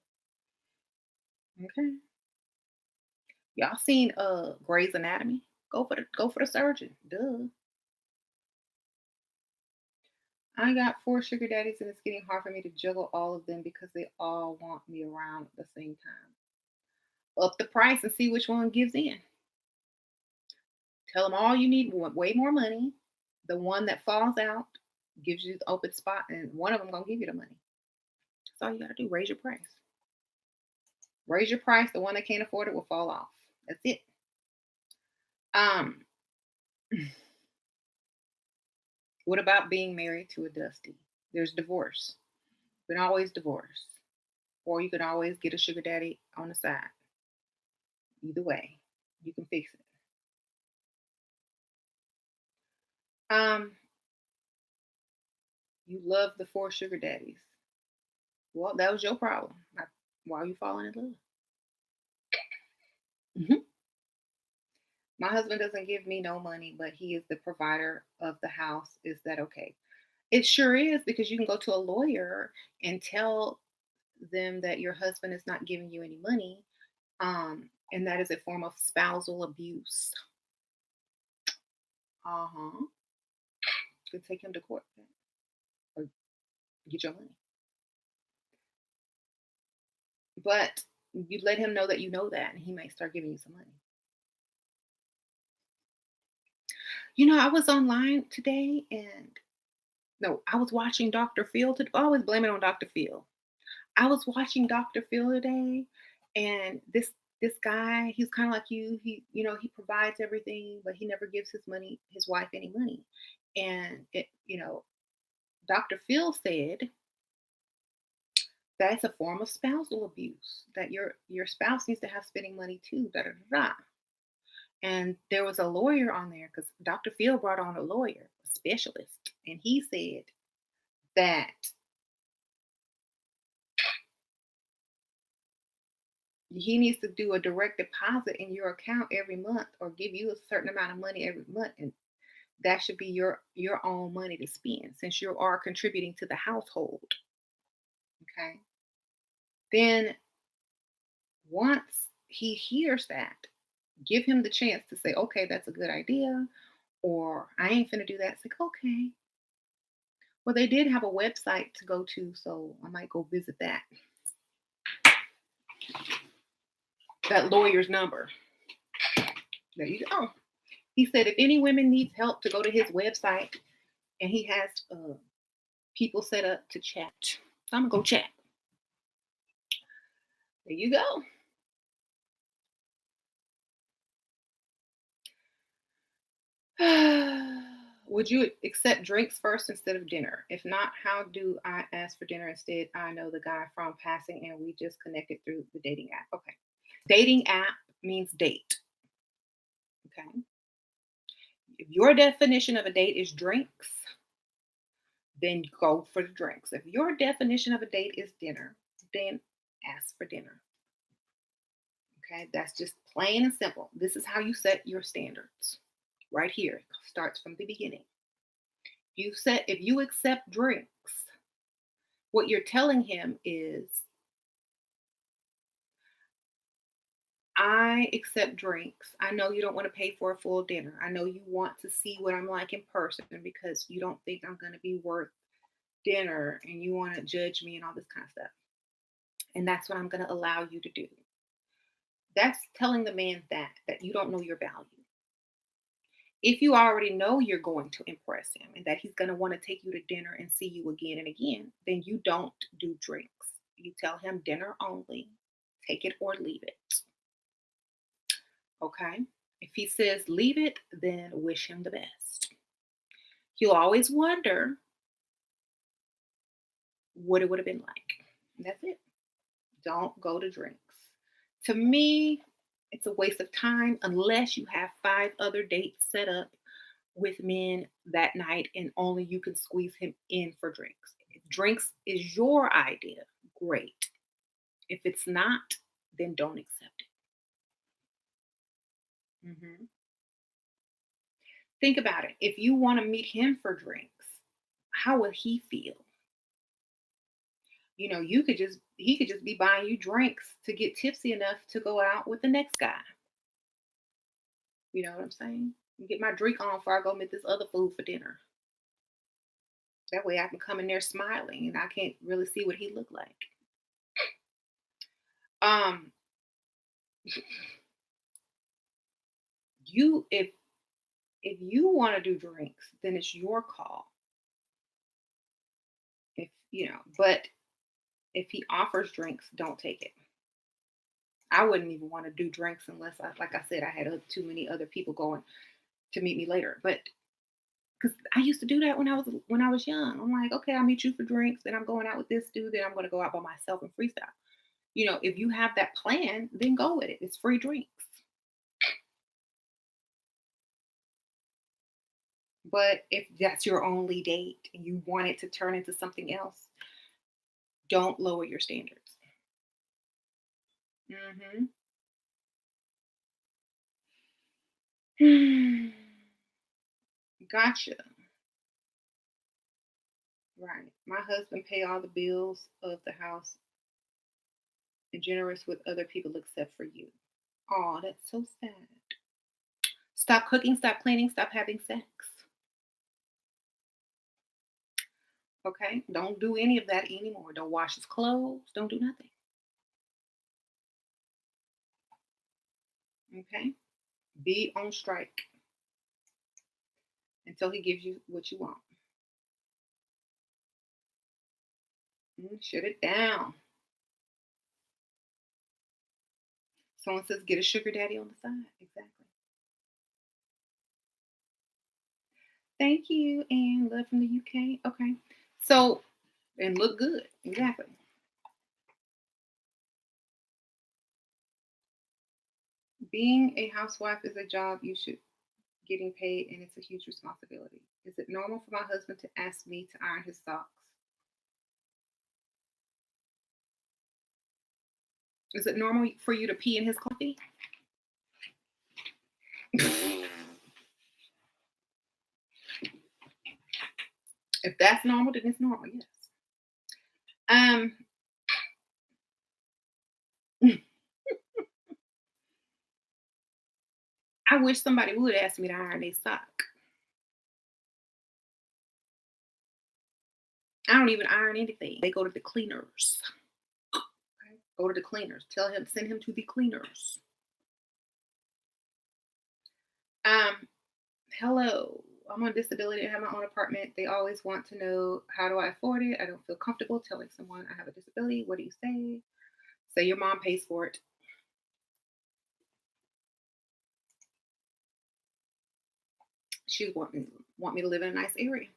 Okay. Y'all seen Grey's Anatomy? Go for the surgeon. Duh. I got four sugar daddies, and it's getting hard for me to juggle all of them because they all want me around at the same time. Up the price and see which one gives in. Tell them all you need way more money. The one that falls out gives you the open spot, and one of them gonna give you the money. That's all you gotta do. Raise your price. Raise your price. The one that can't afford it will fall off. That's it. Um, what about being married to a Dusty? There's divorce. You can always divorce, or you can always get a sugar daddy on the side. Either way, you can fix it. Um, you love the four sugar daddies. Well, that was your problem. Why are you falling in love? Mhm. My husband doesn't give me no money, but he is the provider of the house. Is that okay? It sure is, because you can go to a lawyer and tell them that your husband is not giving you any money, and that is a form of spousal abuse. Uh huh. You could take him to court then, or get your money. But you let him know that you know that, and he might start giving you some money. I was online today, and no, I was watching Dr. Phil. I always blame it on Dr. Phil. I was watching Dr. Phil today, and this guy, he's kind of like you. He provides everything, but he never gives his wife any money. And Dr. Phil said that's a form of spousal abuse. That your spouse needs to have spending money too. Da da da da. And there was a lawyer on there because Dr. Phil brought on a lawyer, a specialist, and he said that he needs to do a direct deposit in your account every month, or give you a certain amount of money every month, and that should be your own money to spend, since you are contributing to the household. Okay. Then once he hears that, give him the chance to say, okay, that's a good idea, or I ain't finna do that. It's like, okay. Well, they did have a website to go to, so I might go visit that lawyer's number. There you go. He said if any women needs help, to go to his website, and he has people set up to chat. So I'm gonna go chat. There you go. Would you accept drinks first instead of dinner? If not, how do I ask for dinner instead? I know the guy from passing, and we just connected through the dating app. Okay. Dating app means date. Okay. If your definition of a date is drinks, then go for the drinks. If your definition of a date is dinner, then ask for dinner. Okay. That's just plain and simple. This is how you set your standards. Right here. It starts from the beginning. If you accept drinks, what you're telling him is, I accept drinks. I know you don't want to pay for a full dinner. I know you want to see what I'm like in person because you don't think I'm going to be worth dinner, and you want to judge me and all this kind of stuff. And that's what I'm going to allow you to do. That's telling the man that you don't know your value. If you already know you're going to impress him and that he's going to want to take you to dinner and see you again and again, then you don't do drinks. You tell him dinner only. Take it or leave it. Okay? If he says leave it, then wish him the best. He'll always wonder what it would have been like. And that's it. Don't go to drinks. To me, it's a waste of time unless you have five other dates set up with men that night and only you can squeeze him in for drinks. If drinks is your idea, great. If it's not, then don't accept it. Think about it. If you want to meet him for drinks, how will he feel? He could just be buying you drinks to get tipsy enough to go out with the next guy. You know what I'm saying? Get my drink on before I go meet this other fool for dinner. That way I can come in there smiling and I can't really see what he looked like. Um, you if you want to do drinks, then it's your call. If you know, but if he offers drinks, don't take it. I wouldn't even want to do drinks unless like I said, I had too many other people going to meet me later. But because I used to do that when I was young. I'm like, okay, I'll meet you for drinks, then I'm going out with this dude, then I'm going to go out by myself and freestyle. You know, if you have that plan, then go with it. It's free drinks. But if that's your only date and you want it to turn into something else, don't lower your standards. Hmm. Gotcha. Right. My husband pay all the bills of the house and generous with other people except for you. Oh, that's so sad. Stop cooking, stop cleaning, stop having sex. Okay? Don't do any of that anymore. Don't wash his clothes. Don't do nothing. Okay? Be on strike until he gives you what you want. Shut it down. Someone says get a sugar daddy on the side. Exactly. Thank you and love from the UK. Okay. So, and look good. Exactly. Being a housewife is a job you should getting paid and it's a huge responsibility. Is it normal for my husband to ask me to iron his socks? Is it normal for you to pee in his coffee? If that's normal, then it's normal, yes. Um, I wish somebody would ask me to iron their sock. I don't even iron anything. They go to the cleaners. Okay? Go to the cleaners. Tell him, send him to the cleaners. Um, hello. I'm on disability. I have my own apartment. They always want to know how do I afford it? I don't feel comfortable telling someone I have a disability. What do you say? Say your mom pays for it. She want me to live in a nice area.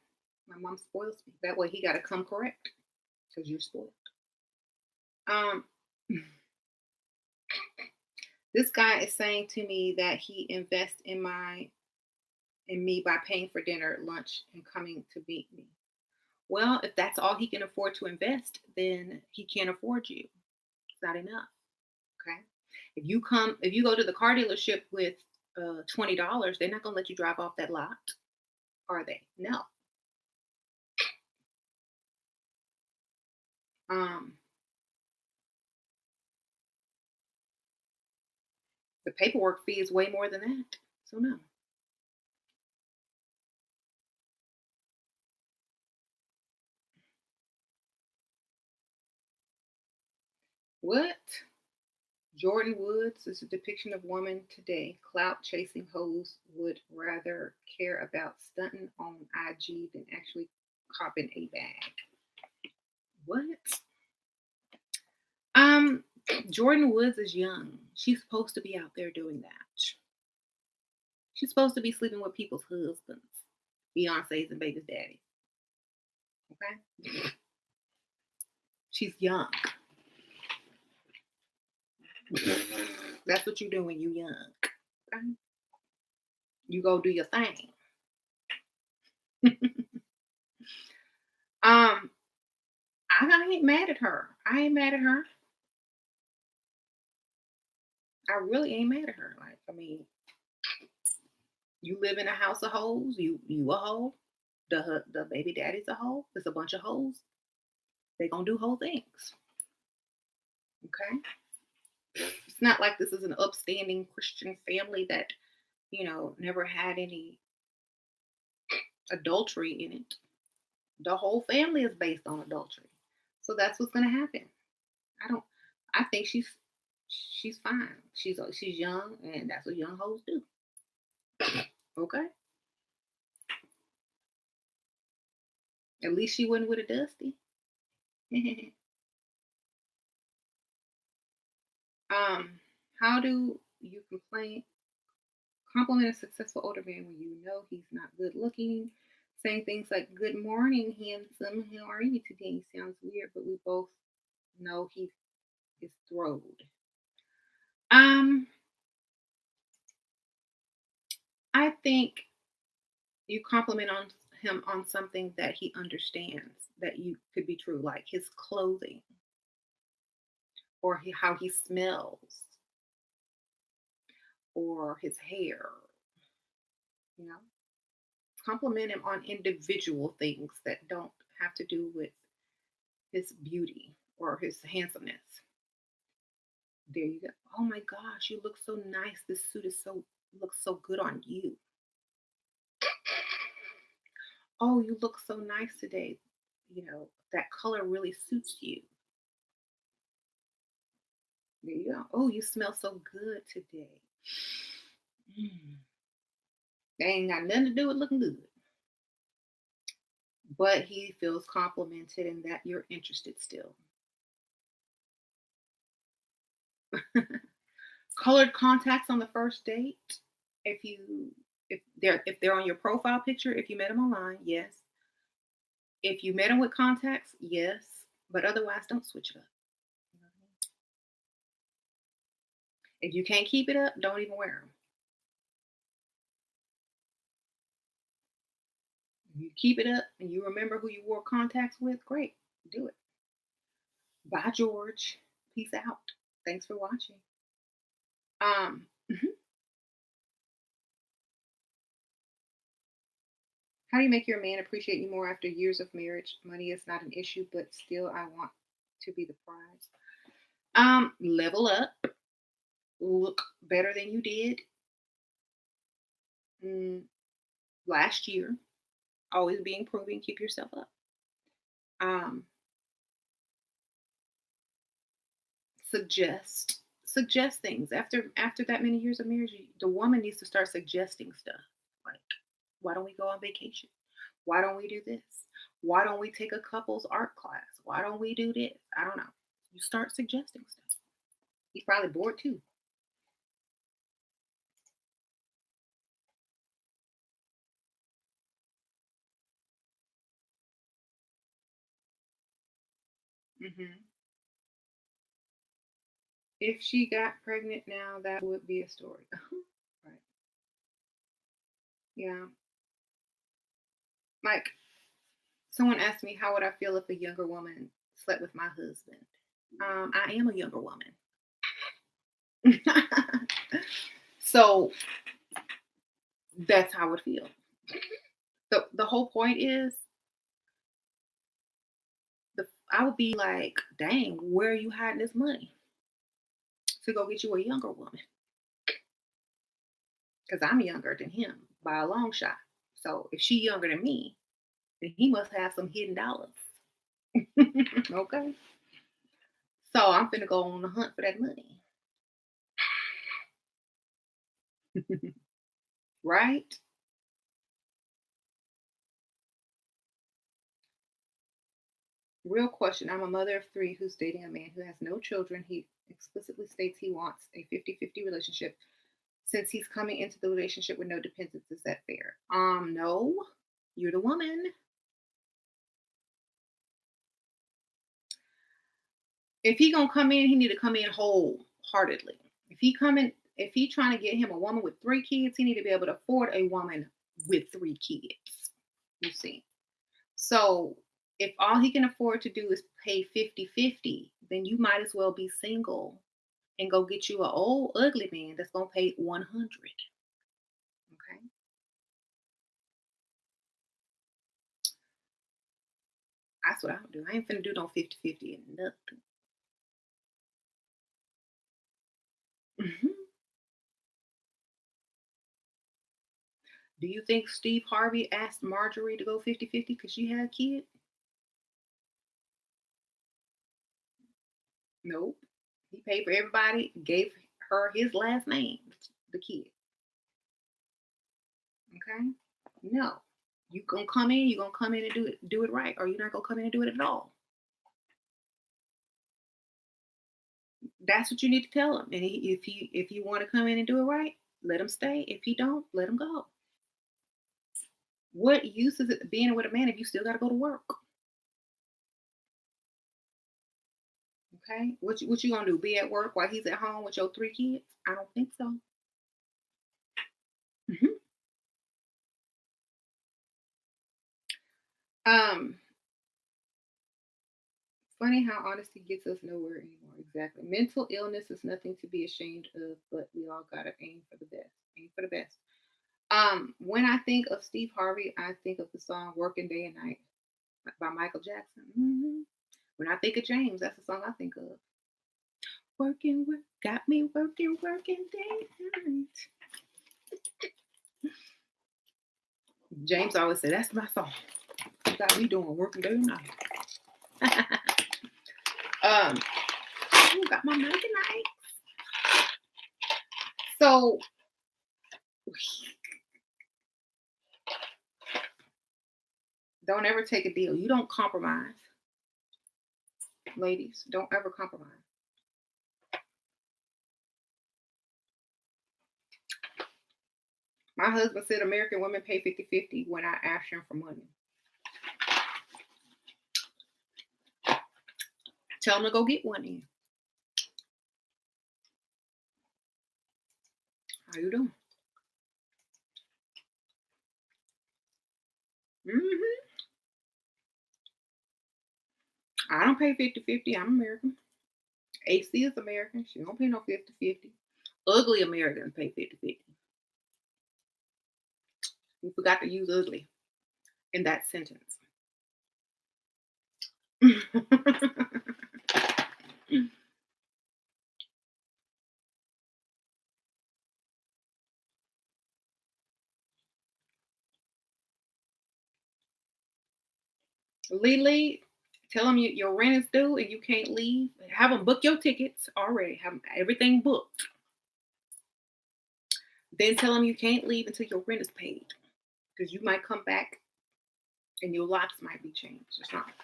My mom spoils me. That way he got to come correct because you're spoiled. Um, this guy is saying to me that he invests in me by paying for dinner, lunch, and coming to meet me. Well, if that's all he can afford to invest, then he can't afford you. It's not enough. Okay. If you go to the car dealership with $20, they're not gonna let you drive off that lot, are they? No. Um, the paperwork fee is way more than that. So no. What? Jordan Woods is a depiction of woman today. Clout chasing hoes would rather care about stunting on IG than actually copping a bag. What? Um, Jordan Woods is young. She's supposed to be out there doing that. She's supposed to be sleeping with people's husbands, Beyonce's and baby's daddy. Okay, she's young. That's what you do when you young. Okay? You go do your thing. um, I ain't mad at her. I ain't mad at her. I really ain't mad at her. Like, I mean, you live in a house of hoes. You a hoe. The baby daddy's a hoe. There's a bunch of hoes. They gonna do whole things. Okay. It's not like this is an upstanding Christian family that never had any adultery in it. The whole family is based on adultery. So that's what's gonna happen. I don't I think she's fine. She's young and that's what young hoes do. Okay? At least she wasn't with a dusty. um, how do you compliment a successful older man when you know he's not good looking? Saying things like, "Good morning, handsome. How are you today?" Sounds weird, but we both know he is thrilled. Um, I think you compliment on him on something that he understands that you could be true, like his clothing or how he smells or his hair. You know, compliment him on individual things that don't have to do with his beauty or his handsomeness. There you go. Oh my gosh, you look so nice. This suit is so looks so good on you. Oh, you look so nice today. You know, that color really suits you. There you go. Oh, you smell so good today. Mm. They ain't got nothing to do with looking good. But he feels complimented and that you're interested still. Colored contacts on the first date. If you if they're on your profile picture, if you met them online, yes. If you met them with contacts, yes. But otherwise, don't switch it up. You know what I mean? If you can't keep it up, don't even wear them. You keep it up and you remember who you wore contacts with, great. Do it. Bye, George. Peace out. Thanks for watching. Mhm. How do you make your man appreciate you more after years of marriage? Money is not an issue, but still, I want to be the prize. Level up, look better than you did mm, last year. Always be improving. Keep yourself up. Um, suggest things after that many years of marriage. The woman needs to start suggesting stuff like, why don't we go on vacation? Why don't we do this? Why don't we take a couples art class? Why don't we do this? I don't know. You start suggesting stuff. He's probably bored too. Hmm. If she got pregnant now, that would be a story. Right. Yeah. Like someone asked me, how would I feel if a younger woman slept with my husband? I am a younger woman. So that's how I would feel. The whole point is I would be like, dang, where are you hiding this money to go get you a younger woman? Because I'm younger than him by a long shot. So if she younger than me, then he must have some hidden dollars. Okay. So I'm finna go on the hunt for that money. Right? Real question. I'm a mother of three who's dating a man who has no children. He explicitly states he wants a 50-50 relationship. Since he's coming into the relationship with no dependents, is that fair? No. You're the woman. If he gonna come in, he need to come in wholeheartedly. If he trying to get him a woman with three kids, he need to be able to afford a woman with three kids. You see. So if all he can afford to do is pay 50-50, then you might as well be single and go get you an old ugly man that's gonna pay 100. Okay. That's what I would do. I ain't finna do no 50-50 and nothing. Mhm. Do you think Steve Harvey asked Marjorie to go 50-50 because she had a kid? Nope. He paid for everybody, gave her his last name, the kid. Okay? No. You gonna come in, you gonna come in and do it right, or you're not gonna come in and do it at all. That's what you need to tell him. And if you want to come in and do it right, let him stay. If he don't, let him go. What use is it being with a man if you still got to go to work? Okay, what you gonna do? Be at work while he's at home with your 3 kids? I don't think so. Mhm. Um, Funny how honesty gets us nowhere anymore. Exactly. Mental illness is nothing to be ashamed of, but we all gotta aim for the best. Aim for the best. When I think of Steve Harvey, I think of the song "Working Day and Night" by Michael Jackson. When I think of James, that's the song I think of. Working, work, got me working, working day and night. James always said, "That's my song. You got me doing working day and night." um, got my money tonight. So don't ever take a deal. You don't compromise, ladies. Don't ever compromise. My husband said American women pay 50-50 when I ask him for money. Tell him to go get one in. How you doing? hmm I don't pay 50-50. I'm American. AC is American. She don't pay no 50-50. Ugly Americans pay 50-50. You forgot to use ugly in that sentence. Lily, tell them your rent is due and you can't leave. Have them book your tickets already. Have everything booked. Then tell them you can't leave until your rent is paid because you might come back and your locks might be changed or something.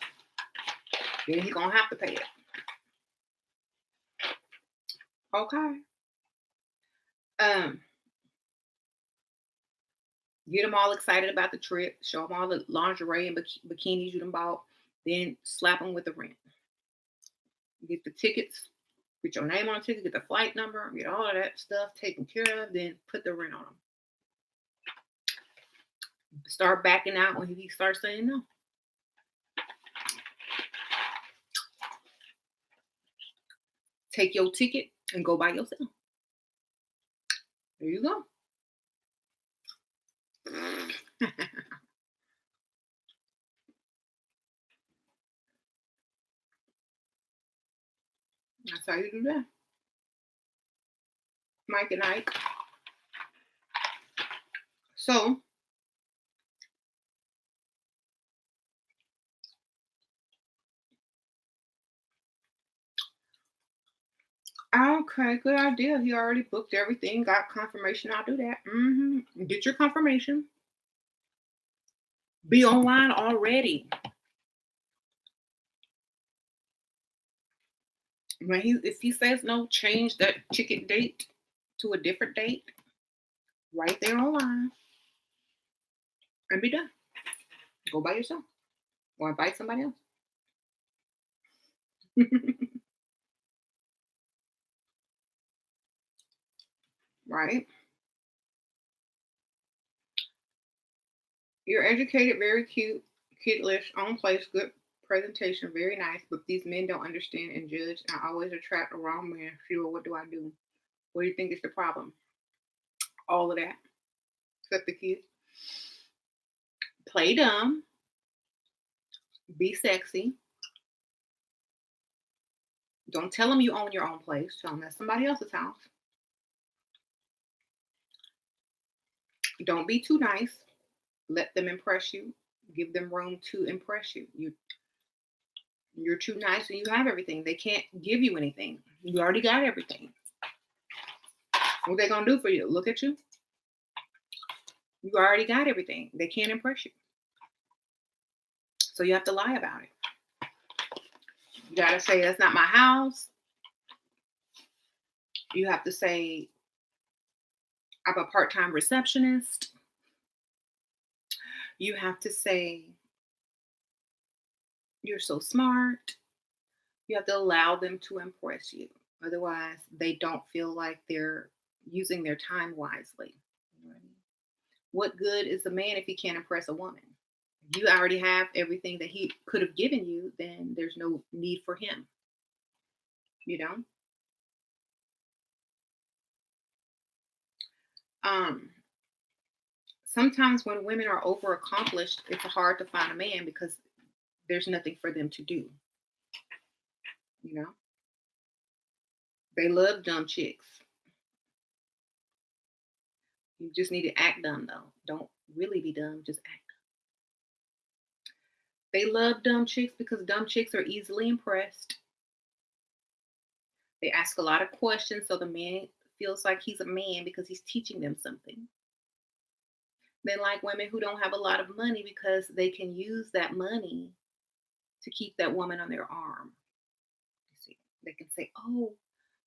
Then he's gonna have to pay it. Okay. Um, get them all excited about the trip. Show them all the lingerie and bikinis you done bought. Then slap them with the rent. Get the tickets. Get your name on the ticket. Get the flight number. Get all of that stuff taken care of. Then put the rent on them. Start backing out when he starts saying no. Take your ticket and go by yourself. There you go. That's how you do that. Mike and Ike. So, okay, good idea. He already booked everything, got confirmation. I'll do that. Get your confirmation. Be online already. When if he says no, change that ticket date to a different date right there online and be done. Go by yourself or invite somebody else. Right? You're educated, very cute, kidlish, on place, good presentation, very nice, but these men don't understand and judge. I always attract a wrong man. Sure, what do I do? What do you think is the problem? All of that, except the kids. Play dumb, be sexy. Don't tell them you own your own place. Tell them that's somebody else's house. Don't be too nice. Let them impress you. Give them room to impress you. You're too nice and you have everything. They can't give you anything. You already got everything. What they gonna do for you? Look at you. You already got everything. They can't impress you. So you have to lie about it. You gotta say that's not my house. You have to say I'm a part-time receptionist. You have to say you're so smart. You have to allow them to impress you. Otherwise, they don't feel like they're using their time wisely. You know what I mean? What good is a man if he can't impress a woman? If you already have everything that he could have given you, then there's no need for him, you know? Um, Sometimes when women are over accomplished, it's hard to find a man because there's nothing for them to do, you know? They love dumb chicks. You just need to act dumb though. Don't really be dumb, just act. They love dumb chicks because dumb chicks are easily impressed. They ask a lot of questions so the man feels like he's a man because he's teaching them something. They like women who don't have a lot of money because they can use that money to keep that woman on their arm. You see, they can say, "Oh,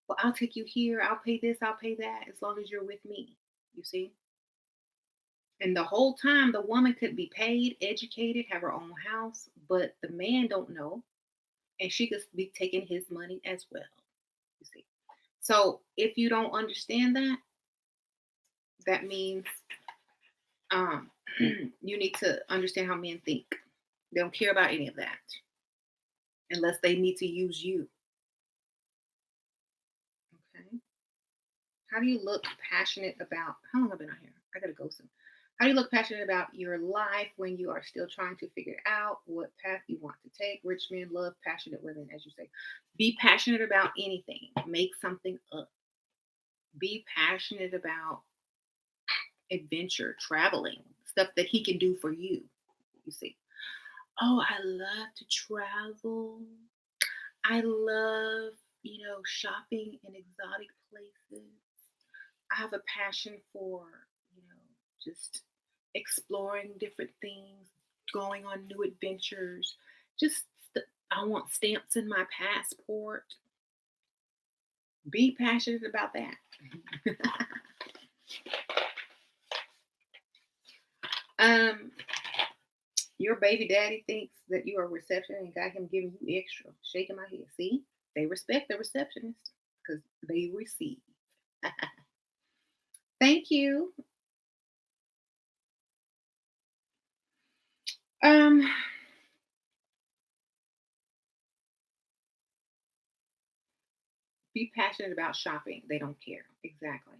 well, I'll take you here. I'll pay this. I'll pay that as long as you're with me." You see, and the whole time the woman could be paid, educated, have her own house, but the man don't know, and she could be taking his money as well. You see, so if you don't understand that, that means um, you need to understand how men think. They don't care about any of that unless they need to use you. Okay. How do you look passionate about how long have I been on here? I gotta go soon. How do you look passionate about your life when you are still trying to figure out what path you want to take? Rich men love passionate women, as you say. Be passionate about anything. Make something up. Be passionate about adventure, traveling, stuff that he can do for you. You see. Oh, I love to travel. I love, shopping in exotic places. I have a passion for, just exploring different things, going on new adventures. Just, I want stamps in my passport. Be passionate about that. um, your baby daddy thinks that you are a receptionist and got him giving you extra. Shaking my head. See, they respect the receptionist because they receive. Thank you. Um, be passionate about shopping. They don't care. Exactly.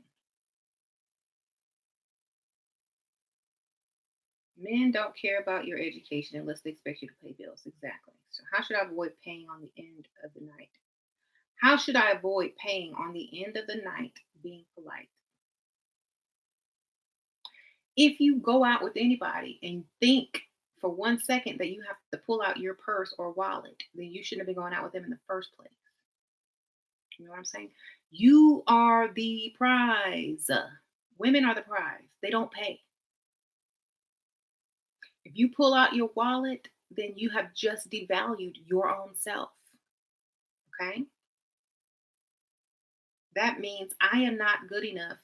Men don't care about your education unless they expect you to pay bills. Exactly. So, how should I avoid paying on the end of the night? How should I avoid paying on the end of the night being polite? If you go out with anybody and think for 1 second that you have to pull out your purse or wallet, then you shouldn't have been going out with them in the first place. You know what I'm saying? You are the prize. Women are the prize. They don't pay. If you pull out your wallet, then you have just devalued your own self. Okay? That means I am not good enough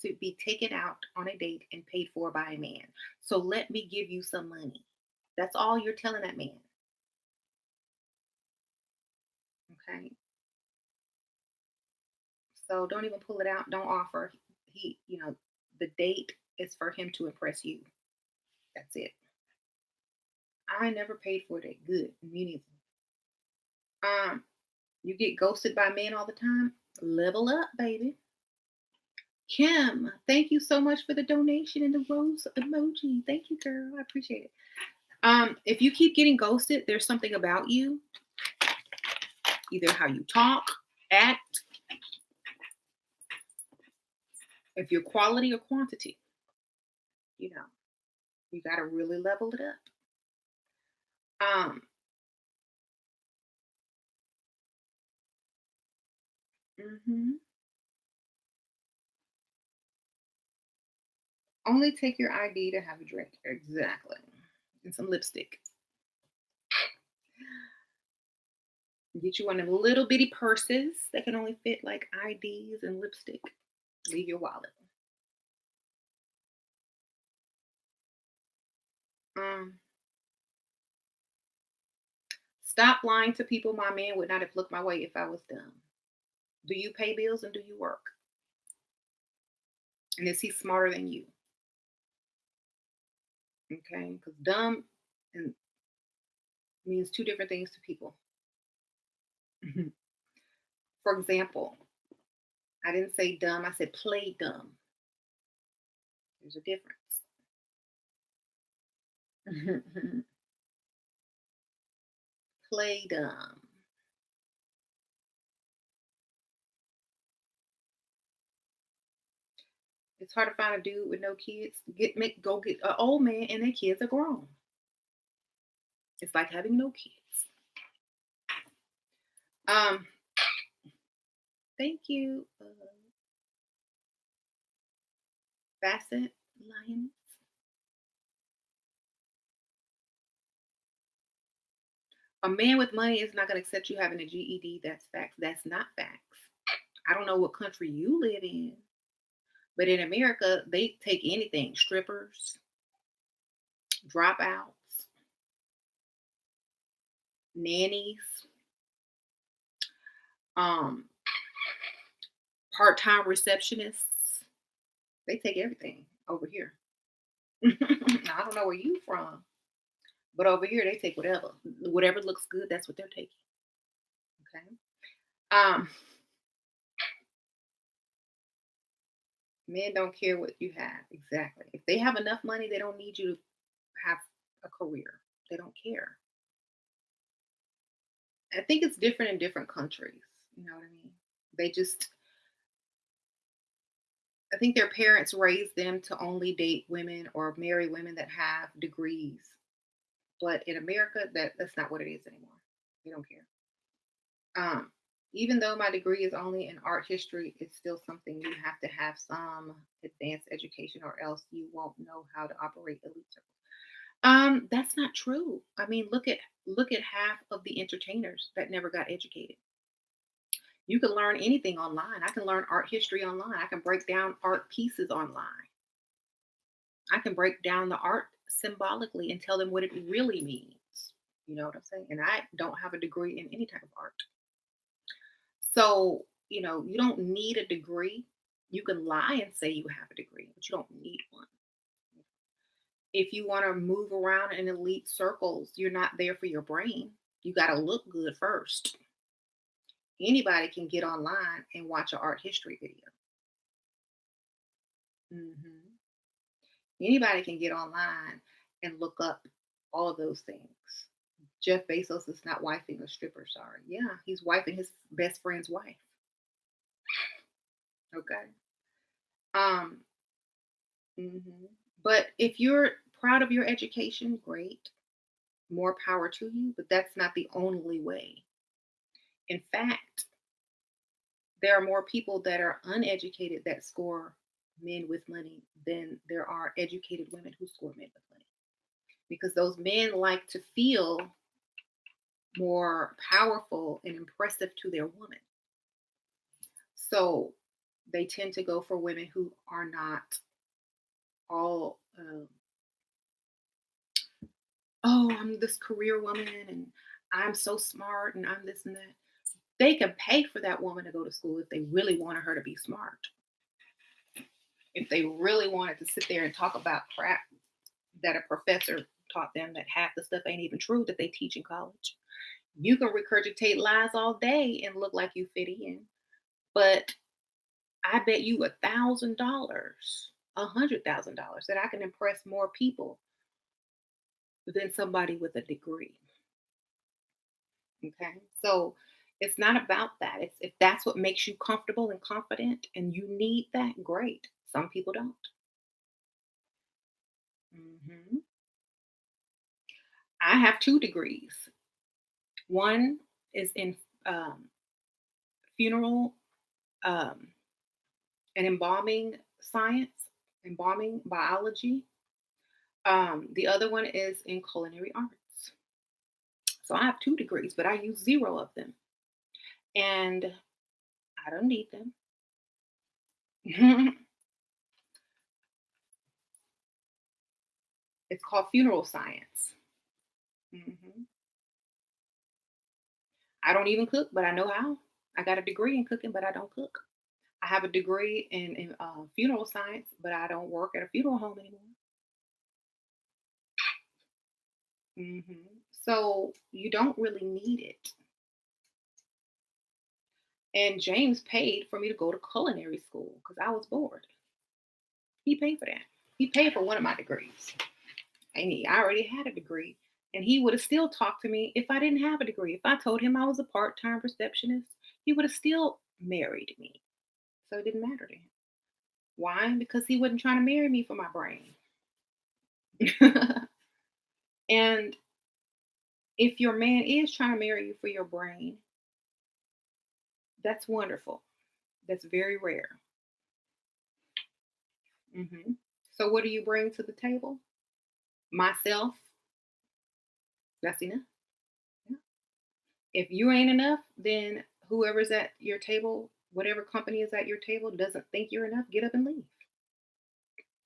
to be taken out on a date and paid for by a man. So let me give you some money. That's all you're telling that man. Okay? So don't even pull it out. Don't offer. The date is for him to impress you. That's it. I never paid for that. Good. Me neither. You get ghosted by men all the time. Level up, baby. Kim, thank you so much for the donation and the rose emoji. Thank you, girl. I appreciate it. If you keep getting ghosted, there's something about you, either how you talk, act, if you're quality or quantity. You know, you got to really level it up. Um, mhm. Only take your ID to have a drink. Exactly. And some lipstick. Get you one of the little bitty purses that can only fit like IDs and lipstick. Leave your wallet. Um, Stop lying to people. My man would not have looked my way if I was dumb. Do you pay bills and do you work? And is he smarter than you? Okay, because dumb and means two different things to people. Mhm. For example, I didn't say dumb. I said play dumb. There's a difference. Play dumb. It's hard to find a dude with no kids. Go get an old man and their kids are grown. It's like having no kids. Um, Thank you, Bassett Lion. A man with money is not going to accept you having a GED. That's facts. That's not facts. I don't know what country you live in, but in America, they take anything: strippers, dropouts, nannies, um, part-time receptionists. They take everything over here. I don't know where you from, but over here they take whatever. Whatever looks good, that's what they're taking. Okay. Um, Men don't care what you have. Exactly. If they have enough money, they don't need you to have a career. They don't care. I think it's different in different countries. You know what I mean? They just, I think their parents raised them to only date women or marry women that have degrees. But in America, that's not what it is anymore. They don't care. Um, Even though my degree is only in art history, it's still something you have to have some advanced education, or else you won't know how to operate elite circles. That's not true. I mean, look at half of the entertainers that never got educated. You can learn anything online. I can learn art history online. I can break down art pieces online. I can break down the art symbolically and tell them what it really means. You know what I'm saying? And I don't have a degree in any type of art. So, you don't need a degree. You can lie and say you have a degree, but you don't need one. If you want to move around in elite circles, you're not there for your brain. You got to look good first. Anybody can get online and watch an art history video. Hmm. Anybody can get online and look up all of those things. Jeff Bezos is not wifing a stripper, sorry. Yeah, he's wifing his best friend's wife. Okay. Um, mhm. But if you're proud of your education, great. More power to you, but that's not the only way. In fact, there are more people that are uneducated that score men with money than there are educated women who score men with money. Because those men like to feel more powerful and impressive to their woman. So they tend to go for women who are not all, oh, I'm this career woman and I'm so smart and I'm this and that. They can pay for that woman to go to school if they really wanted her to be smart. If they really wanted to sit there and talk about crap that a professor taught them, that half the stuff ain't even true that they teach in college. You can regurgitate lies all day and look like you fit in, but I bet you $1,000, $100,000 that I can impress more people than somebody with a degree. Okay, so it's not about that. It's if that's what makes you comfortable and confident, and you need that, great. Some people don't. Mhm. I have 2 degrees. One is in, funeral, um, and embalming science, embalming biology. The other one is in culinary arts. So I have 2 degrees, but I use 0 of them, and I don't need them. It's called funeral science. Mhm. I don't even cook, but I know how. I got a degree in cooking, but I don't cook. I have a degree in funeral science, but I don't work at a funeral home anymore. So you don't really need it. And James paid for me to go to culinary school because I was bored. He paid for that. He paid for one of my degrees. And I already had a degree. And he would have still talked to me if I didn't have a degree. If I told him I was a part time receptionist, he would have still married me. So it didn't matter to him. Why? Because he wasn't trying to marry me for my brain. And if your man is trying to marry you for your brain, that's wonderful. That's very rare. So, what do you bring to the table? Myself. That's enough. Yeah. If you ain't enough, then whoever's at your table, whatever company is at your table, doesn't think you're enough. Get up and leave.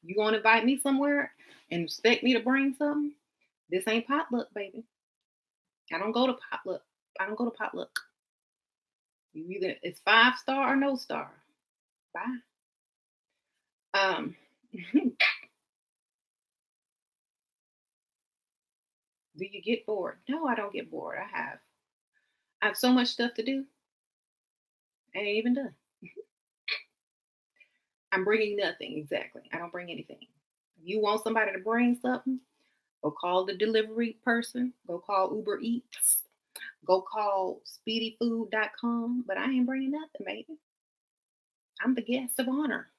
You want to invite me somewhere and expect me to bring something? This ain't potluck, baby. I don't go to potluck. I don't go to potluck. You either it's 5 star or no star. Bye. Um, do you get bored? No, I don't get bored. I have so much stuff to do. I ain't even done. I'm bringing nothing exactly. I don't bring anything. If you want somebody to bring something, go call the delivery person. Go call Uber Eats. Go call speedyfood.com. But I ain't bringing nothing, baby. I'm the guest of honor.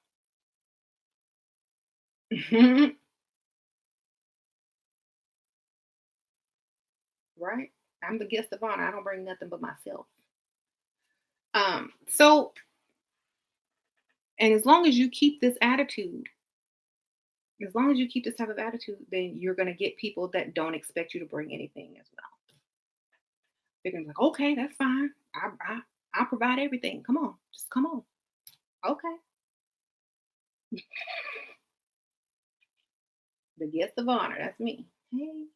Right? I'm the guest of honor. I don't bring nothing but myself. So and as long as you keep this attitude, as long as you keep this type of attitude, then you're gonna get people that don't expect you to bring anything as well. They're gonna be like, okay, that's fine. I'll provide everything. Come on, just come on. Okay. The guest of honor, that's me. Hey.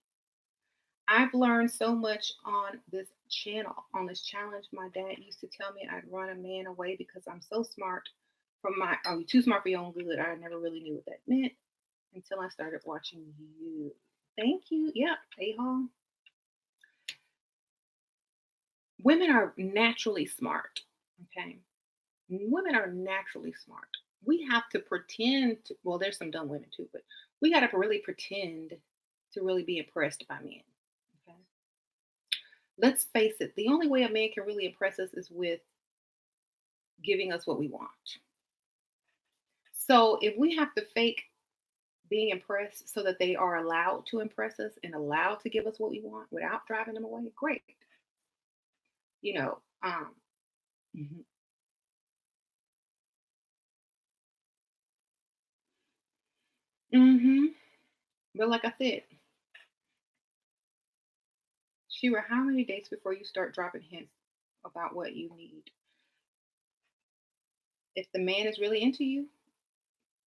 I've learned so much on this channel, on this challenge. My dad used to tell me I'd run a man away because I'm so smart from my oh, you're too smart for your own good. I never really knew what that meant until I started watching you. Thank you. Yeah, a women are naturally smart. Okay. Women are naturally smart. We have to pretend to, well, there's some dumb women too, but we got to really pretend to really be impressed by men. Okay. Let's face it, the only way a man can really impress us is with giving us what we want. So if we have to fake being impressed so that they are allowed to impress us and allowed to give us what we want without driving them away, great. You know, mhm. Mhm. But like I said, Shira, how many dates before you start dropping hints about what you need? If the man is really into you,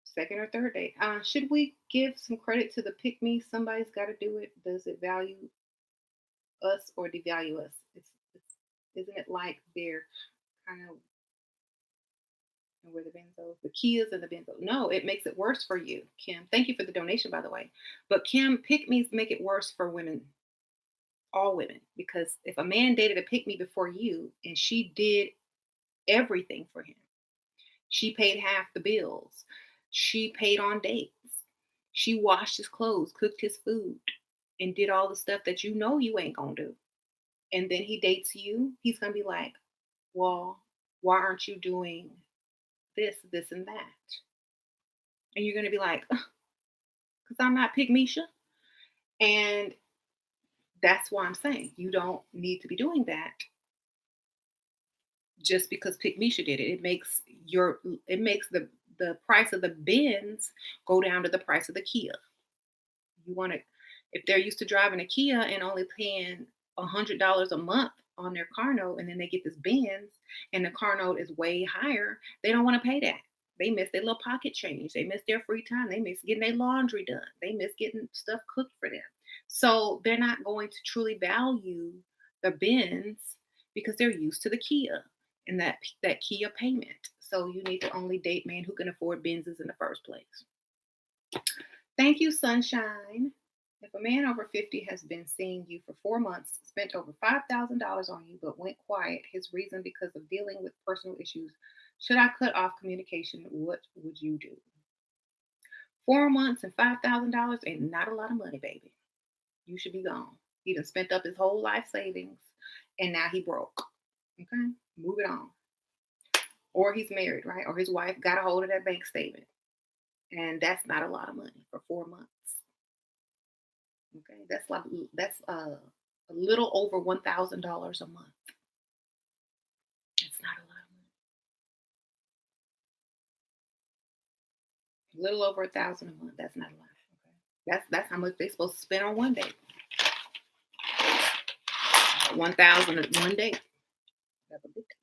second or third date. Should we give some credit to the pick me? Somebody's got to do it. Does it value us or devalue us? Isn't it like they're kind of where the benzos, the Kias and the benzos? No, it makes it worse for you, Kim. Thank you for the donation, by the way. But Kim, pick me's make it worse for women, all women, because if a man dated a pick me before you and she did everything for him, she paid half the bills, she paid on dates, she washed his clothes, cooked his food, and did all the stuff that you know you ain't gonna do. And then he dates you, he's gonna be like, well, why aren't you doing this, this, and that? And you're gonna be like, because I'm not Pygmisha. And that's why I'm saying you don't need to be doing that just because Pygmisha did it. It makes the price of the Benz go down to the price of the Kia. You want to, if they're used to driving a Kia and only paying $100 a month on their car note, and then they get this Benz and the car note is way higher, they don't want to pay that. They miss their little pocket change. They miss their free time. They miss getting their laundry done. They miss getting stuff cooked for them. So they're not going to truly value the Benz because they're used to the Kia and that Kia payment. So you need to only date men who can afford Benzes in the first place. Thank you, sunshine. If a man over 50 has been seeing you for 4 months, spent over $5,000 on you, but went quiet, his reason because of dealing with personal issues, should I cut off communication? What would you do? 4 months and $5,000 ain't not a lot of money, baby. You should be gone. He done spent up his whole life savings and now he broke. Okay, move it on. Or he's married, right? Or his wife got a hold of that bank statement. And that's not a lot of money for 4 months. Okay, that's a little over $1,000 a month. It's not a lot of money. A little over 1,000 a month. That's not a lot. Okay, that's how much they're supposed to spend on one day. 1,000 one day. Have a good day.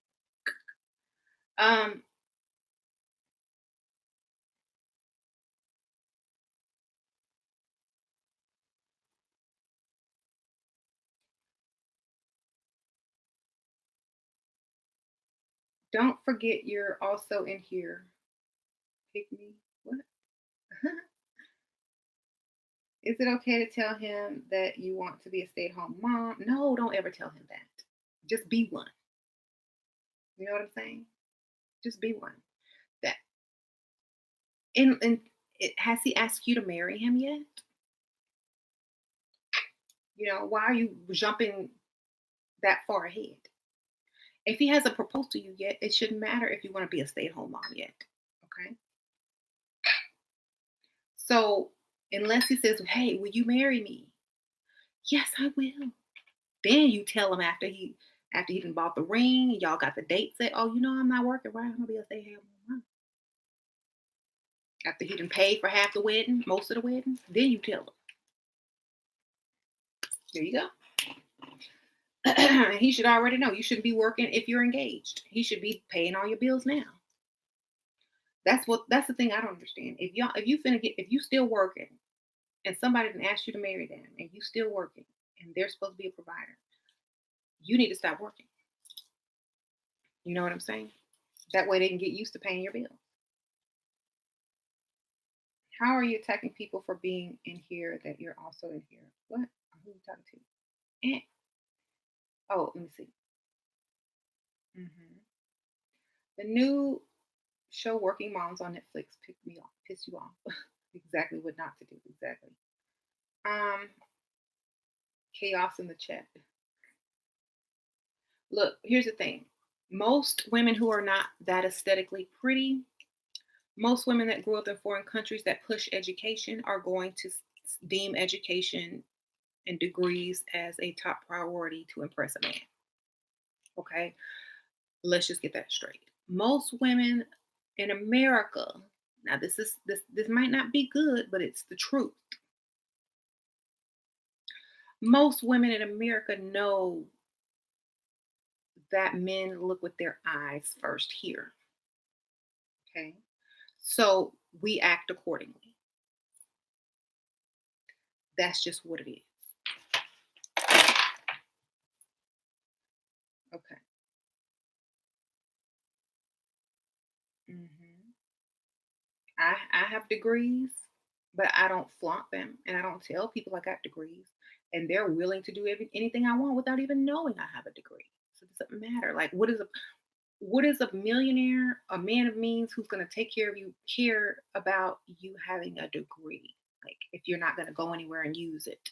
Um, don't forget you're also in here. Pick me. What? Is it okay to tell him that you want to be a stay-at-home mom? No, don't ever tell him that. Just be one. You know what I'm saying? Just be one. That and has he asked you to marry him yet? Why are you jumping that far ahead? If he hasn't proposed to you yet, it shouldn't matter if you want to be a stay-at-home mom yet. Okay. So unless he says, "Hey, will you marry me?" Yes, I will. Then you tell him after he done bought the ring, and y'all got the date set. Oh, I'm not working, right? I'm gonna be a stay-at-home mom. After he done paid for half the wedding, most of the wedding, then you tell him. There you go. He should already know you shouldn't be working if you're engaged. He should be paying all your bills now. That's the thing I don't understand. If you still working and somebody didn't ask you to marry them and you still working and they're supposed to be a provider, you need to stop working. You know what I'm saying? That way they can get used to paying your bills. How are you attacking people for being in here that you're also in here? What? Who are you talking to? Oh, let me see. hmm The new show Working Moms on Netflix piss you off. Exactly what not to do. Exactly. Um, chaos in the chat. Look, here's the thing. Most women who are not that aesthetically pretty, most women that grew up in foreign countries that push education are going to deem education and degrees as a top priority to impress a man. Okay, let's just get that straight. Most women in America, now this might not be good, but it's the truth. Most women in America know that men look with their eyes first here. Okay. So we act accordingly. That's just what it is. Okay. hmm I have degrees, but I don't flaunt them and I don't tell people I got degrees. And they're willing to do anything I want without even knowing I have a degree. So it doesn't matter. Like, what is a millionaire, a man of means who's going to take care of you, care about you having a degree? Like, if you're not going to go anywhere and use it,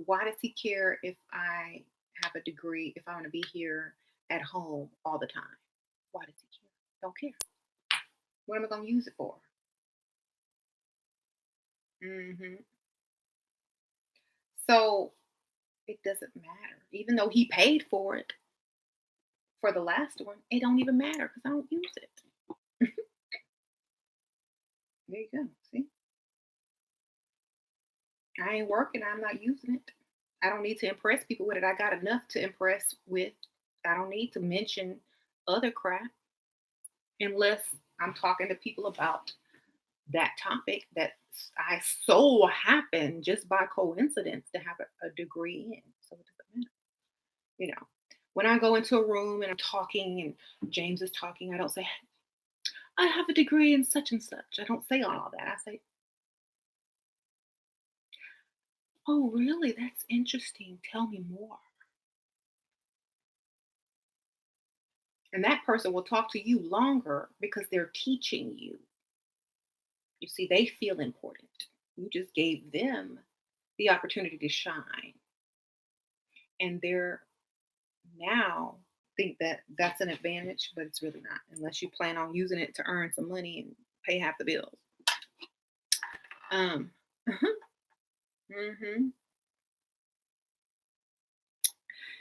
why does he care if I have a degree, if I want to be here at home all the time? Why does he care? Don't care. What am I going to use it for? Hmm. So it doesn't matter. Even though he paid for it for the last one, it don't even matter because I don't use it. There you go. See, I ain't working. I'm not using it. I don't need to impress people with it. I got enough to impress with. I don't need to mention other crap unless I'm talking to people about that topic that I so happen just by coincidence to have a degree in. So it doesn't matter. You know, when I go into a room and I'm talking and James is talking, I don't say, I have a degree in such and such. I don't say all that. I say, oh, really? That's interesting. Tell me more. And that person will talk to you longer because they're teaching you. You see, they feel important. You just gave them the opportunity to shine. And they're now think that that's an advantage, but it's really not unless you plan on using it to earn some money and pay half the bills. Um, mm-hmm.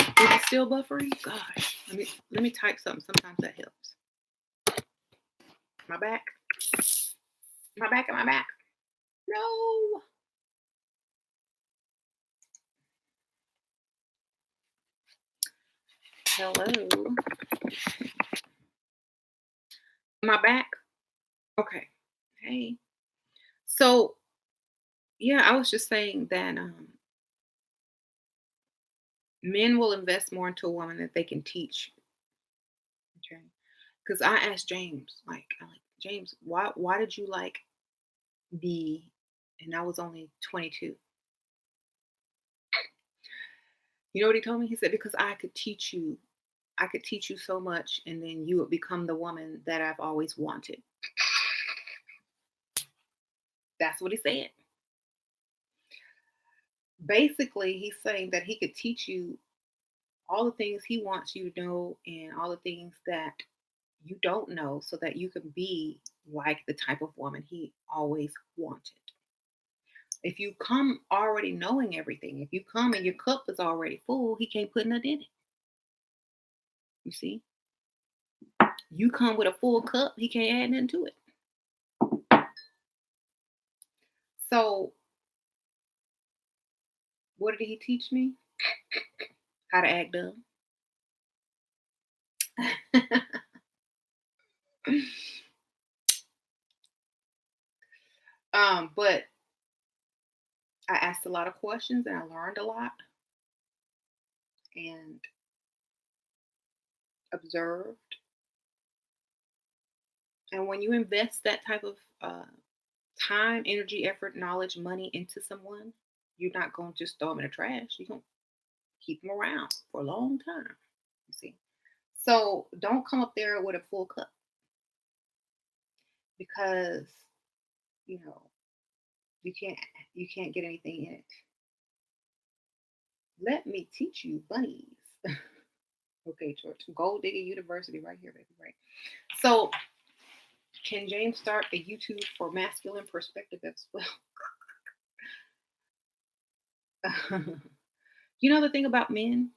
Is it still buffering? Gosh, let me type something. Sometimes that helps. My back, my back, and my back. No. Hello. My back. Okay. Hey. So yeah, I was just saying that men will invest more into a woman that they can teach. Okay. Because I asked James, like James, why did you like the and I was only 22. You know what he told me? He said, because I could teach you so much, and then you would become the woman that I've always wanted. That's what he said. Basically, he's saying that he could teach you all the things he wants you to know and all the things that you don't know so that you can be like the type of woman he always wanted. If you come already knowing everything, if you come and your cup is already full, he can't put nothing in it. You see? You come with a full cup, he can't add nothing to it. So, what did he teach me? How to act dumb. But I asked a lot of questions and I learned a lot and observed. And when you invest that type of time, energy, effort, knowledge, money into someone, you're not going to just throw them in the trash. You're going to keep them around for a long time. You see? So don't come up there with a full cup because, you know, you can't you can't get anything in it. Let me teach you bunnies. Okay, George. Gold Digger University right here, baby. Right. So can James start a YouTube for masculine perspective as well? You know the thing about men,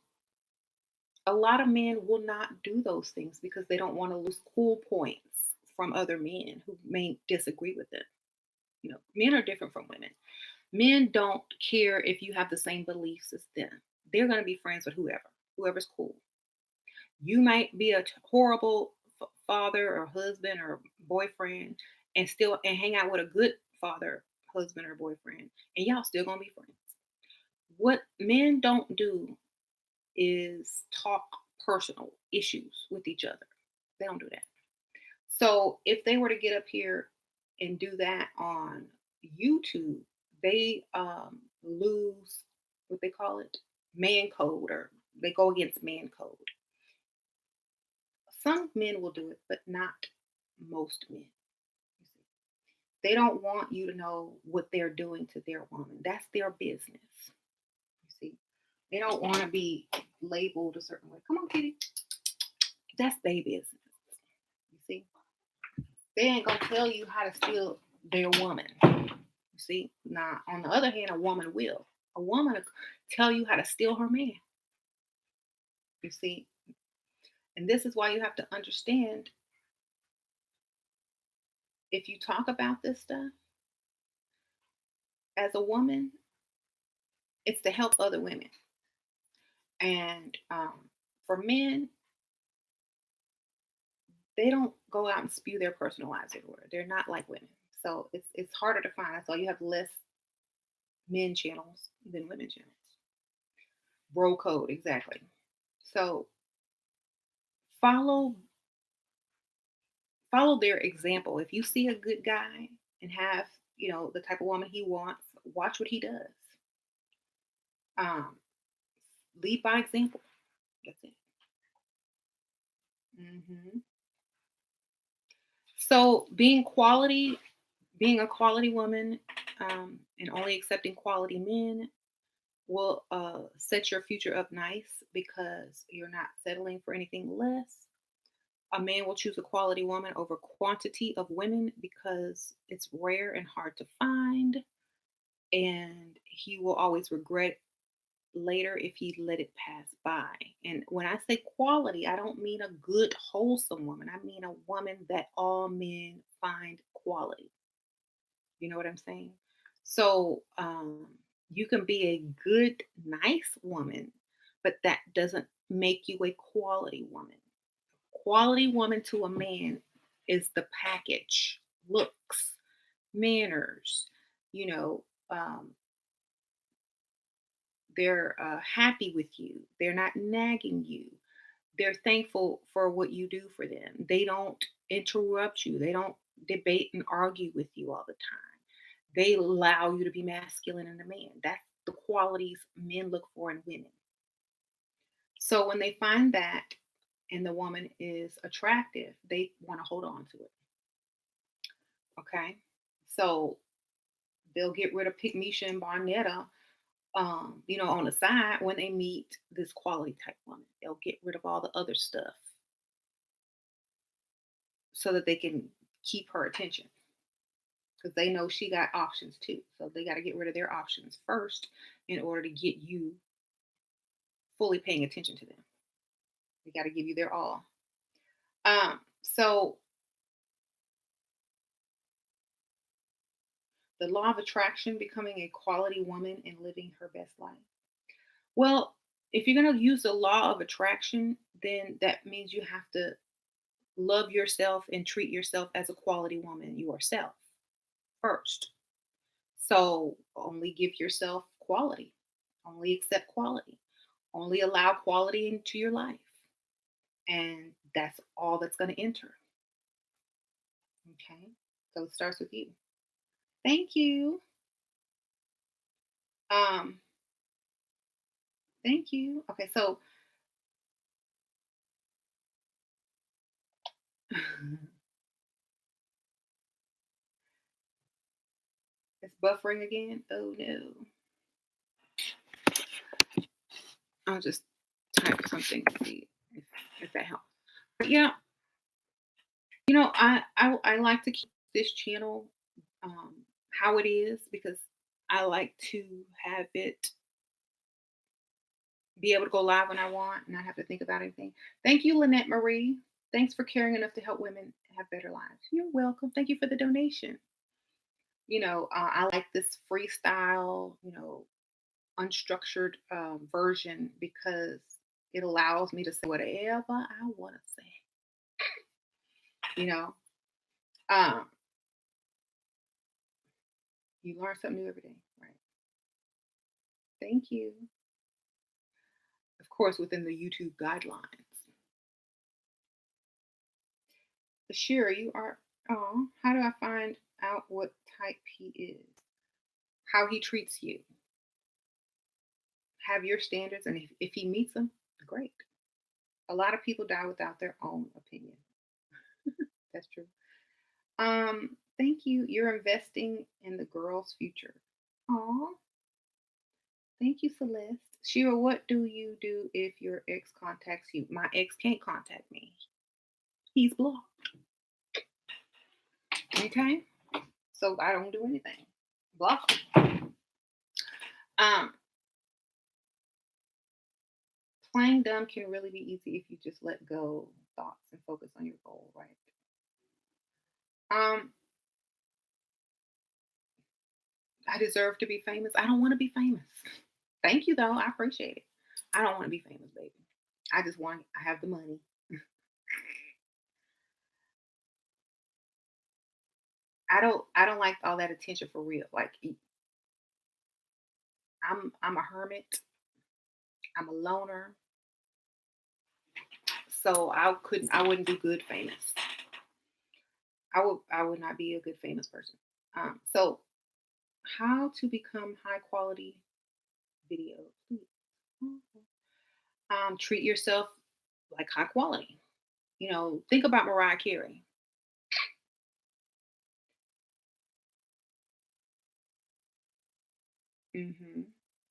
a lot of men will not do those things because they don't want to lose cool points from other men who may disagree with them. You know, men are different from women. Men don't care if you have the same beliefs as them. They're going to be friends with whoever's cool. You might be a horrible father or husband or boyfriend and still and hang out with a good father, husband or boyfriend, and y'all still gonna be friends. What men don't do is talk personal issues with each other. They don't do that. So if they were to get up here and do that on YouTube, they lose what they call it, man code, or they go against man code. Some men will do it, but not most men. You see. They don't want you to know what they're doing to their woman. That's their business. You see. They don't want to be labeled a certain way. Come on, kitty. That's their business. You see. They ain't gonna tell you how to steal their woman. You You see? Now, on the other hand, a woman will. A woman will tell you how to steal her man. You see? And this is why you have to understand, if you talk about this stuff as a woman, it's to help other women. And for men, they don't go out and spew their personal lives everywhere. They're not like women. So it's harder to find. That's why you have less men channels than women channels. Bro code, exactly. So follow follow their example. If you see a good guy and have, the type of woman he wants, watch what he does. Um, Lead by example. That's it. Hmm. So being a quality woman, and only accepting quality men will set your future up nice because you're not settling for anything less. A man will choose a quality woman over quantity of women because it's rare and hard to find, and he will always regret later if he let it pass by. And when I say quality, I don't mean a good, wholesome woman. I mean a woman that all men find quality. You know what I'm saying? So you can be a good, nice woman, but that doesn't make you a quality woman. Quality woman to a man is the package: looks, manners, you know, um, they're happy with you, they're not nagging you, they're thankful for what you do for them, they don't interrupt you, they don't debate and argue with you all the time, they allow you to be masculine in a man. That's the qualities men look for in women. So when they find that and the woman is attractive, they want to hold on to it. Okay. So they'll get rid of Pygmisha and Barnetta, on the side when they meet this quality type woman. They'll get rid of all the other stuff so that they can keep her attention because they know she got options too. So they got to get rid of their options first in order to get you fully paying attention to them. They got to give you their all. So the law of attraction, becoming a quality woman and living her best life. Well, if you're going to use the law of attraction, then that means you have to love yourself and treat yourself as a quality woman yourself first. So only give yourself quality, only accept quality, only allow quality into your life. And that's all that's going to enter. Okay. So it starts with you. Thank you. Um, Thank you. Okay. So it's buffering again. Oh no. I'll just type something to see if that helps. But yeah, I like to keep this channel um, how it is because I like to have it be able to go live when I want and not have to think about anything. Thank you, Lynette Marie. Thanks for caring enough to help women have better lives. You're welcome. Thank you for the donation. I like this freestyle, unstructured version because it allows me to say whatever I want to say. You know, um, you learn something new every day, right? Thank you. Of course, within the YouTube guidelines. Shira, you are. Oh, how do I find out what type he is? How he treats you? Have your standards, and if he meets them, great. A lot of people die without their own opinion. That's true. Thank you. You're investing in the girl's future. Aw, thank you, Celeste. Shira, what do you do if your ex contacts you? My ex can't contact me. He's blocked. Okay? So I don't do anything. block 'em. Um, Playing dumb can really be easy if you just let go thoughts and focus on your goal, right? Um, I deserve to be famous. I don't want to be famous. Thank you though. I appreciate it. I don't want to be famous, baby. I have the money. I don't like all that attention for real. Like I'm a hermit. I'm a loner. So I wouldn't do good famous. I would not be a good famous person. So how to become high quality video. Treat yourself like high quality. Think about Mariah Carey. hmm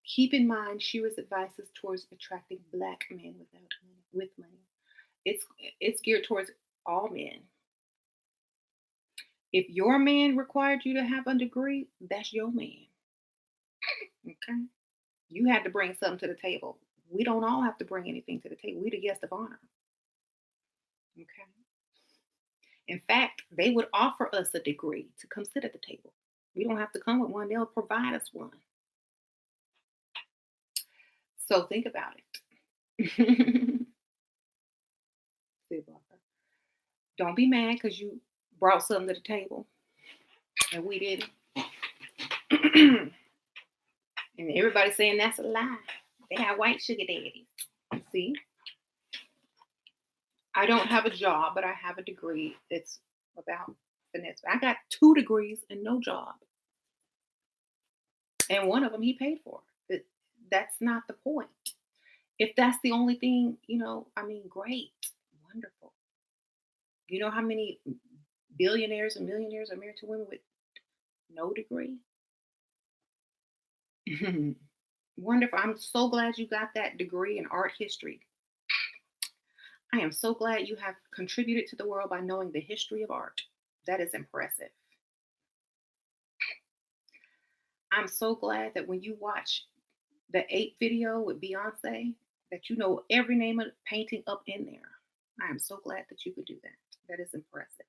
Keep in mind Shira's advices towards attracting black men without money, with money. It's it's geared towards all men. If your man required you to have a degree, that's your man. Okay. You had to bring something to the table. We don't all have to bring anything to the table. We the guest of honor. Okay. In fact, they would offer us a degree to come sit at the table. We don't have to come with one, they'll provide us one. So think about it. Sid Barker. Don't be mad because you brought something to the table and we didn't. And everybody's saying that's a lie. They got white sugar daddies. See, I don't have a job, but I have a degree. It's about finesse. I got 2 degrees and no job. And one of them he paid for. That's not the point. If that's the only thing, I mean, great, wonderful. You know how many billionaires and millionaires are married to women with no degree? Wonderful. I'm so glad you got that degree in art history. I am so glad you have contributed to the world by knowing the history of art. That is impressive. I'm so glad that when you watch the 8 video with Beyonce, that you know every name of the painting up in there. I am so glad that you could do that. That is impressive.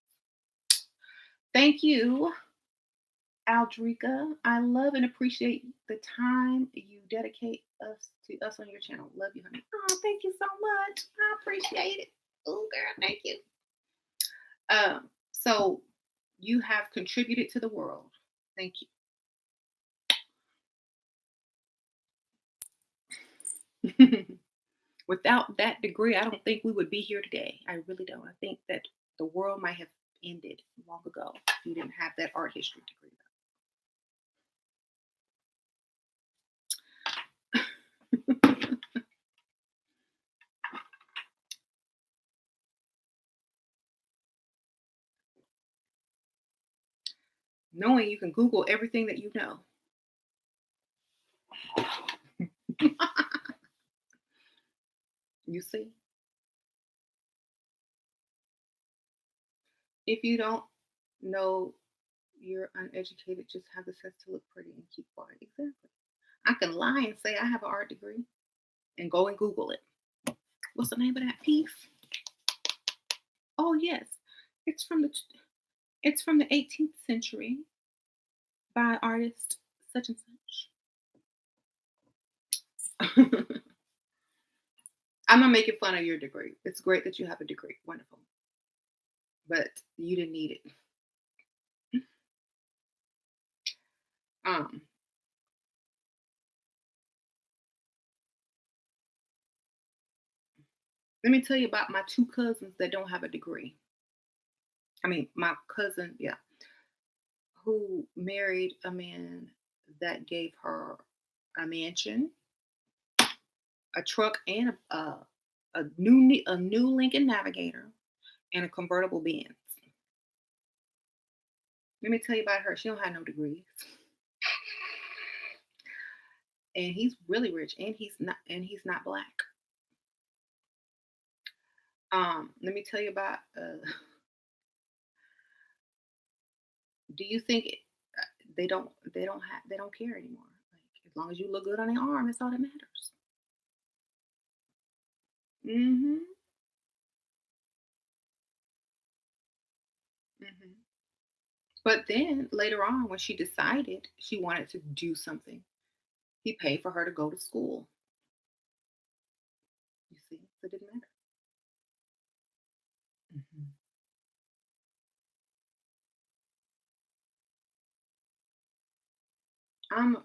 Thank you, Aldrika. I love and appreciate the time you dedicate us on your channel. Love you, honey. Oh, thank you so much. I appreciate it. Oh, girl, thank you. So you have contributed to the world. Thank you. Without that degree, I don't think we would be here today. I really don't. I think that the world might have ended long ago if you didn't have that art history degree. Knowing you can Google everything that you know. You see, if you don't know you're uneducated, just have the sense to look pretty and keep quiet. Exactly. I can lie and say I have an art degree and go and Google it. What's the name of that piece? Oh yes, it's from the it's from the 18th century by artist such and such. I'm not making fun of your degree. It's great that you have a degree. Wonderful. But you didn't need it. Um, Let me tell you about my 2 cousins that don't have a degree. I mean, my cousin, yeah, who married a man that gave her a mansion, a truck, and a new Lincoln Navigator and a convertible Benz. Let me tell you about her. She don't have no degrees, and he's really rich, and he's not black. Let me tell you about. Do you think? they don't care anymore. Like as long as you look good on their arm, that's all that matters. Mhm. Mhm. But then later on, when she decided she wanted to do something, he paid for her to go to school. You see, so it didn't matter. Mhm. I'm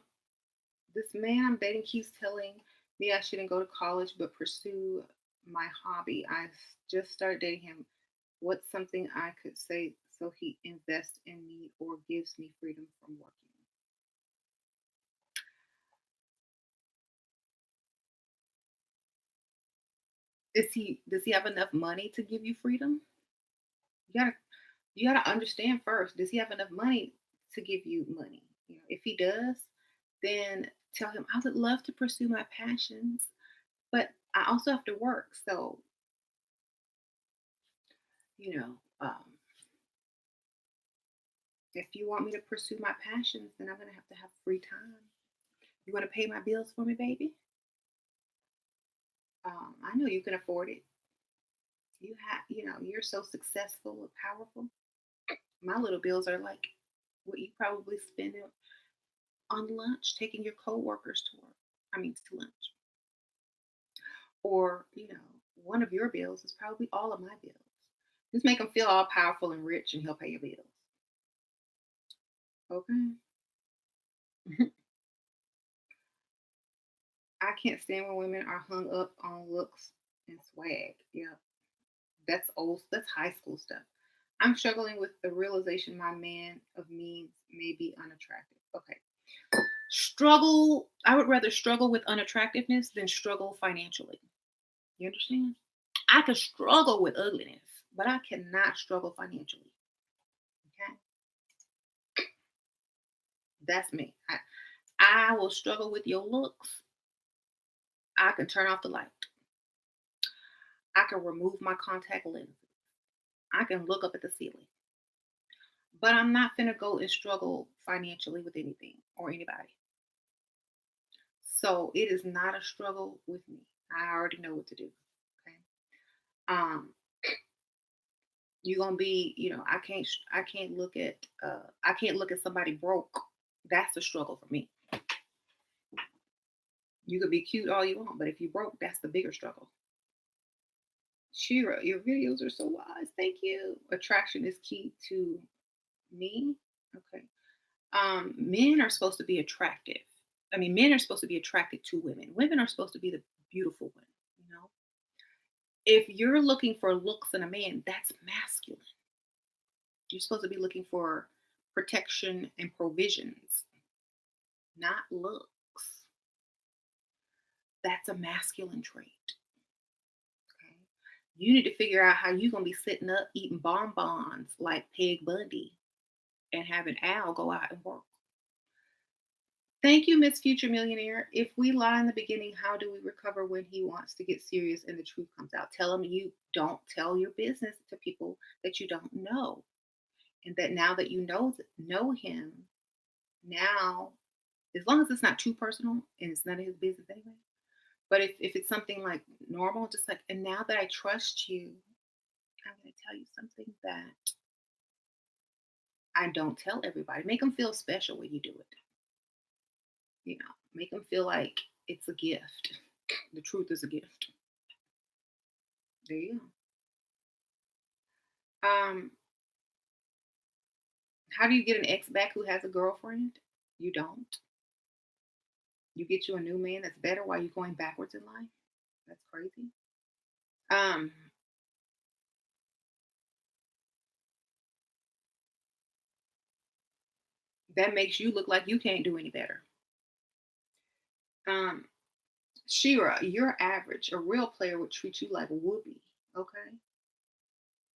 This man I'm dating keeps telling me I shouldn't go to college but pursue my hobby. I just started dating him. What's something I could say so he invests in me or gives me freedom from working? Does he have enough money to give you freedom? You gotta you gotta understand first. Does he have enough money to give you money? You know, if he does, then tell him I would love to pursue my passions, but I also have to work. So you know, if you want me to pursue my passions, then I'm gonna have to have free time. You want to pay my bills for me, baby? I know you can afford it. You're so successful and powerful. My little bills are like what you probably spend on lunch, taking your coworkers to work. I mean, to lunch. Or, one of your bills is probably all of my bills. Just make him feel all powerful and rich, and he'll pay your bills. Okay. I can't stand when women are hung up on looks and swag. Yeah, that's old. That's high school stuff. I'm struggling with the realization my man of means may be unattractive. Okay. Struggle. I would rather struggle with unattractiveness than struggle financially. You understand? I can struggle with ugliness, but I cannot struggle financially. Okay. That's me. I will struggle with your looks. I can turn off the light. I can remove my contact lenses. I can look up at the ceiling. But I'm not gonna go and struggle financially with anything or anybody. So it is not a struggle with me. I already know what to do. Okay. Um, you're gonna be, I can't look at somebody broke. That's a struggle for me. You could be cute all you want, but if you broke, that's the bigger struggle. Shira, your videos are so wise. Thank you. Attraction is key to me. Okay. Men are supposed to be attractive. I mean, men are supposed to be attracted to women. Women are supposed to be the beautiful one, you know? If you're looking for looks in a man, that's masculine. You're supposed to be looking for protection and provisions, not looks. That's a masculine trait. Okay. You need to figure out how you're gonna be sitting up eating bonbons like Peg Bundy and having Al go out and work. Thank you, Miss Future Millionaire. If we lie in the beginning, how do we recover when he wants to get serious and the truth comes out? Tell him you don't tell your business to people that you don't know. And that now that you know him, now as long as it's not too personal and it's none of his business anyway. But if it's something like normal, just like, and now that I trust you, I'm gonna tell you something that I don't tell everybody. Make them feel special when you do it. Make them feel like it's a gift. The truth is a gift. There you go. How do you get an ex back who has a girlfriend? You don't. You get you a new man that's better while you're going backwards in life. That's crazy. Um, that makes you look like you can't do any better. Um, Shira, you're average. A real player would treat you like a whoopee. Okay.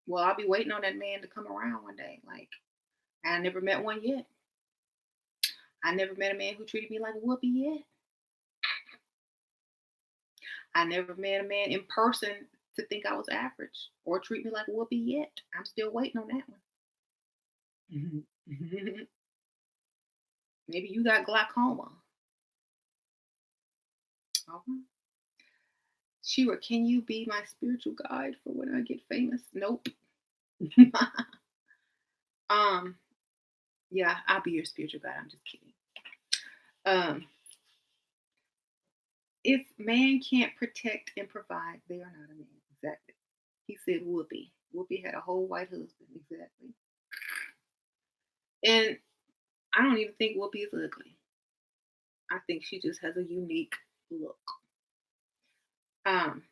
Well, I'll be waiting on that man to come around one day. Like, I never met one yet. I never met a man who treated me like a whoopee yet. I never met a man in person to think I was average or treat me like a whoopee yet. I'm still waiting on that one. Maybe you got glaucoma. Okay. Shira, can you be my spiritual guide for when I get famous? Nope. um, yeah, I'll be your spiritual guide. I'm just kidding. Um, if man can't protect and provide, they are not a man. Exactly. He said Whoopi. Whoopi had a whole white husband. Exactly. And I don't even think Whoopi is ugly. I think she just has a unique look. Um,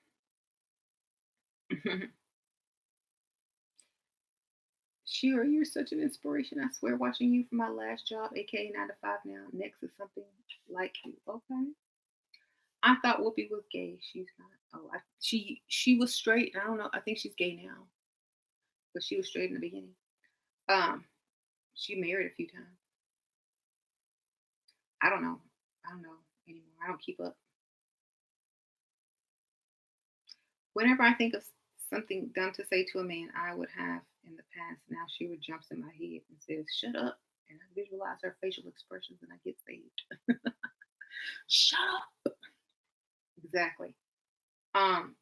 Shira, you're such an inspiration. I swear, watching you from my last job, aka 9 to 5 now, next is something like you. Okay. I thought Whoopi was gay. She's not. Oh, she was straight. I don't know. I think she's gay now, but she was straight in the beginning. Um, she married a few times. I don't know. I don't know anymore. I don't keep up. Whenever I think of something dumb to say to a man I would have in the past, now Shira jumps in my head and says, "Shut up," and I visualize her facial expressions, and I get saved. Shut up. Exactly. Um,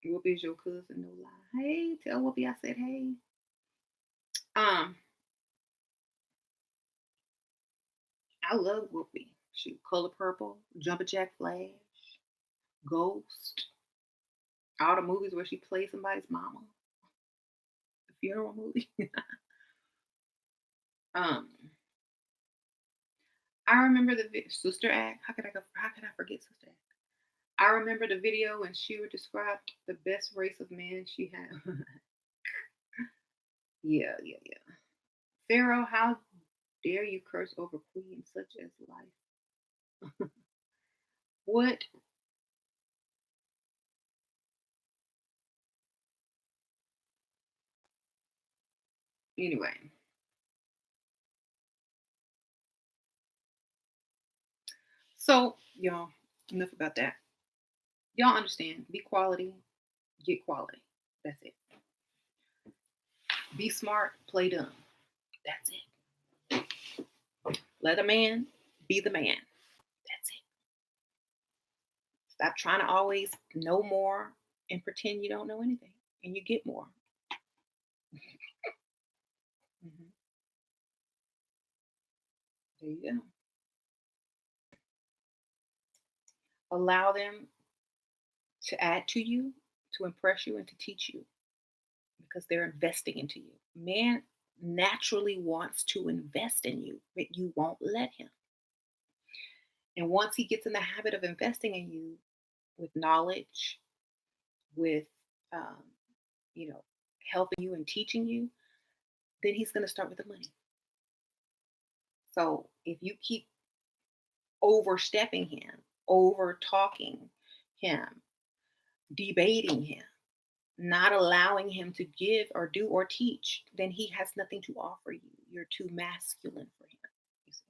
Whoopi's your cousin, no lie. Hey, tell Whoopi I said hey. Um, I love Whoopi. She Color Purple, Jumper Jack Flash, Ghost, all the movies where she plays somebody's mama, the funeral movie. um, I remember the Sister Act. How could I forget Sister Act? I remember the video when she would describe the best race of men she had. Yeah, yeah, yeah. Pharaoh, how dare you curse over queens such as life? What? Anyway, so y'all, enough about that. Y'all understand? Be quality, get quality. That's it. Be smart, play dumb. That's it. Let a man be the man. That's it. Stop trying to always know more and pretend you don't know anything, and you get more. Mhm. There you go. Allow them to add to you, to impress you, and to teach you because they're investing into you. Man naturally wants to invest in you, but you won't let him. And once he gets in the habit of investing in you with knowledge, with um, you know, helping you and teaching you, then he's going to start with the money. So if you keep overstepping him, over talking him, debating him, not allowing him to give or do or teach, then he has nothing to offer you. You're too masculine for him. You see?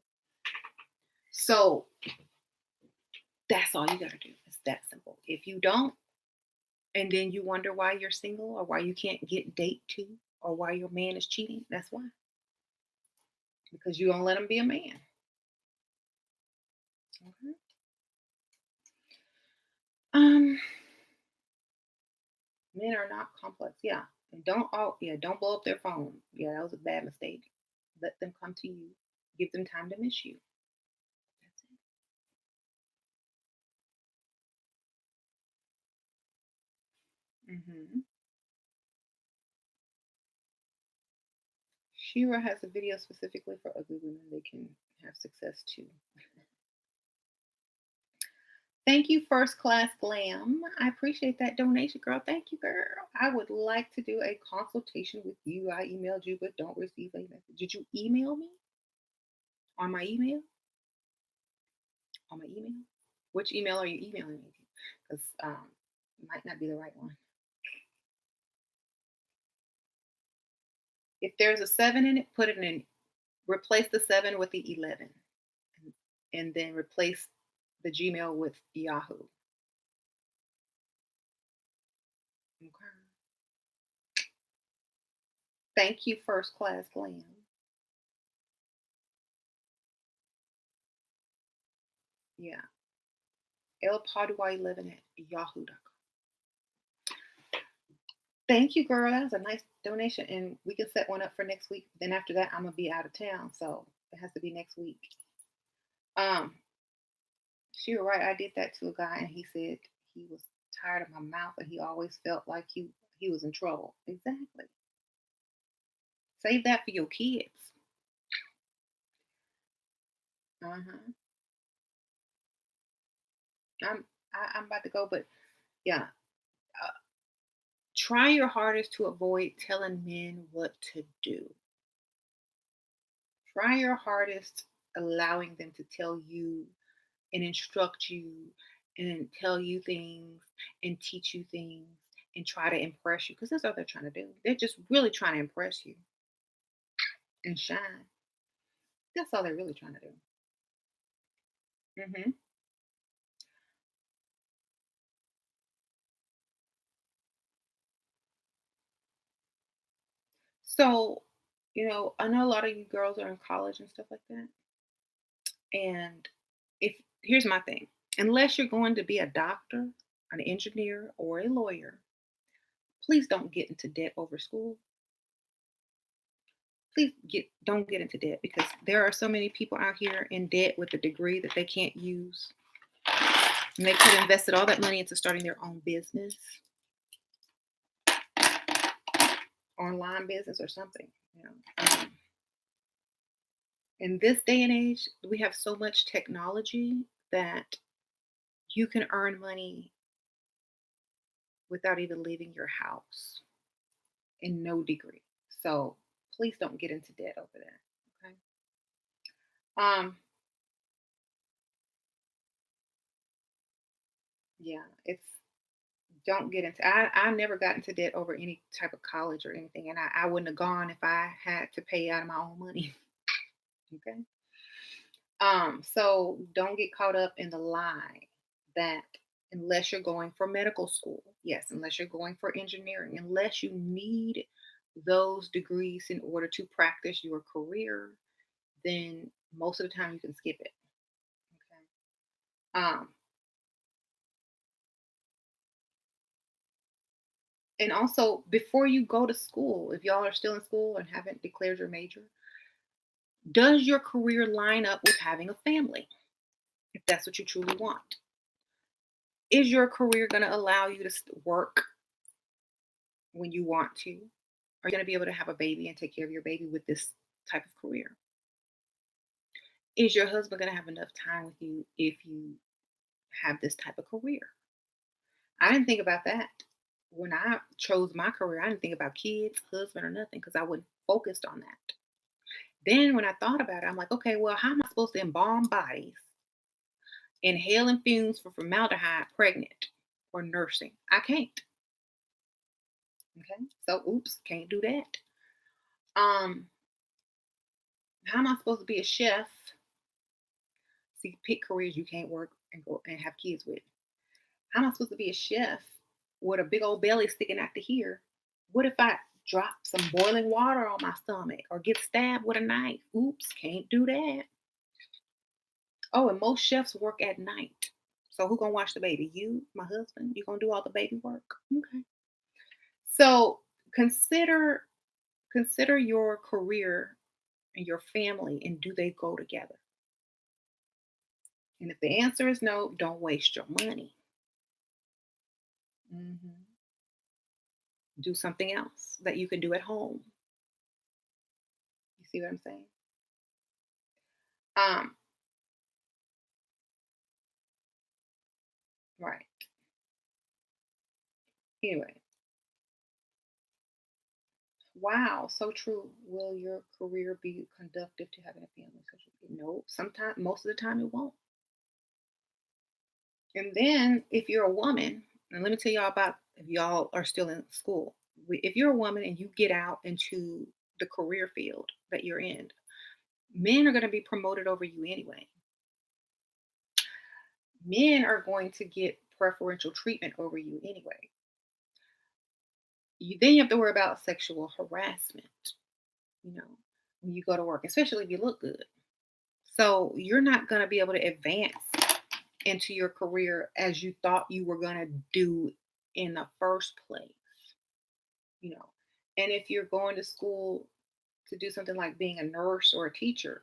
So that's all you got to do. It's that simple. If you don't, and then you wonder why you're single or why you can't get date two or why your man is cheating, that's why. Because you don't let him be a man. Okay. Um, Men are not complex. Yeah. And don't blow up their phone. Yeah, that was a bad mistake. Let them come to you. Give them time to miss you. That's it. Hmm. Shira has a video specifically for ugly women. They can have success too. Thank you, First Class Glam. I appreciate that donation, girl. Thank you, girl. I would like to do a consultation with you. I emailed you, but don't receive a message. Did you email me on my email? On my email? Which email are you emailing me? Because it might not be the right one. If there's a seven in it, put it in. Replace the seven with the 11, and then replace the Gmail with Yahoo. Okay. Thank you, first class glam. Yeah. El Padua 11 at yahoo.com. Thank you, girl. That was a nice donation. And we can set one up for next week. Then after that, I'm gonna be out of town. So it has to be next week. Um, she was right. I did that to a guy and he said he was tired of my mouth and he always felt like he was in trouble. Exactly. Save that for your kids. Uh-huh. I'm I'm about to go, but yeah. Uh, Try your hardest to avoid telling men what to do. Try your hardest allowing them to tell you and instruct you and tell you things and teach you things and try to impress you because that's all they're trying to do. They're just really trying to impress you and shine. That's all they're really trying to do. Hmm. So, I know a lot of you girls are in college and stuff like that. And if here's my thing, unless you're going to be a doctor, an engineer, or a lawyer, please don't get into debt over school. Please don't get into debt because there are so many people out here in debt with a degree that they can't use. And they could have invested all that money into starting their own business, online business or something. You know. In this day and age, we have so much technology that you can earn money without even leaving your house in no degree. So please don't get into debt over that. Okay. Um, yeah, it's don't get into I never got into debt over any type of college or anything. And I wouldn't have gone if I had to pay out of my own money. Okay. So don't get caught up in the lie that unless you're going for medical school, yes, unless you're going for engineering, unless you need those degrees in order to practice your career, then most of the time you can skip it. Okay. Um, and also before you go to school, if y'all are still in school and haven't declared your major, does your career line up with having a family? If that's what you truly want, is your career going to allow you to work when you want to? Are you going to be able to have a baby and take care of your baby with this type of career? Is your husband going to have enough time with you if you have this type of career? I didn't think about that. When I chose my career, I didn't think about kids, husband, or nothing because I wasn't focused on that. Then when I thought about it, I'm like, okay, well, how am I supposed to embalm bodies, inhaling fumes for formaldehyde, pregnant, or nursing? I can't. Okay, so oops, can't do that. Um, how am I supposed to be a chef? See, pick careers you can't work and go and have kids with. How am I supposed to be a chef with a big old belly sticking out to here? What if I drop some boiling water on my stomach or get stabbed with a knife? Oops, can't do that. Oh, and most chefs work at night. So who gonna watch the baby? You, my husband. You gonna do all the baby work? Okay. So consider consider your career and your family, and do they go together? And if the answer is no, don't waste your money. Mhm. Do something else that you can do at home. You see what I'm saying? Um, right. Anyway, wow, so true. Will your career be conductive to having a family? No, sometimes, most of the time, it won't. And then, if you're a woman, and let me tell y'all about if y'all are still in school. If you're a woman and you get out into the career field that you're in, men are going to be promoted over you anyway. Men are going to get preferential treatment over you anyway. then you have to worry about sexual harassment, you know, when you go to work, especially if you look good. So you're not going to be able to advance into your career as you thought you were going to do in the first place, you know. And if you're going to school to do something like being a nurse or a teacher,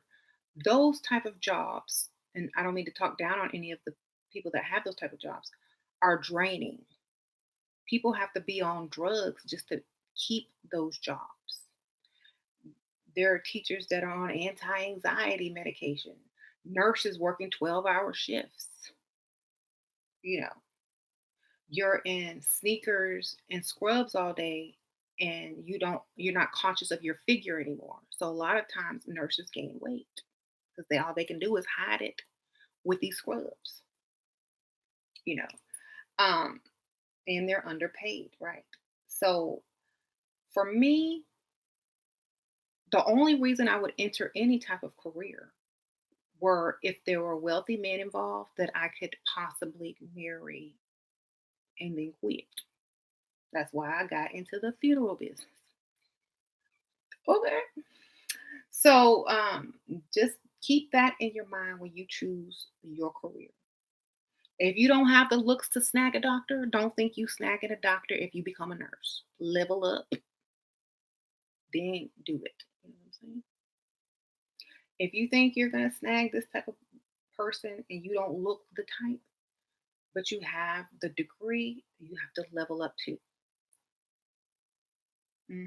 those type of jobs, and I don't mean to talk down on any of the people that have those type of jobs, are draining. People have to be on drugs just to keep those jobs. There are teachers that are on anti-anxiety medication, nurses working 12-hour shifts. You know, you're in sneakers and scrubs all day and you're not conscious of your figure anymore. So a lot of times nurses gain weight because all they can do is hide it with these scrubs, you know. Um, and they're underpaid, right? So for me, the only reason I would enter any type of career were if there were wealthy men involved that I could possibly marry and then quit. That's why I got into the funeral business. Okay. So just keep that in your mind when you choose your career. If you don't have the looks to snag a doctor, don't think you snagging a doctor if you become a nurse. Level up, then do it. You know what I'm saying? If you think you're gonna snag this type of person and you don't look the type, but you have the degree, you have to level up too. Hmm.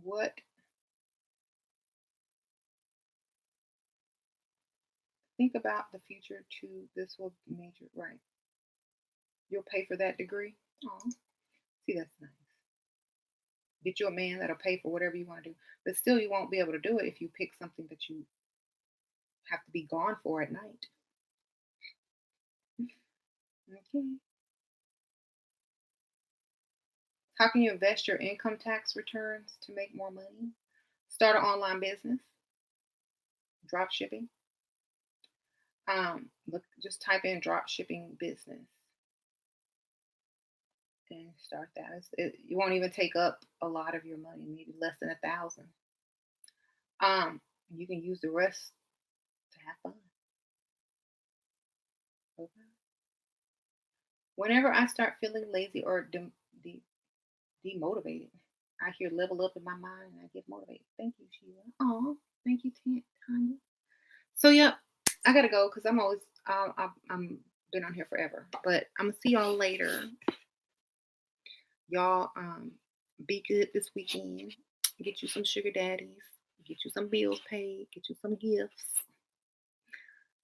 What think about the future too? This will major right. You'll pay for that degree. Oh, see, that's nice. Get you a man that'll pay for whatever you want to do, but still, you won't be able to do it if you pick something that you have to be gone for at night. Okay. How can you invest your income tax returns to make more money? Start an online business, drop shipping. Look, just type in drop shipping business and start that. You won't even take up a lot of your money, maybe less than 1,000. You can use the rest to have fun. Okay. Whenever I start feeling lazy or demotivated, I hear level up in my mind and I get motivated. Thank you, Sheila. Oh, thank you, Tanya. So, yeah, I gotta go because I'm always I'm been on here forever. But I'm gonna see y'all later. Y'all be good this weekend. Get you some sugar daddies. Get you some bills paid. Get you some gifts.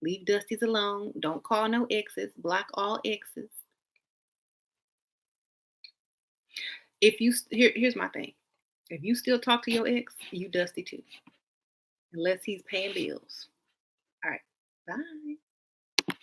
Leave Dusties alone. Don't call no exes. Block all exes. If you here's my thing. If you still talk to your ex, you dusty too. Unless he's paying bills. All right. Bye.